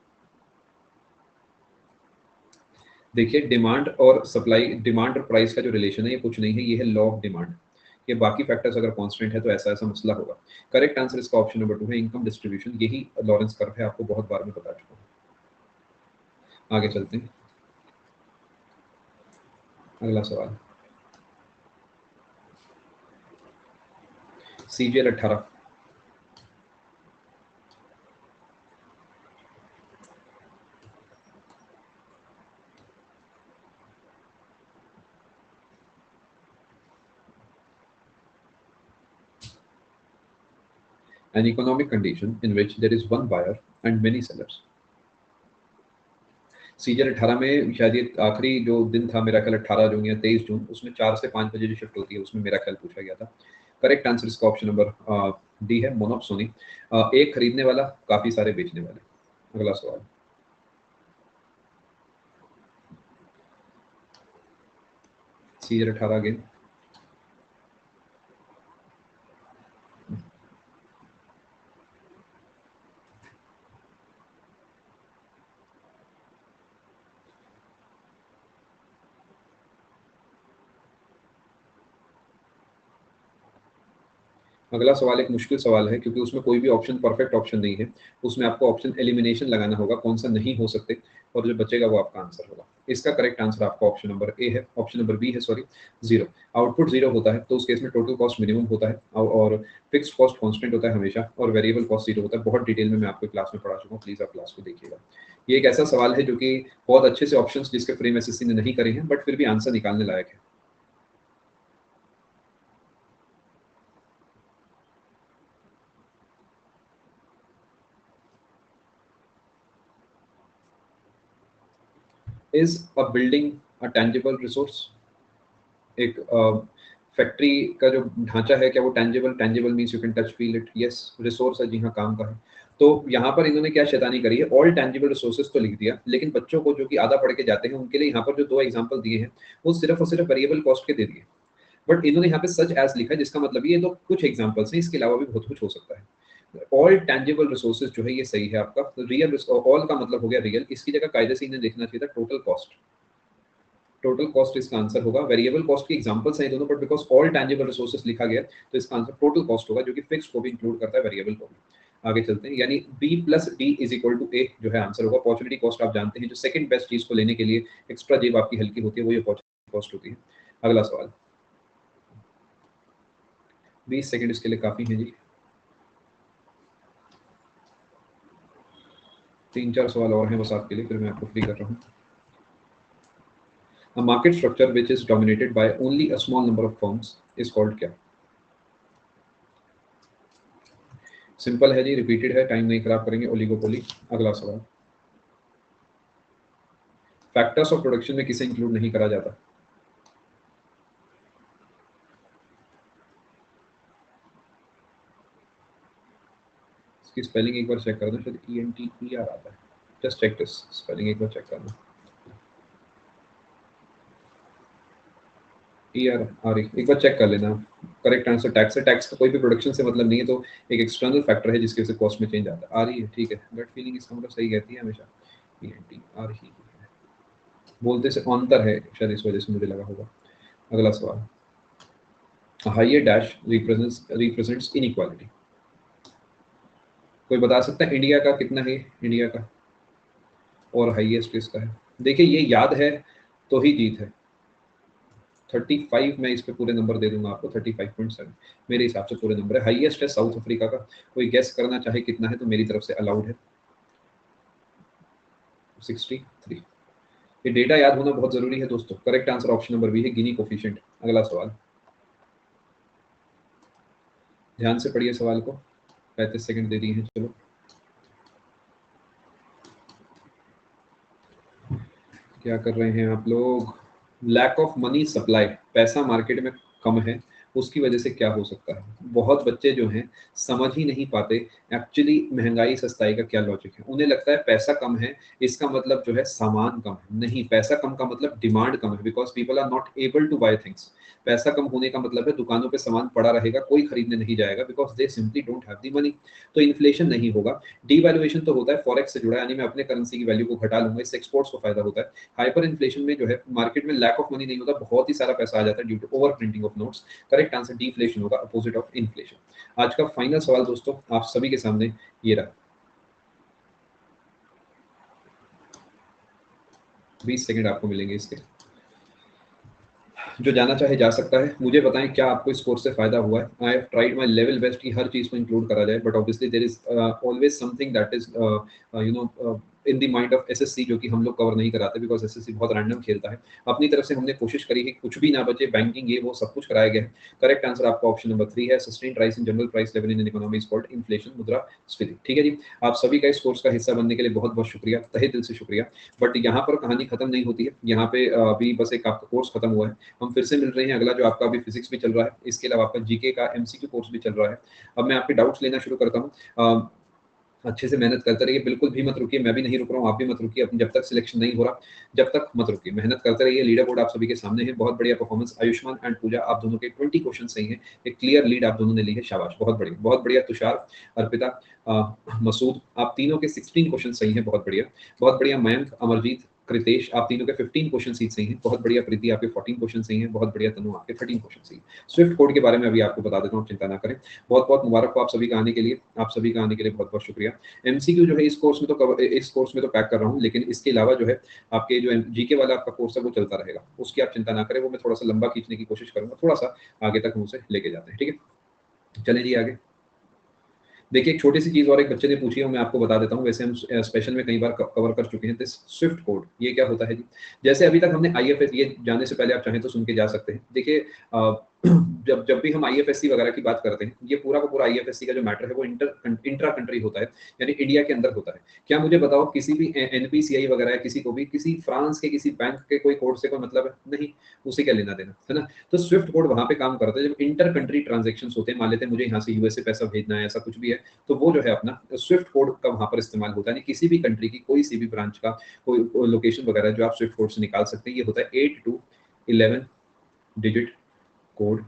देखिए डिमांड और सप्लाई, डिमांड और प्राइस का जो रिलेशन है ये कुछ नहीं है, ये है लॉ ऑफ डिमांड। ये बाकी फैक्टर्स अगर कांस्टेंट है तो ऐसा ऐसा मसला होगा। करेक्ट आंसर इसका ऑप्शन नंबर 2 है, इनकम डिस्ट्रीब्यूशन। यही लॉरेंस कर्व है, आपको बहुत बार में बता चुका हूँ। आगे चलते हैं। अगला सवाल, CGL 18। An economic condition in which there is one buyer and many sellers। Season 18 में शायद ये आखिरी जो दिन था मेरा ख्याल 18 जून या 23 जून, उसमें 4 से 5 बजे जो शिफ्ट होती है उसमें मेरा ख्याल पूछा गया था। करेक्ट आंसर इसका ऑप्शन नंबर डी है, मोनोप्सोनी। एक खरीदने वाला, काफी सारे बेचने वाले। अगला सवाल, सीजन 18 अगेन। अगला सवाल एक मुश्किल सवाल है, क्योंकि उसमें कोई भी ऑप्शन परफेक्ट ऑप्शन नहीं है। उसमें आपको ऑप्शन एलिमिनेशन लगाना होगा, कौन सा नहीं हो सकते, और जो बचेगा वो आपका आंसर होगा। इसका करेक्ट आंसर आपका ऑप्शन नंबर ए है, ऑप्शन नंबर बी है सॉरी, जीरो। आउटपुट जीरो होता है तो उस केस में टोटल कॉस्ट मिनिमम होता है, और फिक्स्ड कॉस्ट कांस्टेंट होता है हमेशा, और वेरिएबल कॉस्ट जीरो होता है। बहुत डिटेल में मैं आपको क्लास में पढ़ा चुका हूँ, प्लीज आप क्लास को देखिएगा। ये एक ऐसा सवाल है जो कि बहुत अच्छे से ऑप्शंस जिसके फ्रेम एसएससी ने नहीं करे हैं, बट फिर भी आंसर निकालने लायक है। Is a building a tangible resource? एक फैक्ट्री का जो ढांचा है क्या वो tangible, tangible means you can touch feel it, yes. Resource है, जी हाँ, काम का है। तो यहाँ पर इन्होंने क्या शैतानी करी है, ऑल टेंजिबल रिसोर्सेज तो लिख दिया, लेकिन बच्चों को जो कि आधा पढ़ के जाते हैं उनके लिए यहाँ पर जो दो एग्जांपल दिए हैं वो सिर्फ और सिर्फ वेरिएबल कॉस्ट के दे दिए। बट इन्होंने यहाँ पे सच एज लिखा है, जिसका मतलब ये तो कुछ एग्जांपल्स हैं, इसके अलावा भी बहुत कुछ हो सकता है। ऑल टेंजिबल रिसोर्सेज जो है ये सही है आपका। रियल, ऑल का मतलब हो गया रियल, इसकी जगह कायदे से इन्हें लिखना चाहिए था टोटल कॉस्ट। टोटल कॉस्ट इसका आंसर होगा। वेरिएबल कॉस्ट की एग्जांपल्स हैं दोनों, but because all tangible resources लिखा गया तो इसका आंसर टोटल कॉस्ट होगा, जो कि फिक्स को भी इंक्लूड करता है, वेरिएबल को भी। आगे चलते हैं, यानी B plus D is equal to A जो है आंसर होगा। अपॉर्चुनिटी कॉस्ट आप जानते हैं, जो सेकंड बेस्ट चीज को लेने के लिए एक्स्ट्रा जेब आपकी हल्की होती है, वो ये अपॉर्चुनिटी कॉस्ट होती है। अगला सवाल, 20 सेकंड इसके लिए काफी है जी। 3-4 सवाल और हैं बस आपके लिए, फिर मैं आपको फ्री कर रहा हूँ। A market structure which is dominated by only a small number of firms is called क्या? सिंपल है जी, रिपीटेड है, टाइम नहीं खराब करेंगे, ओलिगोपोली। अगला सवाल, फैक्टर्स ऑफ प्रोडक्शन में किसे इंक्लूड नहीं करा जाता? इसकी स्पेलिंग एक बार चेक कर दो, शायद ENTER आता है। जस्ट चेक दिस स्पेलिंग, एक बार चेक करना। ER एक बार चेक कर लेना। करेक्ट आंसर टैक्स है। टैक्स का कोई भी प्रोडक्शन से मतलब नहीं है, तो एक एक्सटर्नल फैक्टर है जिसकी वजह से कॉस्ट में चेंज आता है। आ रही है, ठीक है, गट फीलिंग इसका मतलब सही कहती है हमेशा। ENTER ही बोलते से अंतर है शायद, इस वजह से मुझे लगा होगा। अगला सवाल, हाइयर डैश रिप्रेजेंट्स इनइक्वालिटी। कोई बता सकता है इंडिया का कितना है, इंडिया का, और हाईएस्ट किसका है? देखिए ये याद है तो ही जीत है। 35 मैं इस पे पूरे नंबर दे दूंगा आपको, 35.7 मेरे हिसाब से पूरे नंबर है। हाईएस्ट है साउथ अफ्रीका का, कोई गेस करना चाहे कितना है तो मेरी तरफ से अलाउड है 63। ये डेटा याद होना बहुत जरूरी है दोस्तों। Correct answer option number B है, गिनी कोफिशिएंट। अगला सवाल, ध्यान से पढ़िए सवाल को, 35 सेकंड दे दिए हैं। चलो क्या कर रहे हैं आप लोग? लैक ऑफ मनी सप्लाई, पैसा मार्केट में कम है, उसकी वजह से क्या हो सकता है? बहुत बच्चे जो हैं समझ ही नहीं पाते एक्चुअली महंगाई सस्ताई का क्या लॉजिक है। उन्हें लगता है पैसा कम है इसका मतलब जो है सामान कम है। नहीं, पैसा कम का मतलब डिमांड कम है, because people are not able to buy things. पैसा कम होने का मतलब है दुकानों पे सामान पड़ा रहेगा, कोई खरीदने नहीं जाएगा, because they simply don't have the money. तो इन्फ्लेशन नहीं होगा। डीवैल्यूएशन तो होता है, फॉरेक्स से जुड़ा है, यानी मैं अपने करेंसी की वैल्यू को घटा लूंगा, इससे एक्सपोर्ट्स को फायदा होता है। हाइपर इन्फ्लेशन में जो है मार्केट में लैक ऑफ मनी नहीं होता, बहुत ही सारा पैसा आ जाता है due to over printing of notes. Correct answer deflation होगा, अपोजिट ऑफ इन्फ्लेशन। आज का फाइनल सवाल दोस्तों आप सभी के सामने ये रहा। 20 सेकंड आपको मिलेंगे इसके। जो जाना चाहे जा सकता है। मुझे बताएं क्या आपको इस कोर्स से फायदा हुआ है? I have tried my level best कि हर चीज को इंक्लूड करा जाए, but obviously there is always something that is you know in the mind of SSC, जो कि हम लोग कवर नहीं कराते, बिकॉज एसएससी बहुत रैंडम खेलता है। अपनी तरफ से हमने कोशिश करी है कुछ भी ना बचे, बैंकिंग ये वो सब कुछ कराया गया है। करेक्ट आंसर आपका ऑप्शन नंबर 3 है, sustained rise in general price level in economy is called inflation, मुद्रास्फीति। ठीक है जी, आप सभी का इस कोर्स का हिस्सा बनने के लिए बहुत बहुत शुक्रिया, तहे दिल से शुक्रिया। बट यहाँ पर कहानी खत्म नहीं होती है, यहाँ पे अभी बस एक आपका कोर्स खत्म हुआ है, हम फिर से मिल रहे हैं। अगला जो आपका अभी फिजिक्स भी चल रहा है, इसके अलावा आपका जीके का एमसीक्यू कोर्स भी चल रहा है। अब मैं आपके डाउट्स लेना शुरू करता हूँ। अच्छे से मेहनत करते रहिए, बिल्कुल भी मत रुकिए, मैं भी नहीं रुक रहा हूँ, आप भी मत रुकिए। जब तक सिलेक्शन नहीं हो रहा, जब तक मत रुकिए, मेहनत करते रहिए। लीडर बोर्ड आप सभी के सामने है, बहुत बढ़िया परफॉर्मेंस। आयुष्मान एंड पूजा आप दोनों के 20 क्वेश्चन सही हैं, एक क्लियर लीड आप दोनों ने ली है, शाबाश, बहुत बढ़िया बहुत बढ़िया। तुषार, अर्पिता, मसूद, आप तीनों के 16 क्वेश्चन सही हैं, बहुत बढ़िया बहुत बढ़िया। मयंक, अमरजीत, कृतेश, आप तीनों के 15 क्वेश्चन सही हैं, बहुत बढ़िया। प्रीति, आपके 14 क्वेश्चन सही हैं, बहुत बढ़िया। तनु, आपके 13 क्वेश्चन सही हैं। स्विफ्ट कोड के बारे में अभी आपको बता देता हूँ, चिंता ना करें। बहुत बहुत मुबारक हो आप सभी का आने के लिए, आप सभी का आने के लिए बहुत बहुत शुक्रिया। एमसीक्यू जो है इस कोर्स में तो इस कोर्स में तो पैक कर रहा हूँ, लेकिन इसके अलावा जो है आपके जो जीके वाला आपका कोर्स है वो चलता रहेगा, उसकी आप चिंता ना करें। वो मैं थोड़ा सा लंबा खींचने की कोशिश करूंगा, थोड़ा सा आगे तक हम उसे लेके जाते हैं, ठीक है। चलें जी आगे। देखिए एक छोटी सी चीज और एक बच्चे ने पूछी है, मैं आपको बता देता हूँ। वैसे हम स्पेशल में कई बार कवर कर चुके हैं। दिस स्विफ्ट कोड ये क्या होता है जी? जैसे अभी तक हमने आईएफएस, ये जाने से पहले आप चाहें तो सुन के जा सकते हैं। देखिए जब जब भी हम आईएफएससी वगैरह की बात करते हैं, ये पूरा का पूरा आईएफएससी का जो मैटर है वो इंट्रा कंट्री होता है, यानी इंडिया के अंदर होता है। क्या मुझे बताओ किसी भी एनपीसीआई वगैरह है, किसी को भी किसी फ्रांस के किसी बैंक के कोई कोड से कोई मतलब है नहीं, उसे क्या लेना देना है ना। तो स्विफ्ट कोड वहां पे काम करता है जब इंटर कंट्री ट्रांजेक्शन होते हैं। मान लेते हैं मुझे यहाँ से यूएसए पैसा भेजना है, ऐसा कुछ भी है, तो वो जो है अपना स्विफ्ट कोड का वहां पर इस्तेमाल होता है। यानी किसी भी कंट्री की कोई सी भी ब्रांच का कोई लोकेशन वगैरह जो आप स्विफ्ट कोड से निकाल सकते हैं, ये होता है 8 to 11 डिजिट कोड।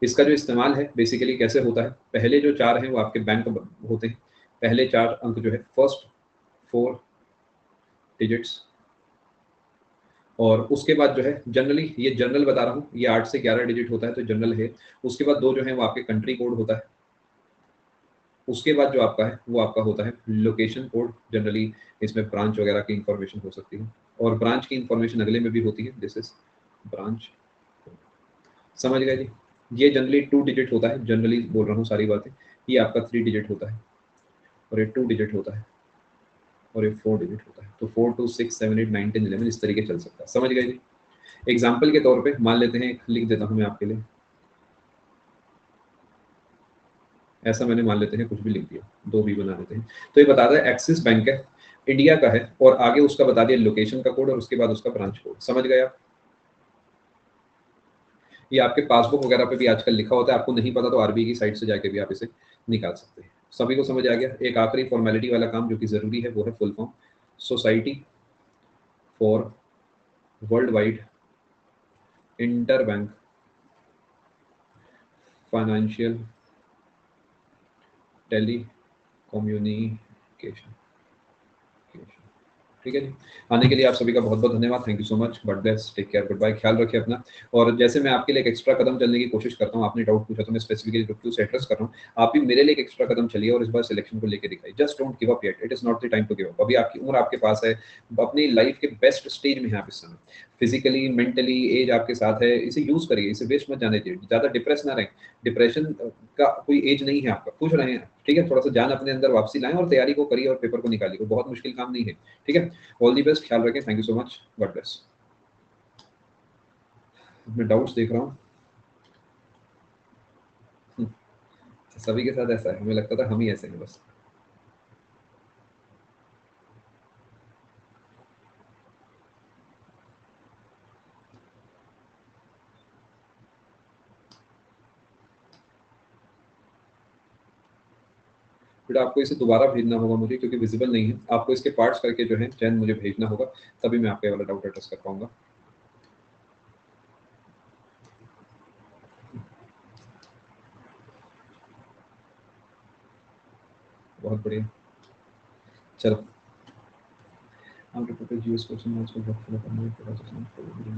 इसका जो इस्तेमाल है बेसिकली कैसे होता है, पहले जो 4 हैं वो आपके बैंक होते हैं, पहले 4 अंक जो है फर्स्ट 4 डिजिट्स, और उसके बाद जो है जनरली, ये जनरल बता रहा हूँ, ये 8 से 11 डिजिट होता है तो जनरल है। उसके बाद दो जो है वो आपके कंट्री कोड होता है। उसके बाद जो आपका है वो आपका होता है लोकेशन कोड। जनरली इसमें ब्रांच वगैरह की इंफॉर्मेशन हो सकती है, और ब्रांच की इंफॉर्मेशन अगले में भी होती है। दिस इज ब्रांच, समझ गए जी। ये जनरली 2 डिजिट होता है, जनरली बोल रहा हूँ सारी बातें। ये आपका 3 डिजिट होता है, और ये 2 डिजिट होता है, और ये 4 डिजिट होता है। तो 4 2 6 7 8 9 10 11 इस तरीके चल सकता है, समझ गए जी। एग्जाम्पल के तौर पे मान लेते हैं, लिख देता हूँ मैं आपके लिए, ऐसा मैंने मान लेते हैं कुछ भी लिख दिया, 2 भी बना लेते हैं। तो ये बता है एक्सिस बैंक है, इंडिया का है, और आगे उसका बता दिया लोकेशन का कोड, और उसके बाद उसका ब्रांच कोड। समझ गए आप? ये आपके पासबुक वगैरह पे भी आजकल लिखा होता है, आपको नहीं पता तो आरबीआई की साइट से जाके भी आप इसे निकाल सकते हैं। सभी को समझ आ गया? एक आखिरी फॉर्मेलिटी वाला काम जो कि जरूरी है वो है full form, society for world wide inter bank financial telecommunication. ठीक है जी। आने के लिए आप सभी का बहुत बहुत धन्यवाद। Thank you so much. God bless, take care, good bye, ख्याल रखिए अपना। और जैसे मैं आपके लिए एक एक्स्ट्रा कदम चलने की कोशिश करता हूँ, आपने डाउट पूछा तो मैं स्पेसिफिकली क्यों से एड्रेस कर रहा हूँ, आप भी मेरे लिए एक एक्स्ट्रा कदम चलिए और इस बार सिलेक्शन को लेकर दिखाइए। Just don't give up yet, it is not the time to give up. अभी आपकी उम्र आपके पास है, अपनी लाइफ के बेस्ट स्टेज में है आप इस समय, फिजिकली मेंटली एज आपके साथ है, इसे यूज करिए, इसे वेस्ट मत जाने दीजिए, ज्यादा डिप्रेस ना रहें। डिप्रेशन का कोई एज नहीं है आपका, खुश रहें, ठीक है। थोड़ा सा जान अपने अंदर वापसी लाएं और तैयारी को करिए और पेपर को निकालिए, वो बहुत मुश्किल काम नहीं है, ठीक है। ऑल दी बेस्ट, ख्याल रखें, thank you so much, God bless. मैं डाउट्स देख रहा हूँ। सभी के साथ ऐसा है, हमें लगता था हम ही ऐसे हैं बस। फिर आपको इसे दोबारा भेजना होगा मुझे, क्योंकि विजिबल नहीं है, आपको इसके पार्ट्स करके जो है चैन मुझे भेजना होगा, तभी मैं आपका ये वाला डाउट एड्रेस कर पाऊंगा। बहुत बढ़िया, चलो।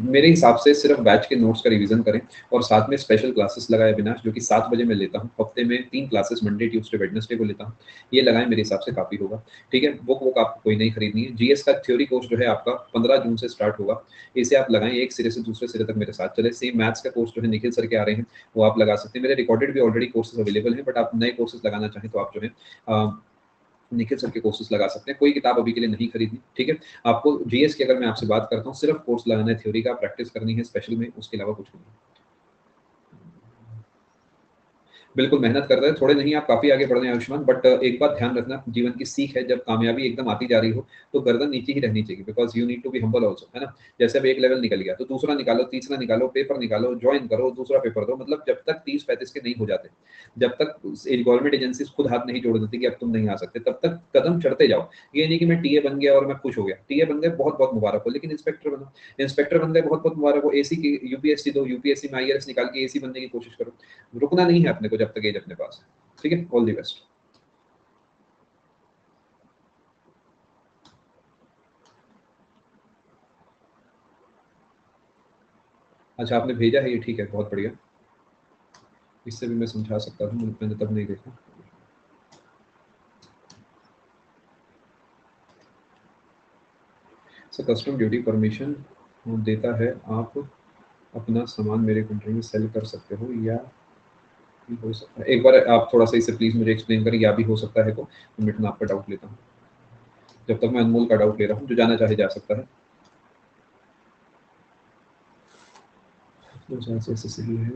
मेरे हिसाब से सिर्फ बैच के नोट्स का रिवीजन करें और साथ में स्पेशल क्लासेस लगाए अविनाश, जो कि 7 बजे मैं लेता हूँ, हफ्ते में 3 क्लासेस, मंडे ट्यूसडे वेडनेसडे को लेता हूँ, ये लगाएं, मेरे हिसाब से काफ़ी होगा, ठीक है। बुक बुक आपको कोई नहीं खरीदनी है। जीएस का थ्योरी कोर्स जो है आपका 15 जून से स्टार्ट होगा, इसे आप लगाएं, एक सिरे से दूसरे सिरे तक मेरे साथ चले। सेम मैथ्स का कोर्स जो है निखिल सर के आ रहे हैं, वो आप लगा सकते हैं। मेरे रिकॉर्डेड भी ऑलरेडी कोर्सेज अवेलेबल हैं, बट आप नए कोर्सेज लगाना चाहें तो आप जो है निखिल सर के कोर्सेज लगा सकते हैं। कोई किताब अभी के लिए नहीं खरीदनी, ठीक है। आपको जीएस की अगर मैं आपसे बात करता हूँ, सिर्फ कोर्स लगाना है, थ्योरी का प्रैक्टिस करनी है स्पेशल में, उसके अलावा कुछ नहीं। बिल्कुल मेहनत कर रहे हैं, थोड़े नहीं, आप काफ़ी आगे बढ़ रहे हैं आयुष्मान, बट एक बात ध्यान रखना, जीवन की सीख है, जब कामयाबी एकदम आती जा रही हो तो गर्दन नीचे ही रहनी चाहिए, because you need to be humble also, है ना। जैसे अब एक लेवल निकल गया तो दूसरा निकालो, तीसरा निकालो, पेपर निकालो, ज्वाइन करो, दूसरा पेपर दो, मतलब जब तक 30-35 के नहीं हो जाते, जब तक गवर्नमेंट एजेंसी खुद हाथ नहीं जोड़ देती कि अब तुम नहीं आ सकते, तब तक कदम चढ़ते जाओ। ये नहीं कि मैं टीए बन गया और मैं खुश हो गया, टीए बन गए बहुत बहुत मुबारक हो, लेकिन इंस्पेक्टर बनो, इंस्पेक्टर बन गए बहुत बहुत मुबारक हो, एसी की यूपीएससी दो, यूपीएससी में आईआरएस निकाल के एसी बनने की कोशिश करो। रुकना नहीं है अपने को जब तक एज अपने पास है, ठीक है। All the best. अच्छा, आपने भेजा है ये, ठीक है, बहुत बढ़िया। इससे भी मैं समझा सकता था, मैंने तब नहीं देखा। सर कस्टम ड्यूटी परमिशन देता है, आप अपना सामान मेरे कंट्री में सेल कर सकते हो, या भी हो सकता है, एक बार आप थोड़ा सा इसे प्लीज मुझे एक्सप्लेन करें, या भी हो सकता है तो मैं आपका डाउट लेता हूँ, जब तक मैं अनमोल का डाउट ले रहा हूँ, जो जाना चाहे जा सकता है। तो जैसे सही है,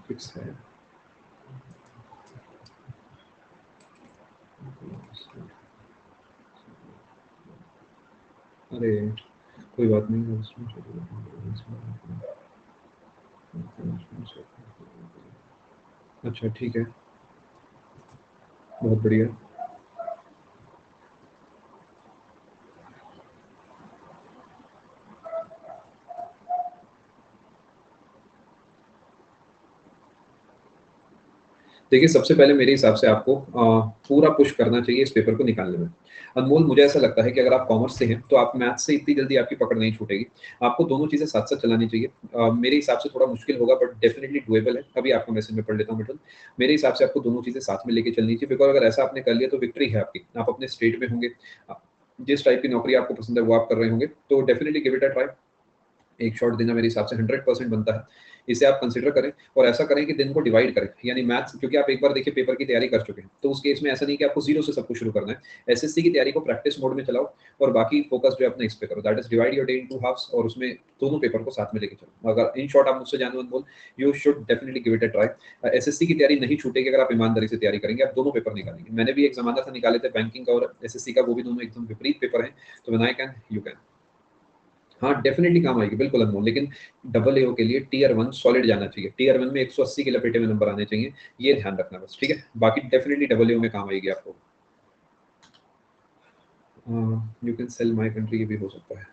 फिक्स है। अरे कोई बात नहीं, अच्छा ठीक है, बहुत बढ़िया। देखिए, सबसे पहले मेरे हिसाब से आपको पूरा पुश करना चाहिए इस पेपर को निकालने में। अनमोल, मुझे ऐसा लगता है कि अगर आप कॉमर्स से हैं तो आप मैथ्स से इतनी जल्दी आपकी पकड़ नहीं छूटेगी, आपको दोनों चीज़ें साथ-साथ चलानी चाहिए। मेरे हिसाब से थोड़ा मुश्किल होगा, बट डेफिनिटली डुएबल है। अभी आपका मैसेज मैं पढ़ लेता हूँ मिठुन। मेरे हिसाब से आपको दोनों चीज़ें साथ में लेके चलनी चाहिए, बिकॉज़ अगर ऐसा आपने कर लिया तो विक्ट्री है आपकी। आप अपने स्टेट में होंगे, जिस टाइप की नौकरी आपको पसंद है वो आप कर रहे होंगे, तो definitely give it a try. एक शॉट देना मेरे हिसाब से 100% बनता है। इसे आप कंसीडर करें और ऐसा करें कि दिन को डिवाइड करें, यानी मैथ्स, क्योंकि आप एक बार देखिए पेपर की तैयारी कर चुके हैं, तो उस केस में ऐसा नहीं कि आपको जीरो से सब कुछ शुरू करना है। एसएससी की तैयारी को प्रैक्टिस मोड में चलाओ और बाकी फोकस जो है अपना इस पे करो, that is divide your day into halves, और उसमें दोनों पेपर को साथ में लेके चलो। अगर इन शॉर्ट आप मुझसे जानो Anmol, you should definitely give it a try. SSC की तैयारी नहीं छूटेगी अगर आप ईमानदारी से तैयारी करेंगे, आप दोनों पेपर निकालेंगे। मैंने भी एक जमाना था निकाले थे बैंकिंग का और एसएससी का, वो भी दोनों एकदम विपरीत पेपर हैं, तो when I can you can. हाँ, डेफिनेटली काम आएगी, बिल्कुल अनमोल, लेकिन डबल एओ के लिए टीयर 1 सॉलिड जाना चाहिए, टीयर 1 में 180 की लपेटे में नंबर आने चाहिए, ये ध्यान रखना बस, ठीक है। बाकी डेफिनेटली डबल एओ में काम आएगी आपको। You can sell my country, ये भी हो सकता है।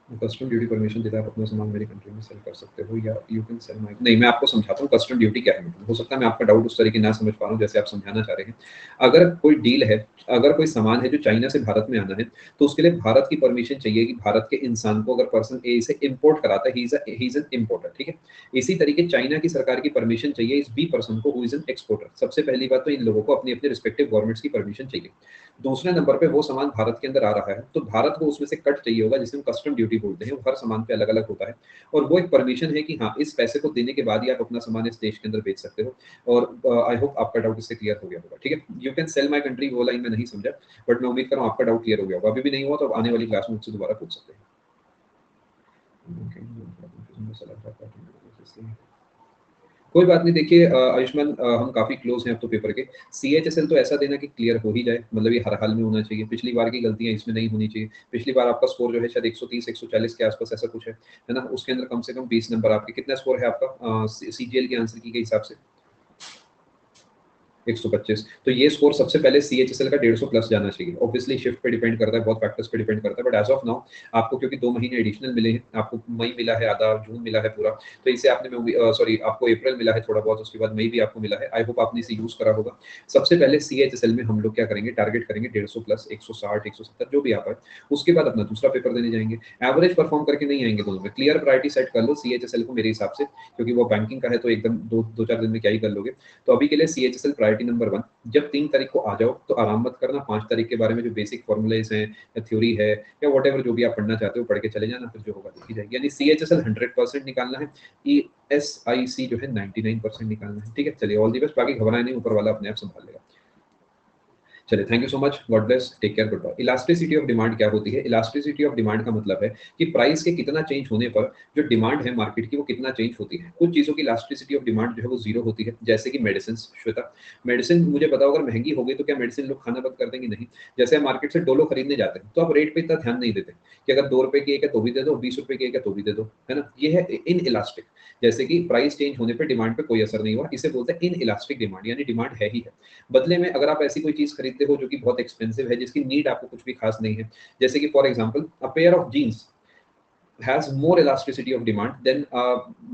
कस्टम ड्यूटी परमिशन देता है आप अपना सामान मेरी कंट्री में सेल कर सकते हो या यू कैन सेल माय, नहीं मैं आपको समझाता हूँ कस्टम ड्यूटी क्या है। हो सकता है मैं आपका डाउट उस तरीके ना समझ पा रहा हूँ जैसे आप समझाना चाह रहे हैं। अगर कोई डील है, अगर कोई सामान है जो चाइना से भारत में आना है, तो उसके लिए भारत की परमिशन चाहिए कि भारत के इंसान को, अगर पर्सन ए इसे इम्पोर्ट कराता है, ही इज एन इम्पोर्टर, ठीक है। इसी तरीके चाइना की सरकार की परमिशन चाहिए इस बी पर्सन को हु इज एन एक्सपोर्टर। सबसे पहली बात तो इन लोगों को अपनी अपने रिस्पेक्टिव गवर्नमेंट्स की परमिशन चाहिए। दूसरे नंबर पे वो सामान भारत के अंदर आ रहा है तो भारत को उसमें से कट चाहिए होगा, जिसे हम कस्टम ड्यूटी बोलते हैं। वो हर सामान पे अलग अलग होता है और वो एक परमिशन है कि हाँ इस पैसे को देने के बाद ही आप अपना सामान इस देश के अंदर बेच सकते हो। और आई होप आपका डाउट इससे क्लियर हो गया होगा, ठीक है। You can sell my country वो लाइन में नहीं समझा, बट मैं उम्मीद कर रहा हूँ आपका डाउट क्लियर हो गया होगा। अभी भी नहीं हुआ तो आने वाली क्लास में मुझसे दोबारा पूछ सकते हैं। कोई बात नहीं, देखिए आयुष्मान, हम काफ़ी क्लोज हैं अब तो पेपर के। सीएचएसएल तो ऐसा देना कि क्लियर हो ही जाए, मतलब ये हर हाल में होना चाहिए। पिछली बार की गलतियाँ इसमें नहीं होनी चाहिए। पिछली बार आपका स्कोर जो है शायद 130 140 के आसपास ऐसा कुछ है ना? उसके अंदर कम से कम 20 नंबर आपके, कितना स्कोर है आपका सीजीएल के आंसर की के हिसाब से? 125। तो ये स्कोर सबसे पहले सीएचएसएल का 150 प्लस जाना चाहिए। ऑब्वियसली शिफ्ट पे डिपेंड करता है, बहुत फैक्टर्स पे डिपेंड करता है, बट एज ऑफ नाउ आपको, क्योंकि 2 महीने एडिशनल मिले हैं, आपको मई मिला है आधा, जून मिला है पूरा, तो इसे आपने सॉरी आपको अप्रैल मिला है थोड़ा बहुत, उसके बाद मई भी आपको मिला है। आई होप आपने इसे यूज करा होगा। सबसे पहले सीएचएसएल में हम लोग क्या करेंगे, टारगेट करेंगे 150 प्लस, 160 170 जो भी आ पाए। उसके बाद अपना दूसरा पेपर देने जाएंगे। एवरेज परफॉर्म करके नहीं आएंगे दोनों में, क्लियर प्रायोरिटी सेट कर लो सीएचएसएल को मेरे हिसाब से, क्योंकि वो बैंकिंग का है तो एकदम दो चार दिन में क्या ही कर लोगे। तो अभी के लिए सीएचएसएल प्रायोरिटी नंबर 1। जब 3 तारीख को आ जाओ तो आराम मत करना। 5 तारीख के बारे में जो बेसिक फॉर्मूलेज हैं या थ्योरी है या वॉटेवर जो भी आप पढ़ना चाहते हो पढ़ के चले जाना, फिर जो होगा देखी जाएगी। यानी सीएचएसएल 100% निकालना है, ईएसआईसी जो है 99% निकालना है, ठीक है। चलिए ऑल दी बेस्ट, बाकी घबराए नहीं, ऊपर वाला अपने आप संभाल लेगा। चलिए, thank you so much, God bless, take care, good bye. Elasticity of demand क्या होती है? इलास्टिसिटी ऑफ डिमांड का मतलब है कि प्राइस के कितना चेंज होने पर जो डिमांड है मार्केट की वो कितना चेंज होती है। कुछ चीज़ों की इलास्टिसिटी ऑफ डिमांड जो है वो जीरो होती है, जैसे कि मेडिसिन। श्वेता, मेडिसिन मुझे बताओ, अगर महंगी हो गई तो क्या मेडिसिन लोग खाना बंद कर देंगे? नहीं। जैसे हम मार्केट से डोलो खरीदने जाते हैं तो आप रेट पे इतना ध्यान नहीं देते कि अगर 2 रुपए की एक है तो भी दे दो, 20 रुपए की एक है तो भी दे दो, है ना? ये है इन इलास्टिक। जैसे कि प्राइस चेंज होने पर डिमांड पे कोई असर नहीं हुआ, इसे बोलते हैं इन इलास्टिक डिमांड, यानी डिमांड है ही है। बदले में अगर आप ऐसी कोई चीज़ खरीदते हो जो कि बहुत एक्सपेंसिव है, जिसकी नीड आपको कुछ भी खास नहीं है, जैसे कि for example a pair of jeans has more elasticity of demand than a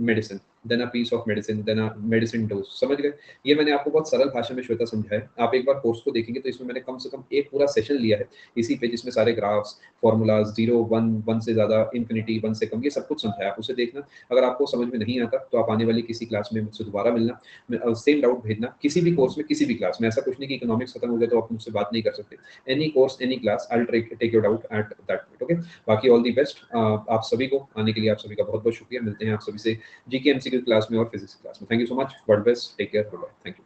medicine, than a piece of medicine, than a medicine dose। समझ गए? ये मैंने आपको बहुत सरल भाषा में श्वेता समझाया है। आप एक बार कोर्स को देखेंगे तो इसमें मैंने कम से कम एक पूरा सेशन लिया है इसी पे, जिसमें सारे ग्राफ्स, फॉर्मूलाज, 0 1 1 से ज़्यादा, इन्फिनिटी 1 से कम, ये सब कुछ समझाया। आप उसे देखना। अगर आपको समझ में नहीं आता तो आप आने वाली किसी क्लास में मुझसे दोबारा मिलना, सेम डाउट भेजना, किसी भी कोर्स में, किसी भी क्लास में। ऐसा कुछ नहीं कि इकोनॉमिक्स खत्म हो गया तो आप मुझसे बात नहीं कर सकते। Any course, any class, I will take your doubt at that point, okay. बाकी ऑल दी बेस्ट आप सभी को, आने के लिए आप सभी का बहुत बहुत शुक्रिया। मिलते हैं आप सभी से जीके एमसीक्यू क्लास में और फिजिक्स क्लास में। Thank you so much, God bless, take care, bye, thank you.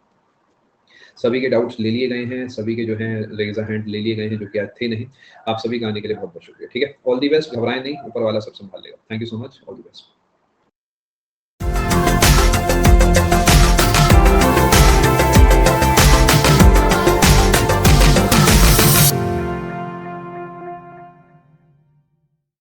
सभी के डाउट्स ले लिए गए हैं, सभी के जो है रेज हैंड ले लिए गए हैं जो कि आज थे नहीं। आप सभी का आने के लिए बहुत बहुत शुक्रिया, ठीक है। ऑल दी बेस्ट, घबराएं नहीं, ऊपर वाला सब संभाल लेगा। Thank you so much, all the best.